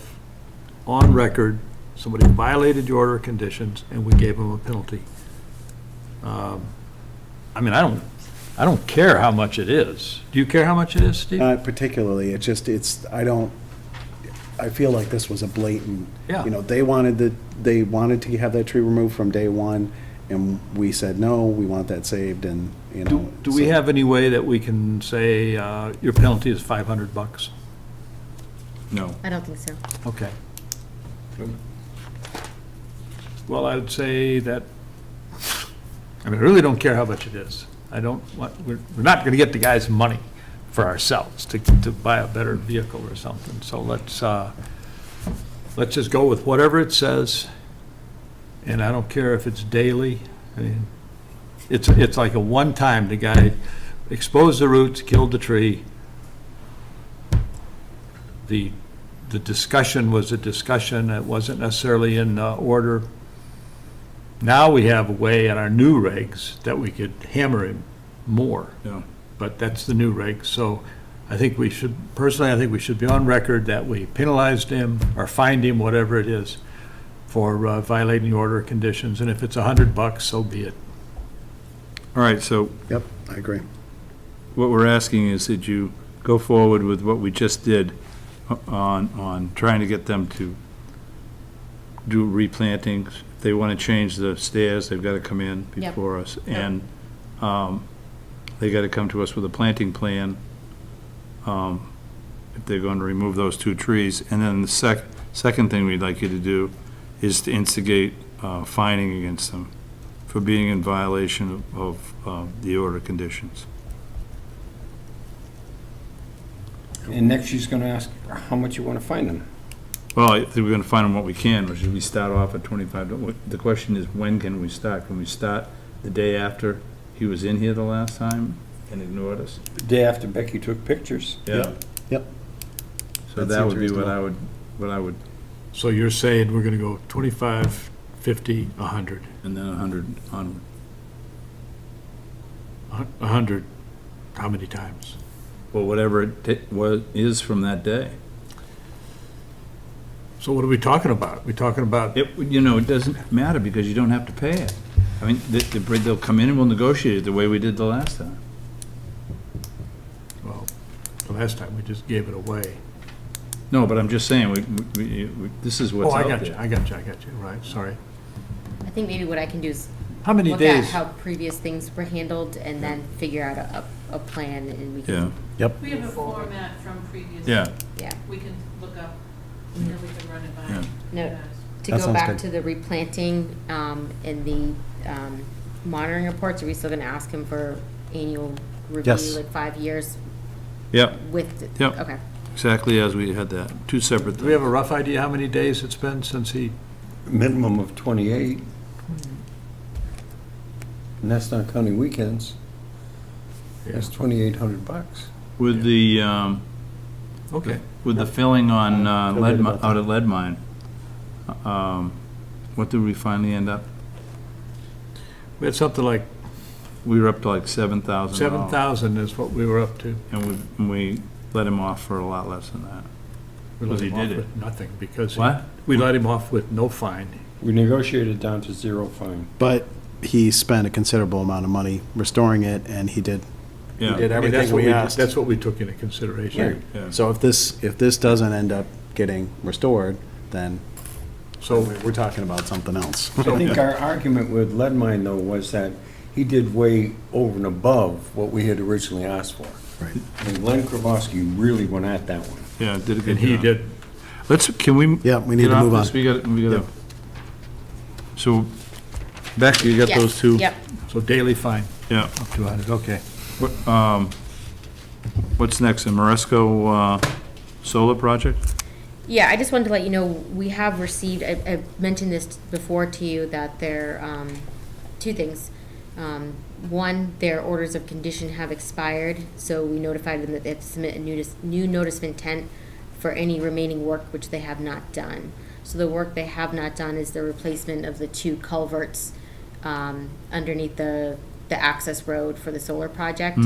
on record, somebody violated the order of conditions, and we gave them a penalty. I mean, I don't care how much it is. Do you care how much it is, Steve? Not particularly, I feel like this was a blatant, Yeah. you know, they wanted to have that tree removed from day one, and we said, no, we want that saved, and, you know. Do we so- have any way that we can say, your penalty is $500? No. I don't think so. Okay. Well, I would say that, I mean, I really don't care how much it is. I don't want, we're not gonna get the guys money for ourselves to buy a better vehicle or something. So let's just go with whatever it says, and I don't care if it's daily. I mean, it's like a one-time, the guy exposed the roots, killed the tree. The discussion was a discussion, it wasn't necessarily in order. Now we have a way in our new regs that we could hammer him more. Yeah. But that's the new regs, so I think we should, personally, I think we should be on record that we penalized him or fined him, whatever it is, for violating the order of conditions, and if it's $100, so be it. All right, so Yep, I agree. what we're asking is that you go forward with what we just did on trying to get them to do replantings. If they want to change the stairs, they've got to come in Yep. before us. And they got to come to us with a planting plan if they're going to remove those 2 trees. And then the second thing we'd like you to do is to instigate fining against them for being in violation of the order conditions. And next she's gonna ask how much you wanna fine them. Well, I think we're going to find them what we can, or should we start off at 25? The question is, when can we start? Can we start the day after he was in here the last time and ignored us? The day after Becky took pictures. Yeah. Yep. So that would be what I would, So you're saying we're gonna go 25, 50, 100. and then 100 onward. 100, how many times? Well, whatever is from that day. So what are we talking about? We talking about, It doesn't matter because you don't have to pay it. I mean, they'll come in and we'll negotiate it the way we did the last time. well, the last time we just gave it away. No, but I'm just saying, this is Oh, what's I out got you, there. I got you, right, sorry. I think maybe what I can do is How many look at days? how previous things were handled and then figure out a plan and we Yeah, can, Yep. We have a format from previous. yeah, yeah. We can look up, and then we can run it by. Yeah. No, you guys. to That go sounds back good. to the replanting, and the, monitoring reports, are we still gonna ask him for annual review, Yes. like 5 years yep, with, Yep. okay. exactly as we had that, 2 separate Do we have things. a rough idea how many days it's been since he, Minimum of 28. And that's not counting weekends. That's $2,800. With the, okay. with the filling on Feel good about that. out at Lead Mine, what did we finally end up? We had something like We were up to like $7,000. 7,000 is what we were up to. And we let him off for a lot less than that. We Because let he him off did it. with nothing, because. What? We let him off with no fine. We negotiated down to 0 fine. But he spent a considerable amount of money restoring it, and he did Yeah. did I mean, that's everything what we asked. That's what we took into consideration. Yeah. So if this doesn't end up getting restored, then So, we're talking about something else. I think our argument with lead mine, though, was that he did way over and above what we had originally asked for. Right. And Glenn Kravosky really went at that one. Yeah, did a good and he job. did, Can we? Yeah, we need get to off move this? on. We got, Yep. so, Becky, you got Yes, those two? Yep. so daily fine, Yeah. up to 100, okay. What's next, the Maresco solar project? Yeah, I just wanted to let you know, we have received, I mentioned this before to you, that there, 2 things. One, their orders of condition have expired, so we notified them that they have to submit a new notice of intent for any remaining work which they have not done. So the work they have not done is the replacement of the 2 culverts underneath the access road for the solar project.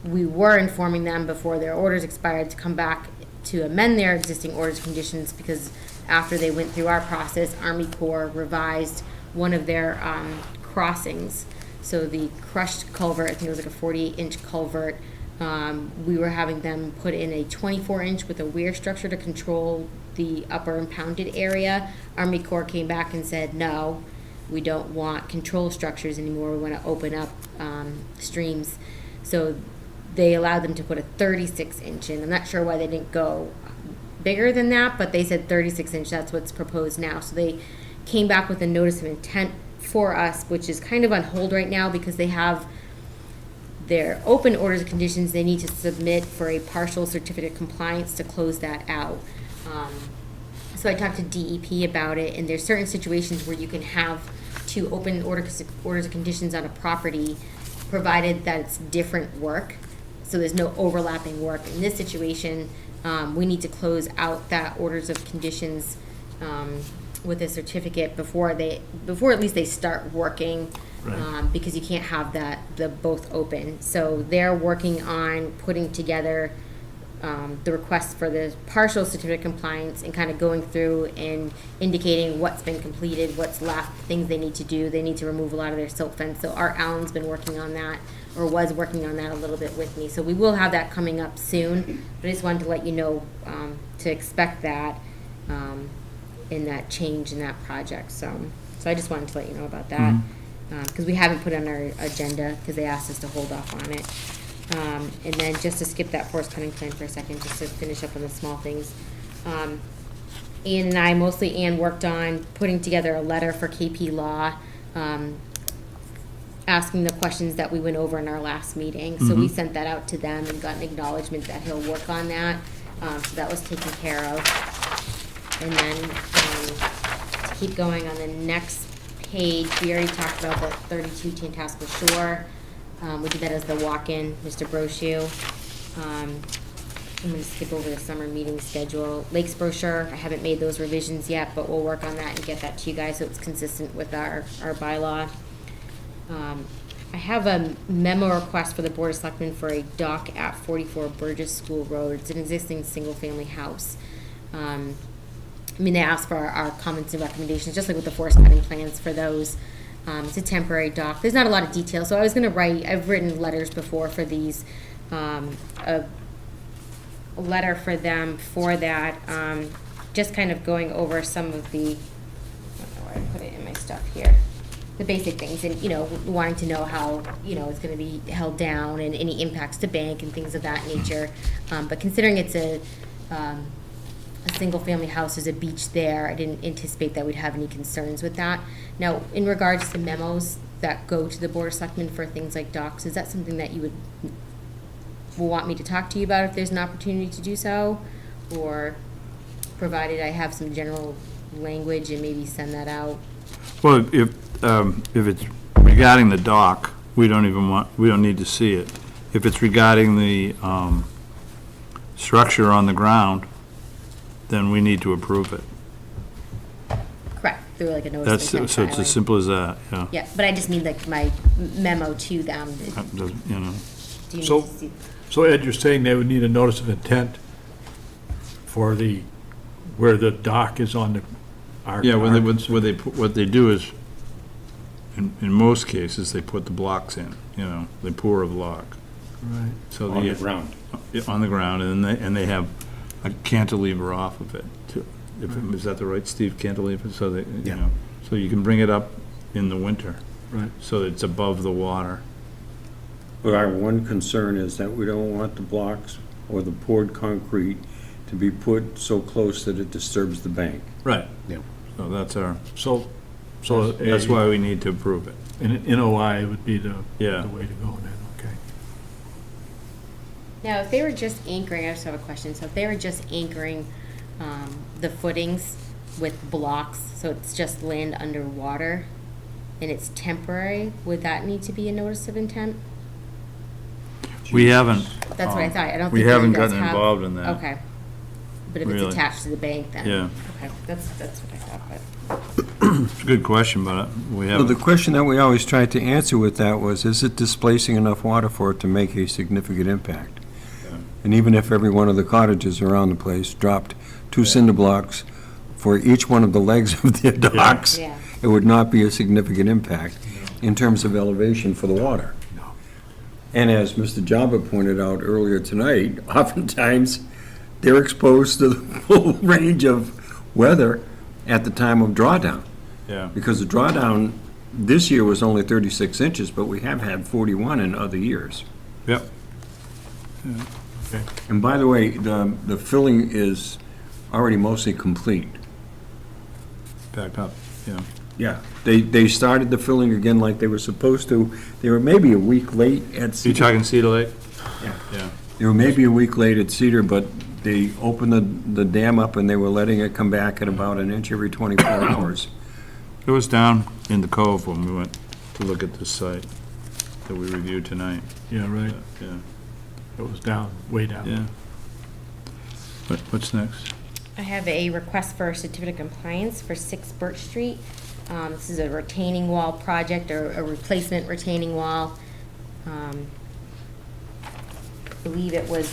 We were informing them before their orders expired to come back to amend their existing orders of conditions, because after they went through our process, Army Corps revised one of their crossings. So the crushed culvert, I think it was like a 48-inch culvert, we were having them put in a 24-inch with a weir structure to control the upper impounded area. Army Corps came back and said, no, we don't want control structures anymore, we want to open up streams. So they allowed them to put a 36-inch in. I'm not sure why they didn't go bigger than that, but they said 36-inch, that's what's proposed now. So they came back with a notice of intent for us, which is kind of on hold right now because they have their open orders of conditions they need to submit for a partial certificate of compliance to close that out. So I talked to DEP about it, and there's certain situations where you can have 2 open orders of conditions on a property, provided that it's different work, so there's no overlapping work. In this situation, we need to close out that orders of conditions with a certificate before at least they start working, because you can't have the both open. So they're working on putting together the request for the partial certificate of compliance and kind of going through and indicating what's been completed, what's left, things they need to do. They need to remove a lot of their silt fence. So Art Allen's been working on that, or was working on that a little bit with me. So we will have that coming up soon. But I just wanted to let you know to expect that in that change in that project. So I just wanted to let you know about that. Because we haven't put it on our agenda because they asked us to hold off on it. And then just to skip that forest cutting plan for a second, just to finish up on the small things. Ann and I, mostly Ann, worked on putting together a letter for KP Law, asking the questions that we went over in our last meeting. So we sent that out to them and got an acknowledgement that he'll work on that. So that was taken care of. And then to keep going on the next page, we already talked about the 32 Tantasco Shore. We did that as the walk-in, Mr. Brochu. I'm going to skip over the summer meeting schedule. Lakes brochure, I haven't made those revisions yet, but we'll work on that and get that to you guys so it's consistent with our bylaw. I have a memo request for the Board of Selectmen for a dock at 44 Burgess School Road. It's an existing single-family house. They asked for our comments and recommendations, just like with the forest cutting plans for those. It's a temporary dock. There's not a lot of detail, so I was going to write, I've written letters before for these, a letter for them for that, just kind of going over some of the, I don't know where I put it in my stuff here, the basic things, and, wanting to know how, it's going to be held down and any impacts to bank and things of that nature. But considering it's a single-family house, there's a beach there, I didn't anticipate that we'd have any concerns with that. Now, in regards to memos that go to the Board of Selectmen for things like docks, is that something that you will want me to talk to you about if there's an opportunity to do so? Or provided I have some general language and maybe send that out? Well, if it's regarding the dock, we don't need to see it. If it's regarding the structure on the ground, then we need to approve it. Correct, through like a notice of intent So it's filing. as simple as that, yeah. Yeah, but I just need like my memo to them. That doesn't, Do you need So, to see? so Ed, you're saying they would need a notice of intent for where the dock is on our. Yeah, what they do is, in most cases, they put the blocks in, they pour a block. Right. So On the ground. Yeah, on the ground, and they have a cantilever off of it, too. Is that the right, Steve, cantilever? So that, so you can bring it up in the winter. Right. So that it's above the water. But our one concern is that we don't want the blocks or the poured concrete to be put so close that it disturbs the bank. Right. Yeah. So that's our, So that's why we need to approve it. an NOI would be the Yeah. way to go then, okay. Now, if they were just anchoring, I just have a question. So if they were just anchoring the footings with blocks, so it's just land underwater, and it's temporary, would that need to be a notice of intent? We haven't. That's what I thought. I don't We think haven't you guys gotten have- involved in that. Okay. But if Really. it's attached to the bank, then? Yeah. Okay, that's what I thought, but. It's a good question, but we Well, the haven't. question that we always tried to answer with that was, is it displacing enough water for it to make a significant impact? And even if every one of the cottages around the place dropped 2 cinder blocks for each one of the legs of their docks, Yeah. it would not be a significant impact in terms of elevation for the water. And as Mr. Jabba pointed out earlier tonight, oftentimes they're exposed to the full range of weather at the time of drawdown. Yeah. Because the drawdown this year was only 36 inches, but we have had 41 in other years. Yep. And by the way, the filling is already mostly complete. Back up, yeah. Yeah. They started the filling again like they were supposed to. They were maybe a week late at You Cedar. talking Cedar Lake? Yeah. Yeah. They were maybe a week late at Cedar, but they opened the dam up and they were letting it come back at about an inch every 24 hours. It was down in the cove when we went to look at this site that we reviewed tonight. Yeah, right. Yeah. It was down, way down. Yeah. What's next? I have a request for a certificate of compliance for 6 Birch Street. This is a retaining wall project, or a replacement retaining wall. I believe it was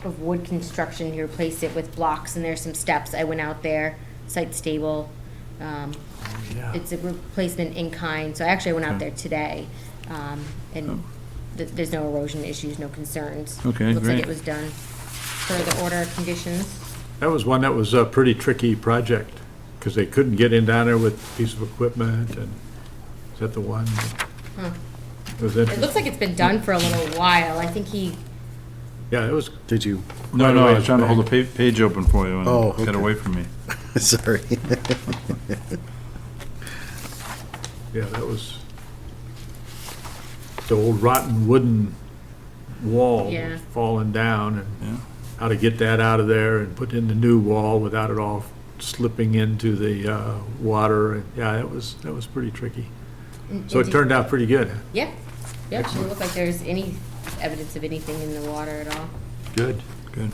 of wood construction. He replaced it with blocks, and there's some steps. I went out there, site stable. It's a replacement in kind, so actually I went out there today, and there's no erosion issues, no concerns. Okay, Looks like great. it was done per the order of conditions. That was one that was a pretty tricky project, because they couldn't get in down there with a piece of equipment, and is that the one? Huh. Was It looks like it's been done for a little while. I think he, Yeah, it was. Did you? No, no, I was trying to hold the page open for you and Oh, get okay. away from me. Sorry. Yeah, that was the old rotten wooden wall Yeah. was falling down, Yeah. and how to get that out of there and put in the new wall without it all slipping into the water. And yeah, that was pretty tricky. So it turned out pretty good. yeah, it doesn't look like there's any evidence of anything in the water at all. Good. Good.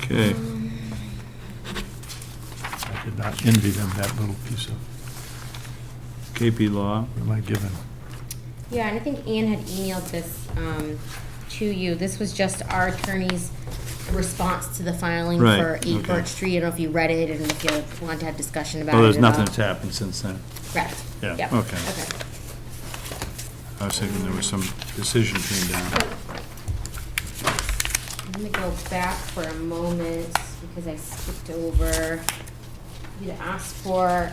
Okay. I did not envy them that little piece of, KP Law. what am I giving? Yeah, and I think Ann had emailed this to you. This was just our attorney's response to the filing Right, for 8 okay. Birch Street. I don't know if you read it and if you want to have discussion about it Oh, there's at all. nothing that's happened since then. Correct. Yeah, Yep. okay. Okay. I was thinking there was some decision came down. Let me go back for a moment because I skipped over. You asked for,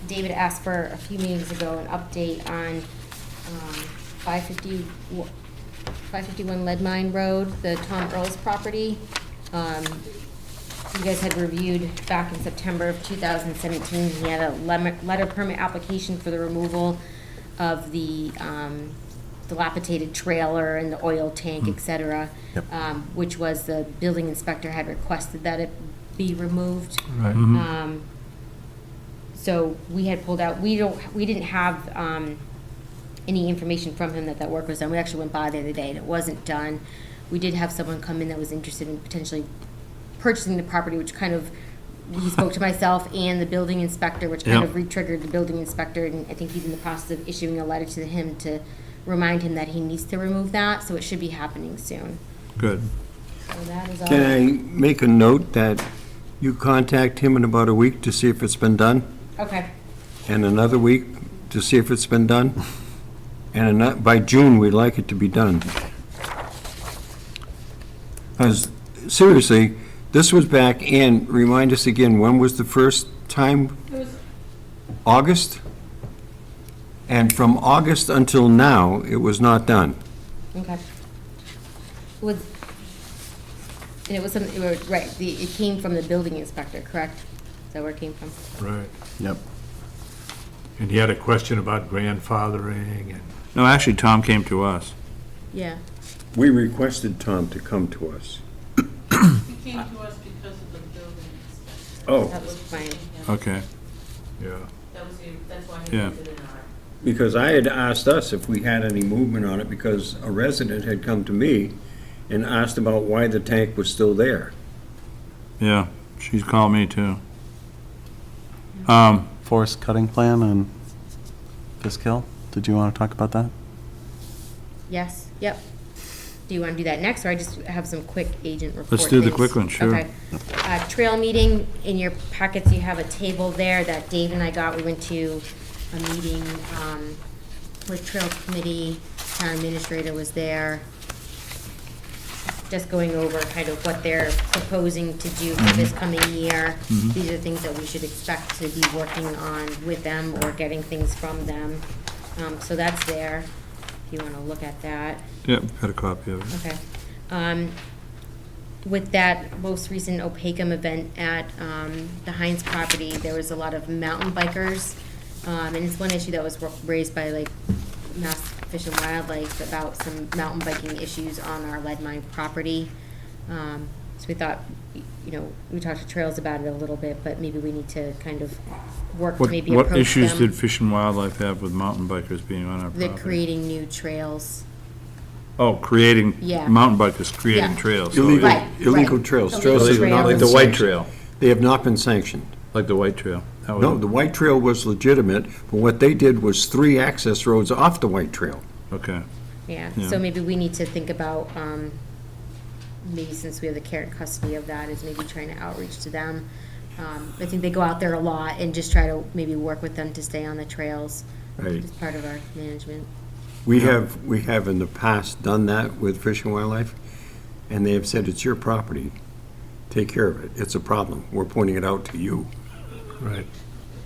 David asked for a few meetings ago an update on 551 Lead Mine Road, the Tom Earls property. You guys had reviewed back in September of 2017. He had a letter permit application for the removal of the dilapidated trailer and the oil tank, et cetera, which was the building inspector had requested that it be removed. Right. So we had pulled out, we didn't have any information from him that work was done. We actually went by the other day and it wasn't done. We did have someone come in that was interested in potentially purchasing the property, which kind of, he spoke to myself and the building inspector, which kind of re-triggered the building inspector, and I think he's in the process of issuing a letter to him to remind him that he needs to remove that, so it should be happening soon. Good. So that is all. Can I make a note that you contact him in about a week to see if it's been done? Okay. And another week to see if it's been done? And by June, we'd like it to be done. Because, seriously, this was back in, remind us again, when was the first time? It was August? And from August until now, it was not done. Okay. Was, and it was something, right, it came from the building inspector, correct? Is that where it came from? Right. Yep. And he had a question about grandfathering and. No, actually, Tom came to us. Yeah. We requested Tom to come to us. He came to us because of the building inspector. Oh. That was fine. Okay. Yeah. That's why he Yeah. did it in our. Because I had asked us if we had any movement on it, because a resident had come to me and asked about why the tank was still there. Yeah, she's called me too. Forest cutting plan on Fisk Hill. Did you want to talk about that? Yes, yep. Do you want to do that next, or I just have some quick agent report Let's do the things? quick one, sure. Okay. Trail meeting, in your packets, you have a table there that Dave and I got. We went to a meeting with Trail Committee, town administrator was there. Just going over kind of what they're proposing to do for this coming year. Mhm. These are things that we should expect to be working on with them or getting things from them. So that's there, if you want to look at that. Yep, got a copy of it. Okay. With that most recent OPACUM event at the Heinz property, there was a lot of mountain bikers. And it's one issue that was raised by like Mass Fish and Wildlife about some mountain biking issues on our lead mine property. So we thought, you know, we talked to Trails about it a little bit, but maybe we need to kind of work to maybe approach them. What issues did Fish and Wildlife have with mountain bikers being on our property? They're creating new trails. Oh, creating, Yeah. mountain bikers creating Yeah. trails. Illegal, Right, illegal right. trails. Illegal Trails that have not trails. been Like the white sanctioned. trail, They have not been sanctioned. like the white trail. That was No, it. the white trail was legitimate, but what they did was 3 access roads off the white trail. Okay. Yeah, Yeah. so maybe we need to think about maybe since we have the care and custody of that, is maybe trying to outreach to them. I think they go out there a lot and just try to maybe work with them to stay on the trails Right. as part of our management. We have in the past done that with Fish and Wildlife, and they have said, it's your property. Take care of it. It's a problem. We're pointing it out to you. Right.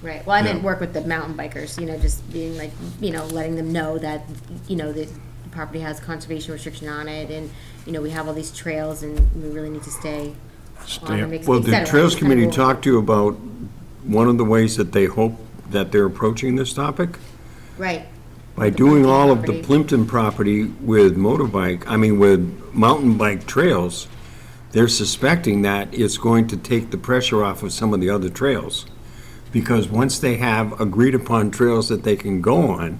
Right, well, I meant Yeah. work with the mountain bikers, just being like, letting them know that, the property has conservation restriction on it, and, we have all these trails, and we really need to stay on them, et Well, the cetera. Trails Just kind of Committee go- talked to you about one of the ways that they hope that they're approaching this topic? Right, By The doing Plimpton all of the property. Plimpton property with with mountain bike trails, they're suspecting that it's going to take the pressure off of some of the other trails. Because once they have agreed-upon trails that they can go on,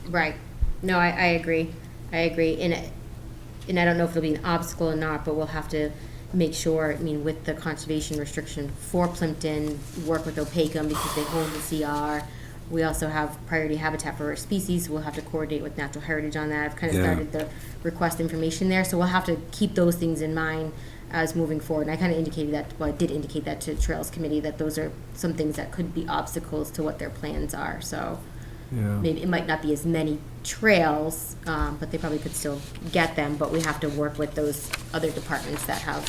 right. No, I agree. And I don't know if it'll be an obstacle or not, but we'll have to make sure, with the conservation restriction for Plimpton, work with Opakam because they hold the CR. We also have priority habitat for rare species, we'll have to coordinate with natural heritage on that. I've kind of Yeah. started the request information there, so we'll have to keep those things in mind as moving forward. And I kind of indicated that, well, I did indicate that to Trails Committee, that those are some things that could be obstacles to what their plans are, so. Yeah. Maybe it might not be as many trails, but they probably could still get them, but we have to work with those other departments that have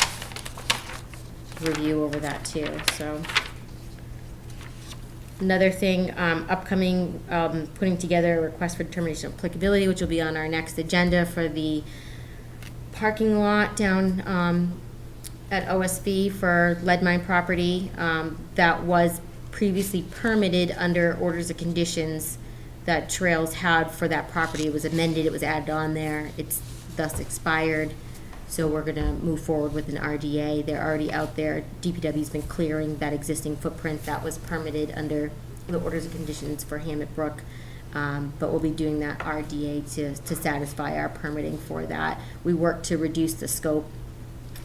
review over that too, so. Another thing, upcoming, putting together a request for determination of applicability, which will be on our next agenda for the parking lot down, at OSV for lead mine property, that was previously permitted under orders of conditions that Trails had for that property. It was amended, it was added on there, it's thus expired. So we're gonna move forward with an RDA. They're already out there. DPW's been clearing that existing footprint that was permitted under the orders of conditions for Hammett Brook. But we'll be doing that RDA to satisfy our permitting for that. We work to reduce the scope.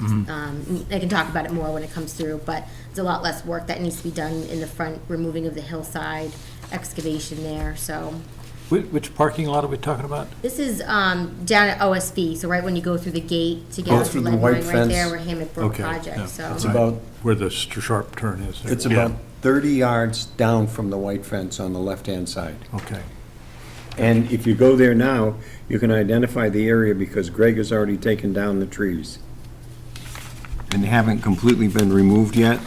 I can talk about it more when it comes through, but there's a lot less work that needs to be done in the front, removing of the hillside, excavation there, so. Which parking lot are we talking about? This is down at OSV, so right when you go through the gate to Go get to through the lead white mine, right there fence. where Hammett Brook Okay, yeah. project, so. It's about- Where the sharp turn is there. it's about 30 yards down from the white fence on the left-hand side. Okay. And if you go there now, you can identify the area because Greg has already taken down the trees. And they haven't completely been removed yet,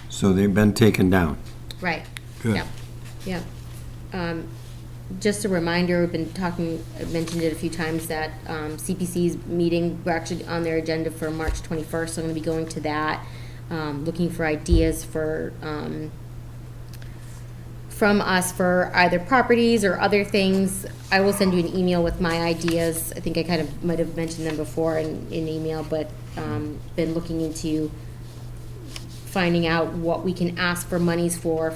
so they've been taken down. Right. Good. Yep. Yep. Just a reminder, we've been talking, I've mentioned it a few times, that CPC's meeting, we're actually on their agenda for March 21st, so I'm gonna be going to that, looking for ideas for, from us for either properties or other things. I will send you an email with my ideas. I think I kind of might have mentioned them before in email, but been looking into finding out what we can ask for monies for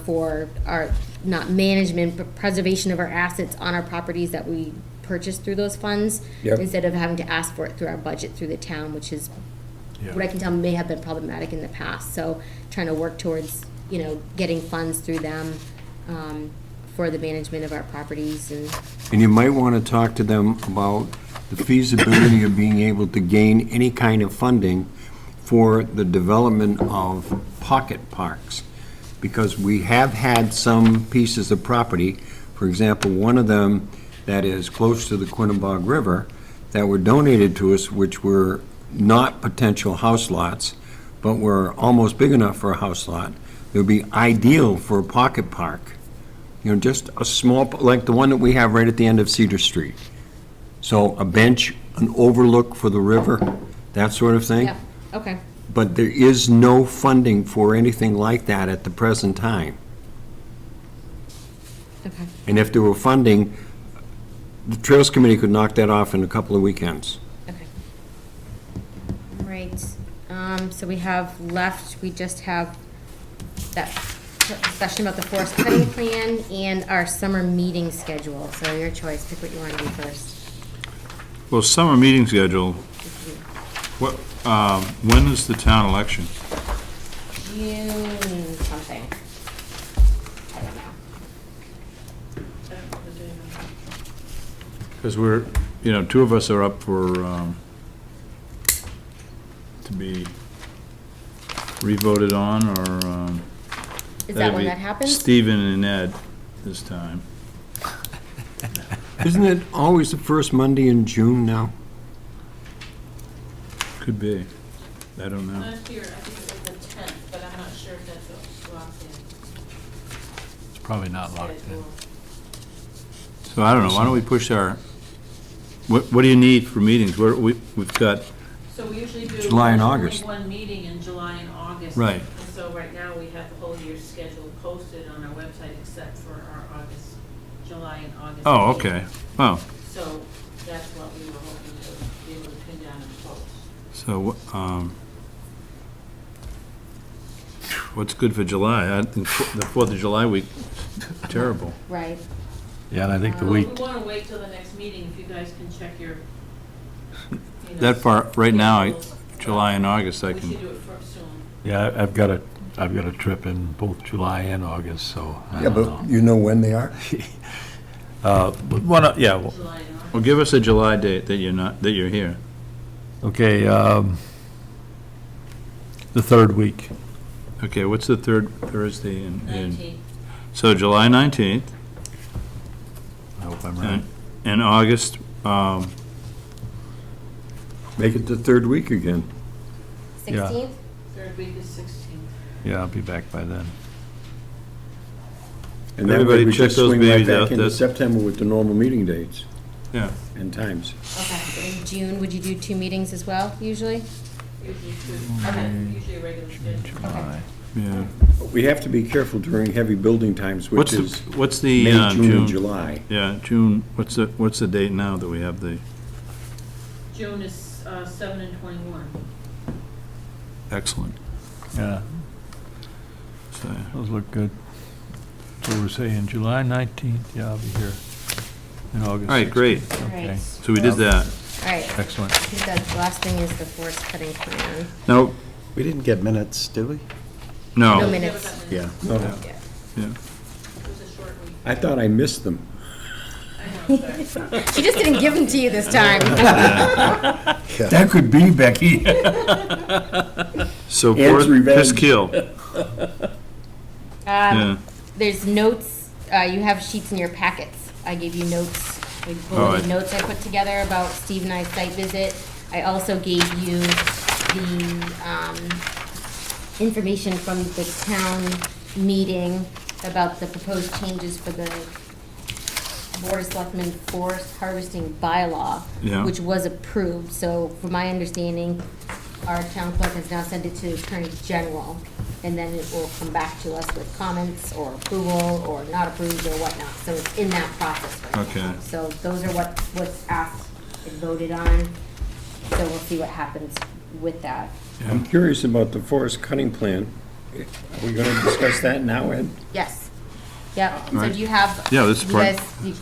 our, not management, but preservation of our assets on our properties that we purchase through those funds. Yep. Instead of having to ask for it through our budget through the town, which is, Yeah. what I can tell may have been problematic in the past. So trying to work towards, getting funds through them, for the management of our properties and. And you might want to talk to them about the feasibility of being able to gain any kind of funding for the development of pocket parks. Because we have had some pieces of property, for example, one of them that is close to the Quinnebog River, that were donated to us, which were not potential house lots, but were almost big enough for a house lot. They would be ideal for a pocket park. Just a small, like the one that we have right at the end of Cedar Street. So a bench, an overlook for the river, that sort of thing. Yeah, okay. But there is no funding for anything like that at the present time. Okay. And if there were funding, the Trails Committee could knock that off in a couple of weekends. Okay. All right, so we have left, we just have that discussion about the forest cutting plan and our summer meeting schedule. So your choice, pick what you want to do first. Well, summer meeting schedule, when is the town election? June something. I don't know. Because we're, two of us are up for to be re-voted on, or? Is that that'd when be that happens? Stephen and Ed this time. Isn't it always the first Monday in June now? Could be. I don't know. Last year, I think it was the 10th, but I'm not sure if that's locked in. It's probably not locked in. So I don't know, why don't we push our, what do you need for meetings? We've got, So we usually do. July and only August. one meeting in July and August. Right. And so right now, we have the whole year's schedule posted on our website except for our July and August. oh, meetings. okay. Oh, So that's what we were hoping to be able to pin down and post. so, what's good for July? I think the 4th of July week, terrible. Right. Yeah, and I think the Well, week, if we want to wait till the next meeting, if you guys can check your, That far, right now, schedules. July and August, I We should can, do it soon. yeah, I've got a trip in both July and August, so I Yeah, don't but know. you know when they are? But why not, yeah, well, July and August. well, give us a July date that you're here. okay, the third week. Okay, what's the third Thursday in? 19th. So July 19th, I hope I'm right. and August, Make it the third week again. 16th? Third week is 16th. Yeah, I'll be back by then. And that way Everybody we check just those swing right babies back out. into That's- September with the normal meeting dates yeah. and times. Okay, so in June, would you do 2 meetings as well, usually? Usually two, usually a regular schedule. July. Yeah. But we have to be careful during heavy building times, which is What's the, May, June, June? and July. Yeah, June, what's the date now that we have the, June is 7 and 21. excellent. Yeah, So, those look good. So we're saying July 19th, yeah, I'll be here in August. All right, great. 16th. All Okay, right. So we did that. All right. excellent. I think the last thing is the forest cutting plan. No, We didn't get minutes, did we? No no, minutes. Yeah. No, yeah. It was a short week. I thought I missed them. I know, sorry. She just didn't give them to you this time. That could be, Becky. So Ann's Forest revenge. Kill. Yeah. There's notes, you have sheets in your packets. I gave you notes, like bulleted notes I put together about Steve and I's site visit. I also gave you the information from the town meeting about the proposed changes for the Board of Selectmen forest harvesting bylaw, Yeah. which was approved. So from my understanding, our town clerk has now sent it to Attorney General, and then it will come back to us with comments or approval or not approved or whatnot. So it's in that process right now. Okay. So those are what's asked and voted on. So we'll see what happens with that. I'm curious about the forest cutting plan. Are we going to discuss that now, Ed? Yes. Yep. So Right. do you have? Yeah, this you part- guys,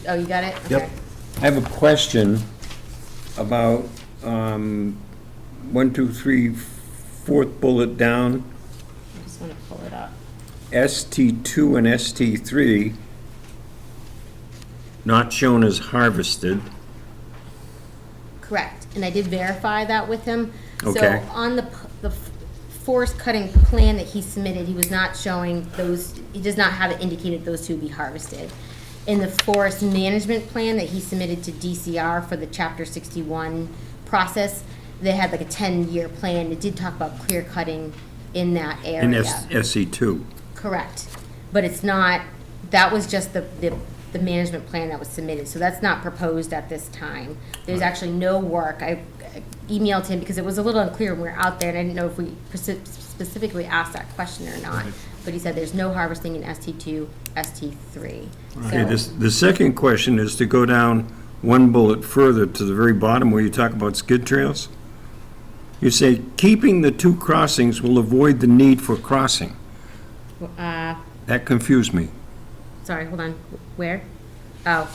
oh, you got it? Yep. Okay. I have a question about 1, 2, 3, fourth bullet down, I just want to pull it up. ST2 and ST3, not shown as harvested. Correct, and I did verify that with him. Okay. So on the forest cutting plan that he submitted, he was not showing those, he does not have it indicated those two would be harvested. In the forest management plan that he submitted to DCR for the Chapter 61 process, they had like a 10-year plan. It did talk about clear cutting in that area. In SE2. Correct, but it's not, that was just the management plan that was submitted, so that's not proposed at this time. There's actually no work. I emailed him because it was a little unclear when we were out there, and I didn't know if we specifically asked that question or not. But he said there's no harvesting in ST2, ST3. Okay, So, the second question is to go down one bullet further to the very bottom where you talk about skid trails. You say, keeping the two crossings will avoid the need for crossing. That confused me. sorry, hold on, where? Oh.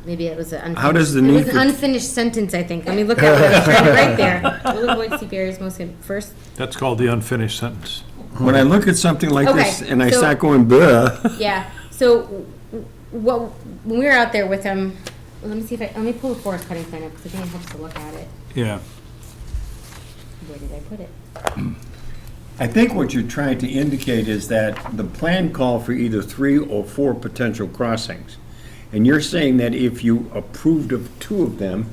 Maybe it was an unfinished. How does the It need was for- an unfinished sentence, I think. Let me look at what I was trying to write there. Will avoid sea barriers most, first, That's called the unfinished sentence. When I look at something like this Okay, and I so- start going, bleh, yeah, so, when we were out there with him, let me see if let me pull the forest cutting plan up, because I think it helps to look at it. Yeah. Where did I put it? I think what you're trying to indicate is that the plan called for either 3 or 4 potential crossings. And you're saying that if you approved of 2 of them,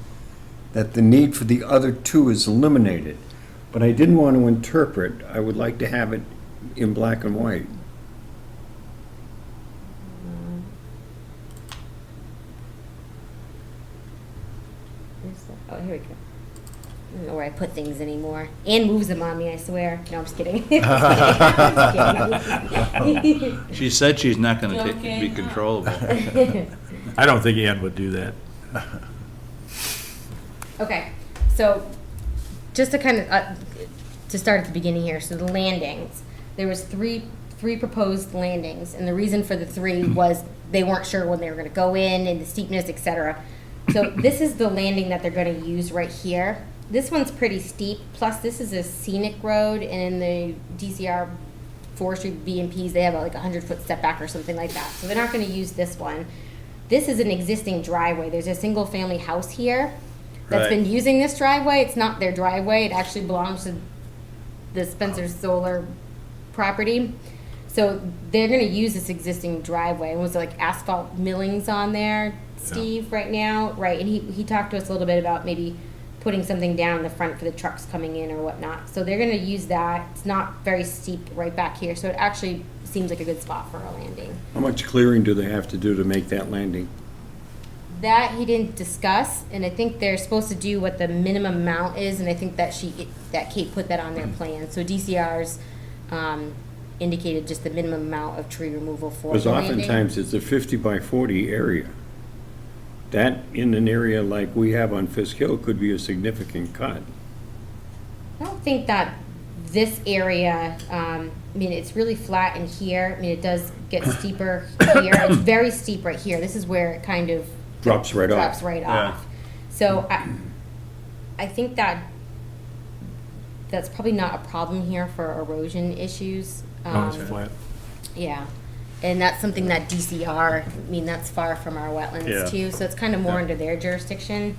that the need for the other 2 is eliminated. But I didn't want to interpret, I would like to have it in black and white. Oh, here we go. I don't know where I put things anymore. Ann moves them on me, I swear. No, I'm just kidding. I'm just kidding. She said she's not going to be Joking. controllable. I don't think Ann would do that. Okay, so just to kind of, to start at the beginning here, so the landings, there was three proposed landings, and the reason for the 3 was they weren't sure when they were gonna go in and the steepness, et cetera. So this is the landing that they're gonna use right here. This one's pretty steep, plus this is a scenic road, and in the DCR forestry BMPs, they have like a 100-foot setback or something like that. So they're not gonna use this one. This is an existing driveway. There's a single-family house here that's been using this driveway. It's not their driveway. It actually belongs to the Spencer Solar property. So they're gonna use this existing driveway. And was there like asphalt millings on there, Steve, right now? Right, and he talked to us a little bit about maybe putting something down in the front for the trucks coming in or whatnot. So they're gonna use that. It's not very steep right back here, so it actually seems like a good spot for a landing. How much clearing do they have to do to make that landing? That he didn't discuss, and I think they're supposed to do what the minimum amount is, and I think that Kate put that on their plan. So DCR's indicated just the minimum amount of tree removal for Because the landing. oftentimes it's a 50 by 40 area. That, in an area like we have on Fisk Hill, could be a significant cut. I don't think that this area, I mean, it's really flat in here. I mean, it does get steeper here. It's very steep right here. This is where it kind of Drops right off. drops right Yeah. off. So I think that's probably not a problem here for erosion issues. No, it's flat. Yeah, and that's something that DCR, I mean, that's far from our Yeah. wetlands too, so it's kind of more under their jurisdiction.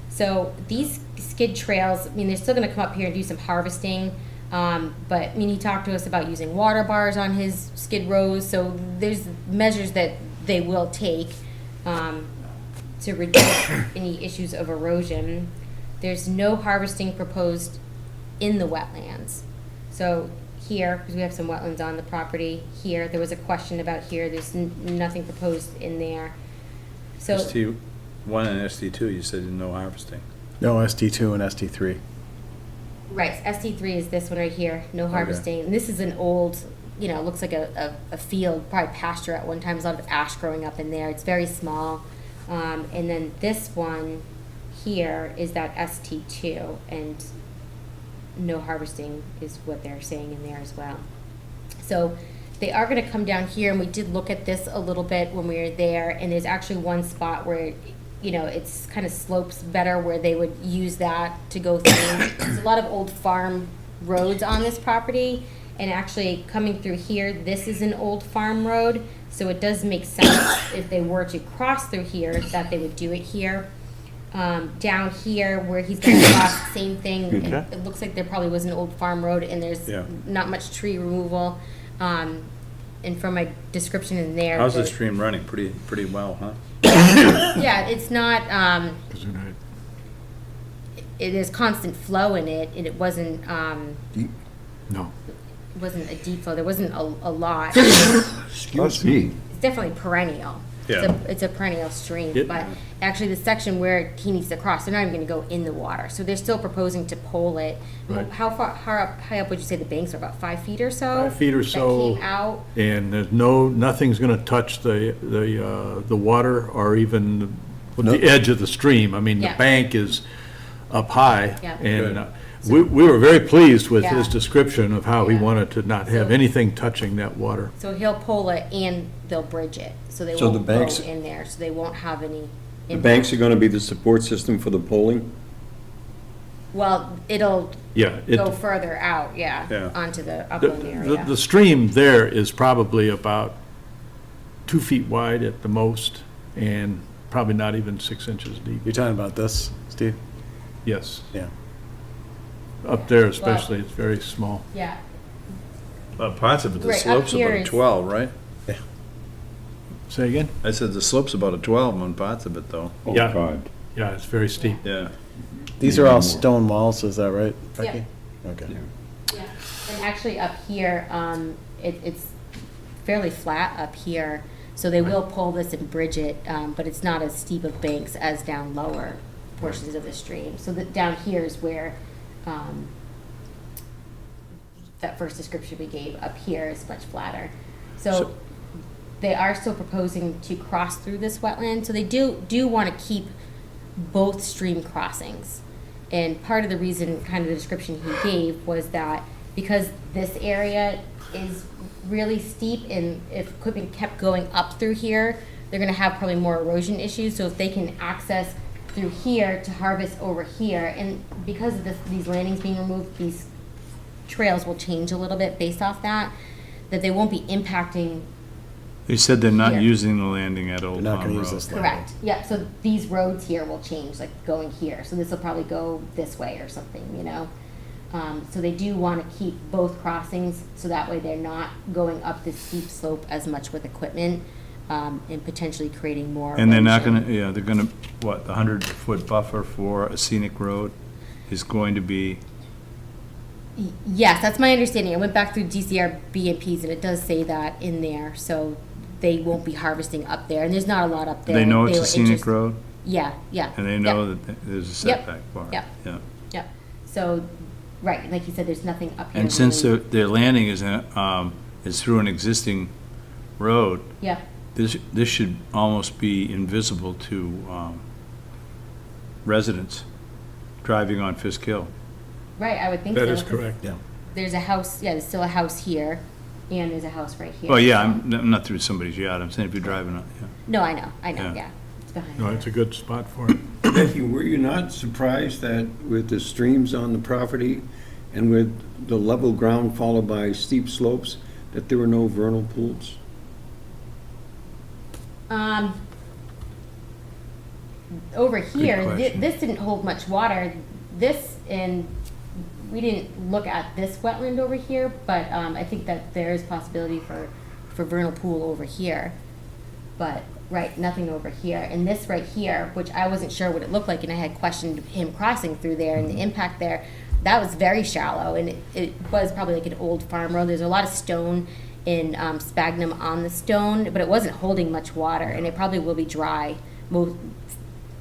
So these skid trails, I mean, they're still gonna come up here and do some harvesting, but, I mean, he talked to us about using water bars on his skid rows, so there's measures that they will take, to reduce any issues of erosion. There's no harvesting proposed in the wetlands. So here, because we have some wetlands on the property, here, there was a question about here, there's nothing proposed in there. So, ST1 and ST2, you said no harvesting. No, ST2 and ST3. right, ST3 is this one right here, no harvesting. And this is an old, you know, looks like a field, probably pasture at one time, there's a lot of ash growing up in there, it's very small. And then this one here is that ST2, and no harvesting is what they're saying in there as well. So they are gonna come down here, and we did look at this a little bit when we were there, and there's actually one spot where, you know, it's kind of slopes better where they would use that to go through. There's a lot of old farm roads on this property, and actually coming through here, this is an old farm road, so it does make sense if they were to cross through here, that they would do it here. Down here, where he's gonna cross, same thing. Okay. It looks like there probably was an old farm road, and there's Yeah. not much tree removal. And from my description in there. How's the the- stream running? Pretty well, huh? Yeah, it's not, it is constant flow in it, and it wasn't, No. it wasn't a deep flow, there wasn't a lot. Excuse me. It's definitely perennial. Yeah. It's a perennial stream, Yep. but actually the section where he needs to cross, they're not even gonna go in the water, so they're still proposing to pole it. Right. How high up would you say the banks are, about 5 feet or so? 5 feet or so. That came out? And there's nothing's gonna touch the water or even the edge of the stream. I mean, the Yeah. bank is up high. Yeah. And we were very pleased with his Yeah. description of how he Yeah. wanted to not have So- anything touching that water. So he'll pole it and they'll bridge it, so they So the won't go banks- in there, so they won't have any The impact. banks are gonna be the support system for the polling? Well, it'll Yeah. go further out, Yeah. onto the The- upland The area. stream there is probably about 2 feet wide at the most, and probably not even 6 inches deep. You're talking about this, Steve? Yes. Yeah. Up there especially, it's very small. Yeah, Parts of it, the Right, up slope's here about a is- 12, right? Say again? I said the slope's about a 12 on parts of it, though. Oh, Yeah. God. Yeah, it's very steep. Yeah. These are all stone walls, is that right, Becky? Okay. yeah. And actually up here, it's fairly flat up here, so they will pull this and bridge it, but it's not as steep of banks as down lower portions of the stream. So that down here is where, that first description we gave, up here is much flatter. So they are still proposing to cross through this wetland, so they do want to keep both stream crossings. And part of the reason, kind of the description he gave, was that because this area is really steep, and if equipment kept going up through here, they're gonna have probably more erosion issues. So if they can access through here to harvest over here, and because of these landings being removed, these trails will change a little bit based off that they won't be impacting. They said they're not Here. using the landing at Old They're not Farm gonna Road. use this landing. Correct, yeah, so these roads here will change, like going here, so this will probably go this way or something, you know? So they do want to keep both crossings, so that way they're not going up this steep slope as much with equipment, and potentially creating more. And they're not erosion. gonna, yeah, they're gonna, what, the 100-foot buffer for a scenic road is going to be, Yes, that's my understanding. I went back through DCR BMPs and it does say that in there, so they won't be harvesting up there, and there's not a lot up there. they know it's were a scenic interest- road? Yeah, yeah. And they Yep. know that there's a Yep. setback for it? Yep. Yeah. Yep, so, right, like you said, there's nothing up here. And since really- their landing is through an existing road, Yeah, this should almost be invisible to residents driving on Fisk Hill. right, I would think so. That is 'cause correct. Yeah. There's a house, yeah, there's still a house here, and there's a house right here. Well, yeah, so- I'm not through somebody's yard, I'm saying if you're driving on, yeah. No, I know, Yeah. yeah, it's behind. No, it's a good spot for it. Becky, were you not surprised that with the streams on the property and with the level ground followed by steep slopes, that there were no vernal pools? Over here, question. this didn't hold much water. This, and we didn't look at this wetland over here, but I think that there is possibility for vernal pool over here. But, right, nothing over here. And this right here, which I wasn't sure what it looked like, and I had questioned him crossing through there and the impact there, that was very shallow, and it was probably like an old farm road. There's a lot of stone and sphagnum on the stone, but it wasn't holding much water, and it probably will be dry,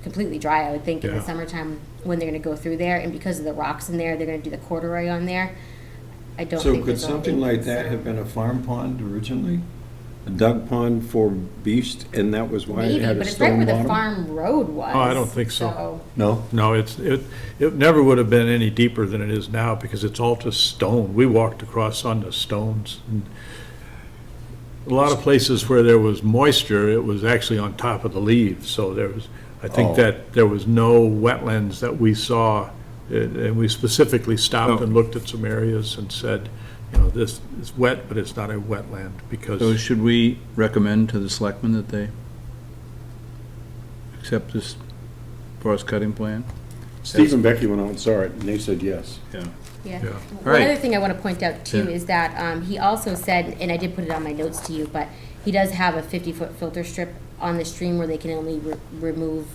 completely dry, I would think, in the Yeah. summertime when they're gonna go through there, and because of the rocks in there, they're gonna do the corduroy on there. I don't So think could there's any something like that concern. have been a farm pond originally? A duck pond for beast, and that was why it Maybe, had but a it's right stone where the bottom? farm road was. Oh, I don't think so. No? No, it never would have been any deeper than it is now because it's all just stone. We walked across on the stones. And a lot of places where there was moisture, it was actually on top of the leaves. So there was, I think Oh. that there was no wetlands that we saw. And we specifically stopped Oh. and looked at some areas and said, you know, this is wet, but it's not a wetland because. So should we recommend to the selectmen that they accept this forest cutting plan? Steve and Becky went out and saw it, and they said yes. Yeah. Yeah. Yeah. One Right. other thing I want to point out too Yeah. is that he also said, and I did put it on my notes to you, but he does have a 50-foot filter strip on the stream where they can only remove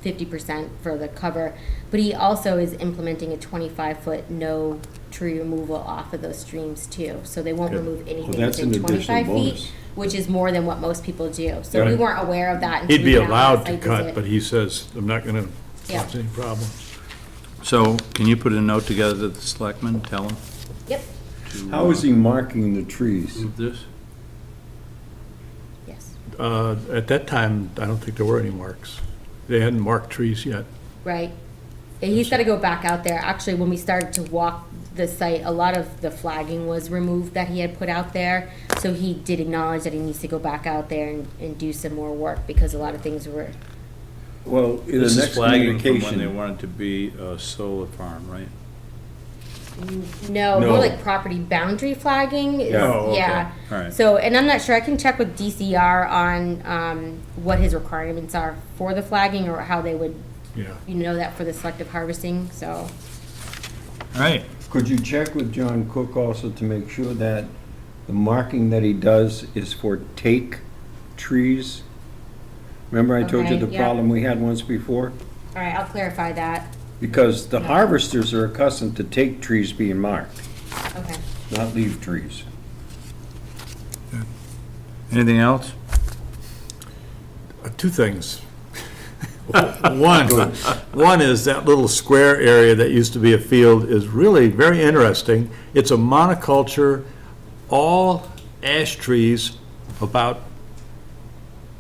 50% for the cover. But he also is implementing a 25-foot no tree removal off of those streams too. So they won't remove anything that's within an additional 25 feet, bonus. which is more than what most people do. So we Right. weren't aware of that. until He'd we be went out on allowed a to site cut, visit. but he says, I'm not gonna Yeah. cause any problem. So can you put a note together to the selectmen, tell them Yep, to How is he marking the trees? move this? yes, At that time, I don't think there were any marks. They hadn't marked trees yet. right. And he's got to go back out there. Actually, when we started to walk the site, a lot of the flagging was removed that he had put out there. So he did acknowledge that he needs to go back out there and do some more work because a lot of things were, Well, in the This is next flagging from when they communication, wanted to be a solar farm, right? no, No. more like property boundary flagging. is- Yeah. Oh, okay. Yeah. All right. So, and I'm not sure, I can check with DCR on what his requirements are for the flagging or how they would, Yeah. you know, that for the selective harvesting, so. All right. Could you check with John Cook also to make sure that the marking that he does is for take trees? Remember I told you Okay, the yeah. problem we had once before? All right, I'll clarify that. Because the harvesters are accustomed to take trees being marked, Okay. not leave trees. Anything else? Two things. One is that little square area that used to be a field is really very interesting. It's a monoculture, all ash trees about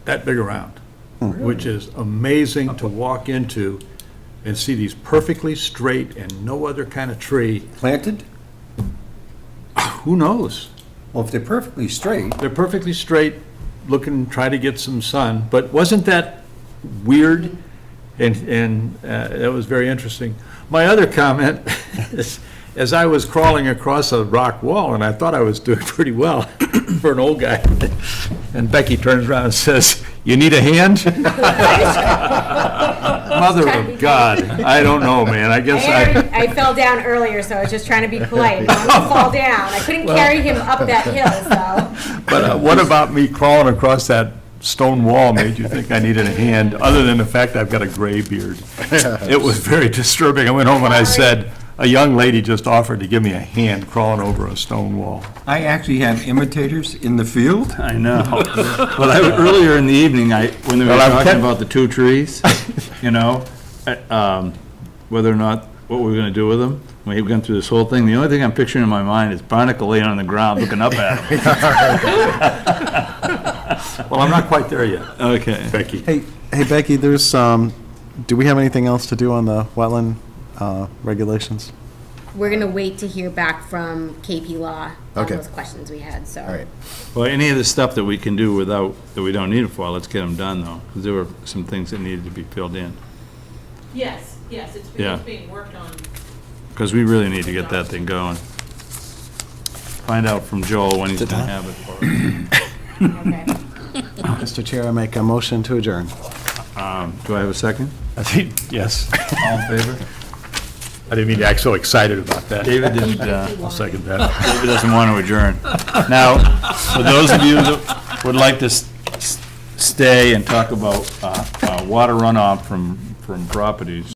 that big around, which is amazing to walk into and see these perfectly straight and no other kind of tree. Planted? Who knows? Well, if they're perfectly straight. They're perfectly straight, looking, try to get some sun, but wasn't that weird? And that was very interesting. My other comment is, as I was crawling across a rock wall, and I thought I was doing pretty well for an old guy, and Becky turns around and says, "You need a hand?" Mother of God, I don't know, man, I guess I fell down earlier, so I was just trying to be polite. I didn't fall down. I couldn't carry him up that hill, so. But what about me crawling across that stone wall made you think I needed a hand, other than the fact I've got a gray beard? It was very disturbing. I went home and I said, a young lady just offered to give me a hand crawling over a stone wall. I actually have imitators in the field. I know. Well, earlier in the evening, when they were talking about the two trees, you know, whether or not, what we were gonna do with them, we had gone through this whole thing, the only thing I'm picturing in my mind is Barnacle laying on the ground looking up at him. Well, I'm not quite there yet. Okay. Becky. Hey Becky, there's, do we have anything else to do on the wetland regulations? We're gonna wait to hear back from KP Law on Okay. those questions we had, so. All right. Well, any of the stuff that we can do without, that we don't need it for, let's get them done, though, because there were some things that needed to be filled in. Yes, it's Yeah. being worked on. Because we really need to get that thing going. Find out from Joel when he's Is it gonna done? have it for us. Okay. Mr. Chair, I make a motion to adjourn. Do I have a second? Yes. All in favor? I didn't mean to act so excited about that. David didn't, I'll second that. David doesn't want to adjourn. Now, for those of you that would like to stay and talk about water runoff from properties,